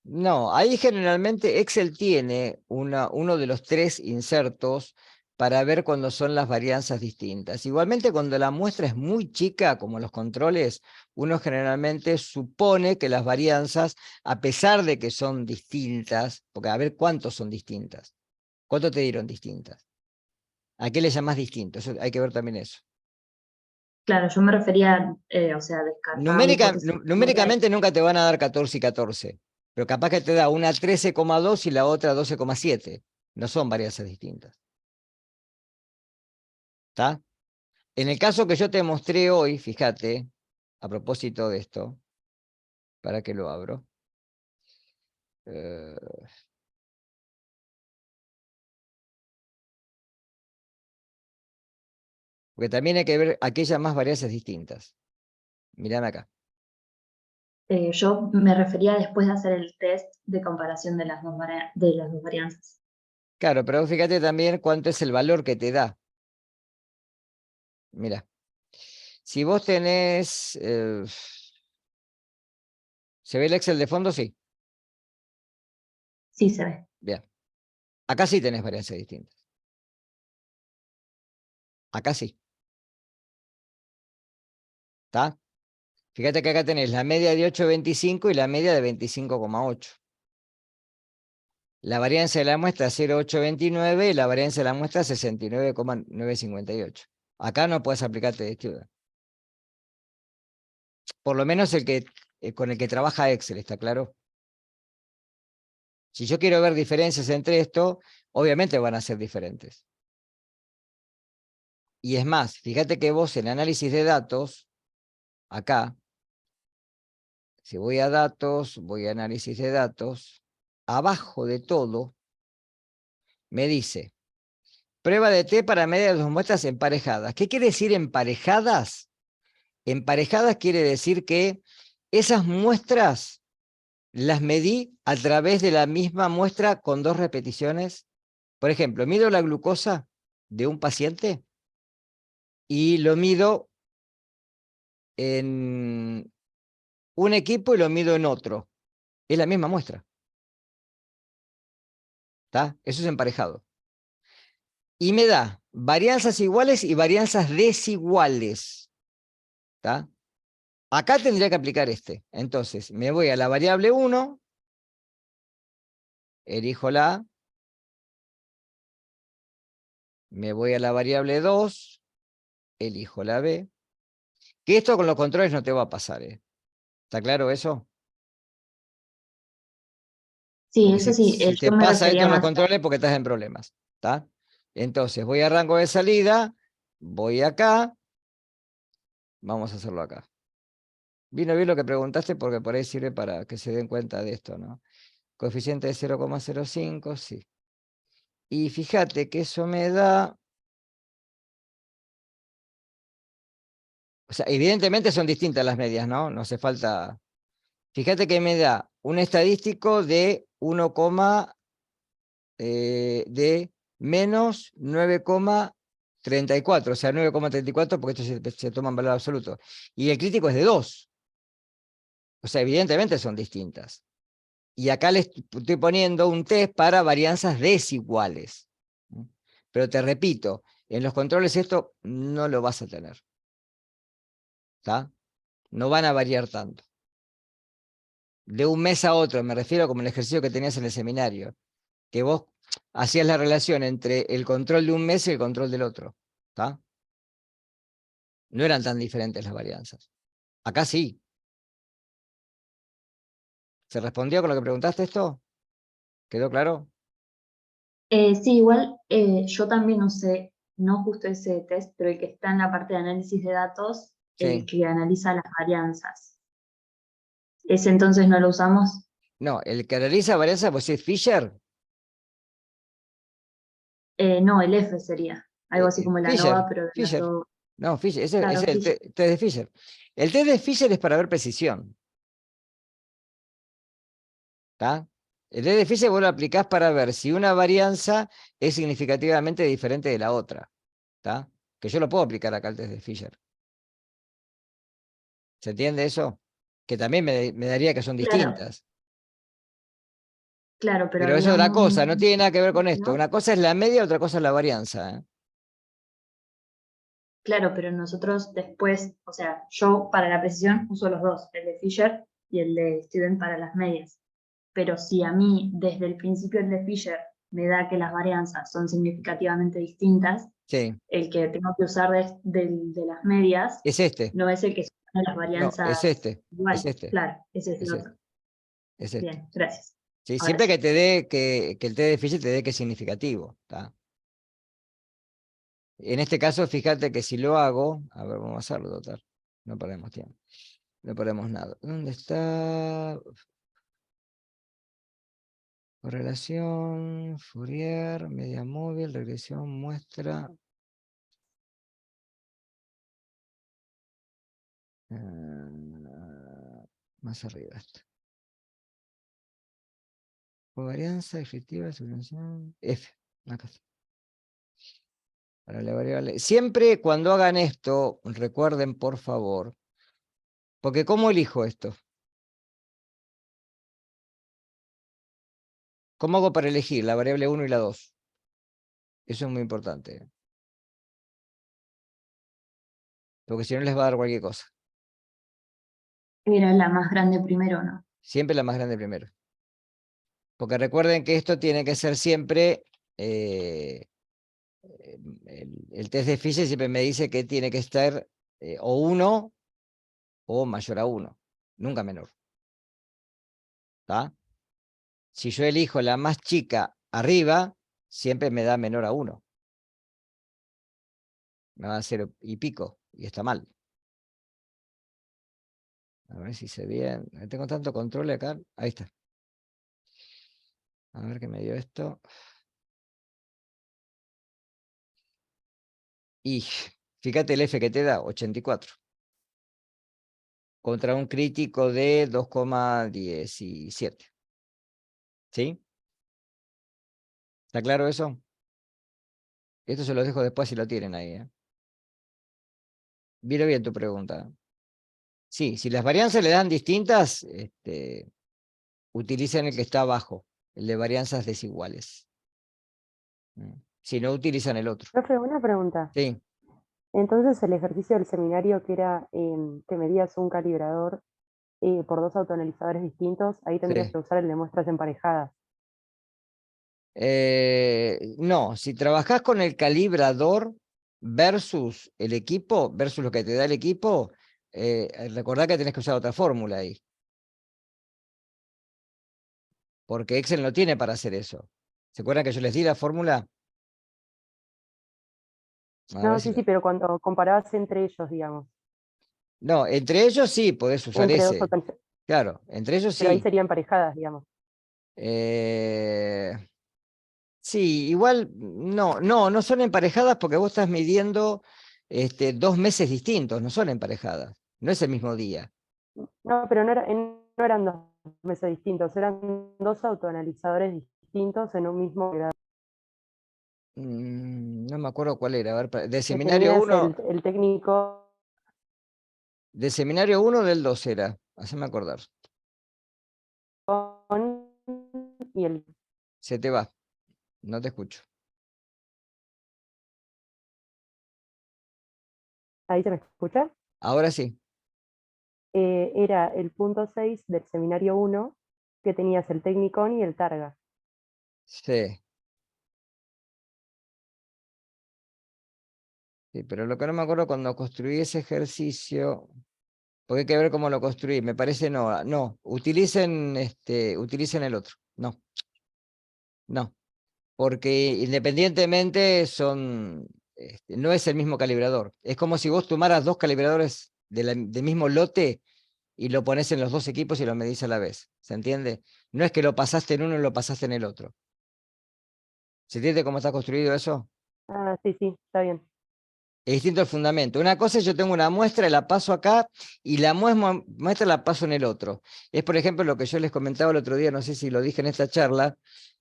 No, ahí generalmente Excel tiene uno de los 3 insertos para ver cuando son las varianzas distintas. Igualmente, cuando la muestra es muy chica, como los controles, uno generalmente supone que las varianzas, a pesar de que son distintas, porque a ver cuántos son distintas, ¿cuánto te dieron distintas? ¿A qué le llamas distinto? Eso, hay que ver también eso. Claro, yo me refería, o sea, descartar la hipótesis. Numéricamente nunca te van a dar 14 y 14, pero capaz que te da una 13,2 y la otra 12,7. No son varianzas distintas. ¿Está? En el caso que yo te mostré hoy, fíjate, a propósito de esto, para que lo abro. eh, Porque también hay que ver aquellas más varianzas distintas. Mírame acá. Yo me refería después de hacer el test de comparación de de las dos varianzas. Claro, pero fíjate también cuánto es el valor que te da. Mira, si vos tenés... ¿se ve el Excel de fondo? Sí. Sí, se ve. Bien. Acá sí tenés varianzas distintas. Acá sí. ¿Está? Fíjate que acá tenés la media de 8,25 y la media de 25,8. La varianza de la muestra 0,829 y la varianza de la muestra 69,958. Acá no puedes aplicarte de estudio. Por lo menos con el que trabaja Excel, ¿está claro? Si yo quiero ver diferencias entre esto, obviamente van a ser diferentes. Y es más, fíjate que vos en análisis de datos, acá, si voy a datos, voy a análisis de datos, abajo de todo, me dice, prueba de T para media de dos muestras emparejadas. ¿Qué quiere decir emparejadas? Emparejadas quiere decir que esas muestras las medí a través de la misma muestra con 2 repeticiones. Por ejemplo, mido la glucosa de un paciente y lo mido en un equipo y lo mido en otro. Es la misma muestra. ¿Está? Eso es emparejado. Y me da varianzas iguales y varianzas desiguales. ¿Está? Acá tendría que aplicar este. Entonces, me voy a la variable 1, elijo la A, me voy a la variable 2, elijo la B, que esto con los controles no te va a pasar, ¿eh? ¿Está claro eso? Sí, Porque eso sí, si te yo me pasa esto refería en los más a... controles, porque estás en problemas, ¿está? Entonces, voy a rango de salida, voy acá, vamos a hacerlo acá. Vino bien lo que preguntaste, porque por ahí sirve para que se den cuenta de esto, ¿no? Coeficiente de 0,05, sí. Y fíjate que eso me da... O sea, evidentemente son distintas las medias, ¿no? No hace falta... Fíjate que me da un estadístico de 1, de menos 9,34, o sea, 9,34 porque esto se toma en valor absoluto. Y el crítico es de 2. O sea, evidentemente son distintas. Y acá le estoy poniendo un test para varianzas desiguales. Pero te repito, en los controles esto no lo vas a tener. ¿Está? No van a variar tanto. De un mes a otro, me refiero como el ejercicio que tenías en el seminario, que vos hacías la relación entre el control de un mes y el control del otro. ¿Está? No eran tan diferentes las varianzas. Acá sí. ¿Se respondió con lo que preguntaste esto? ¿Quedó claro? Sí, igual yo también usé, no justo ese test, pero el que está en la parte de análisis de datos, el Sí. que analiza las varianzas. Ese entonces no lo usamos. No, el que realiza varianzas, pues es Fisher. No, el F sería, algo así como la Fisher, ANOVA, pero de las Fisher. dos. No, Fisher, ese es Claro, el Fisher. test de Fisher. El test de Fisher es para ver precisión. ¿Está? El test de Fisher vos lo aplicás para ver si una varianza es significativamente diferente de la otra. ¿Está? Que yo lo puedo aplicar acá al test de Fisher. ¿Se entiende eso? Que también me daría que son Claro, distintas. claro, pero Pero eso había es otra cosa, no un tiene nada que ver con esto. ¿no? Una cosa es la media, otra cosa es la varianza, ¿eh? Claro, pero nosotros después, o sea, yo para la precisión uso los dos, el de Fisher y el de Student para las medias. Pero si a mí desde el principio el de Fisher me da que las varianzas son significativamente distintas, Sí, el que tengo que usar de las medias es este. no es el que supone las No, es varianzas este. iguales. Es este. Claro, ese es el Es este. otro. Es este. Bien, gracias. Sí, Ahora siempre sí. que te dé que el test de Fisher te dé que es significativo. ¿Tá? En este caso, fíjate que si lo hago, a ver, vamos a hacerlo, total. No perdemos tiempo. No perdemos nada. ¿Dónde está? Correlación, Fourier, media móvil, regresión, muestra. Más arriba está. Covarianza efectiva, subvención. F. Acá está. Para la variable. Siempre cuando hagan esto, recuerden por favor, porque ¿cómo elijo esto? ¿Cómo hago para elegir la variable 1 y la 2? Eso es muy importante, porque si no les va a dar cualquier cosa. Era la más grande primero, ¿no? Siempre la más grande primero. Porque recuerden que esto tiene que ser siempre, el test de Fisher siempre me dice que tiene que estar o 1 o mayor a 1, nunca menor. ¿Tá? Si yo elijo la más chica arriba, siempre me da menor a 1. Me va a 0 y pico, y está mal. A ver si se ve bien. Tengo tanto control acá. Ahí está. A ver qué me dio esto. Y fíjate el F que te da, 84. Contra un crítico de 2,17. ¿Sí? ¿Está claro eso? Esto se lo dejo después si lo tienen ahí. Mira bien tu pregunta. Sí, si las varianzas le dan distintas, utilicen el que está abajo, el de varianzas desiguales. Si no, utilizan el otro. Profe, una pregunta. Sí. Entonces el ejercicio del seminario que era que medías un calibrador por 2 autoanalizadores distintos, ahí tendrías Sí. que usar el de muestras emparejadas. No, si trabajás con el calibrador versus el equipo, versus lo que te da el equipo, recordá que tenés que usar otra fórmula ahí. Porque Excel no tiene para hacer eso. ¿Se acuerdan que yo les di la fórmula? A No, ver si sí, la- sí, pero cuando comparabas entre ellos, digamos, No, entre ellos sí podés usar entre dos ese. autoanalizadores, Claro, entre ellos pero ahí sí. serían parejadas, digamos. Eh, Sí, igual no son emparejadas porque vos estás midiendo 2 meses distintos, no son emparejadas, no es el mismo día. No, pero no eran 2 meses distintos, eran 2 autoanalizadores distintos en un mismo grado. No me acuerdo cuál era, a ver, de Que seminario tenías 1, el técnico de seminario 1 del 2 era, haceme acordar, con y el se te va, no te escucho. ahí se me escucha. Ahora sí, Era el punto 6 del seminario 1, que tenías el Technicon y el Targa. sí, sí, pero lo que no me acuerdo cuando construí ese ejercicio, porque hay que ver cómo lo construí, me parece no, utilicen el otro, no. Porque independientemente no es el mismo calibrador. Es como si vos tomaras 2 calibradores del mismo lote y lo pones en los 2 equipos y lo medís a la vez. ¿Se entiende? No es que lo pasaste en uno y lo pasaste en el otro. ¿Se entiende cómo está construido eso? Ah, sí, sí, está bien. Es distinto el fundamento. Una cosa es yo tengo una muestra y la paso acá y la muestra la paso en el otro. Es, por ejemplo, lo que yo les comentaba el otro día, no sé si lo dije en esta charla,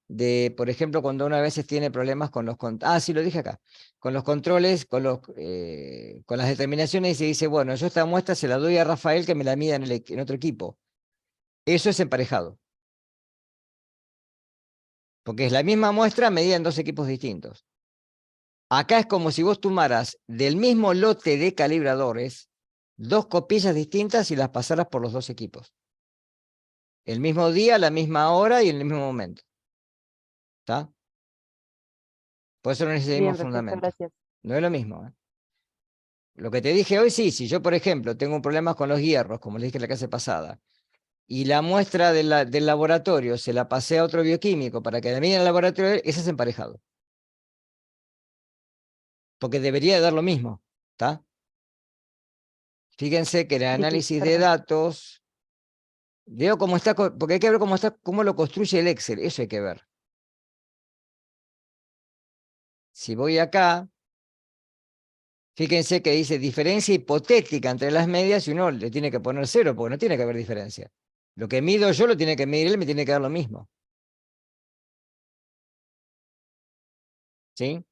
de, por ejemplo, cuando uno a veces tiene problemas con los sí, lo dije acá, con los controles, con las determinaciones y se dice, bueno, yo esta muestra se la doy a Rafael que me la mida en otro equipo. Eso es emparejado. Porque es la misma muestra medida en 2 equipos distintos. Acá es como si vos tomaras del mismo lote de calibradores 2 copillas distintas y las pasaras por los 2 equipos. El mismo día, la misma hora y en el mismo momento. ¿Está? Por eso no necesitamos Bien, perfecto, fundamento. gracias. No es lo mismo. Lo que te dije hoy, sí, si yo, por ejemplo, tengo problemas con los hierros, como les dije en la clase pasada, y la muestra del laboratorio se la pasé a otro bioquímico para que la mida en el laboratorio, ese es emparejado. Porque debería de dar lo mismo. ¿Está? Fíjense que en el Sí, sí, análisis de perfecto. datos, veo cómo está, porque hay que ver cómo lo construye el Excel, eso hay que ver. Si voy acá, fíjense que dice diferencia hipotética entre las medias y uno le tiene que poner 0, porque no tiene que haber diferencia. Lo que mido yo lo tiene que medir él, me tiene que dar lo mismo. ¿Sí?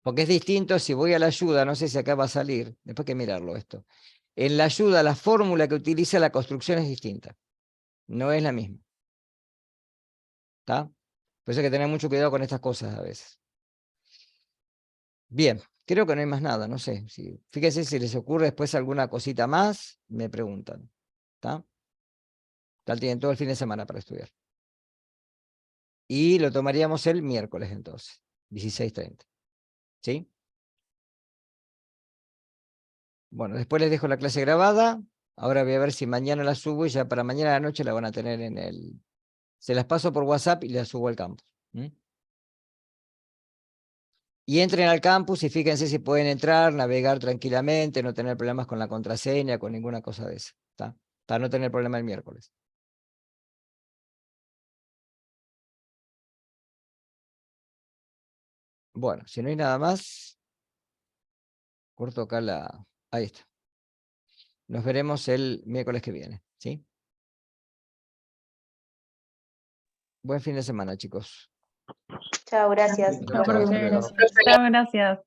Porque es distinto si voy a la ayuda, no sé si acá va a salir, después hay que mirarlo esto. En la ayuda, la fórmula que utiliza la construcción es distinta. No es la misma. ¿Está? Por eso hay que tener mucho cuidado con estas cosas a veces. Bien, creo que no hay más nada, no sé. Fíjense si les ocurre después alguna cosita más, me preguntan. ¿Está? Tienen todo el fin de semana para estudiar. Y lo tomaríamos el miércoles entonces, 16:30. ¿Sí? Bueno, después les dejo la clase grabada. Ahora voy a ver si mañana la subo y ya para mañana a la noche la van a tener en el... Se las paso por WhatsApp y las subo al campus. Y entren al campus y fíjense si pueden entrar, navegar tranquilamente, no tener problemas con la contraseña, con ninguna cosa de esa. ¿Está? Para no tener problema el miércoles. Bueno, si no hay nada más, corto acá la... Ahí está. Nos veremos el miércoles que viene. ¿Sí? Buen fin de semana, chicos. Chao, gracias. Chao, Chao, chao, hasta profe. luego. Chao, gracias.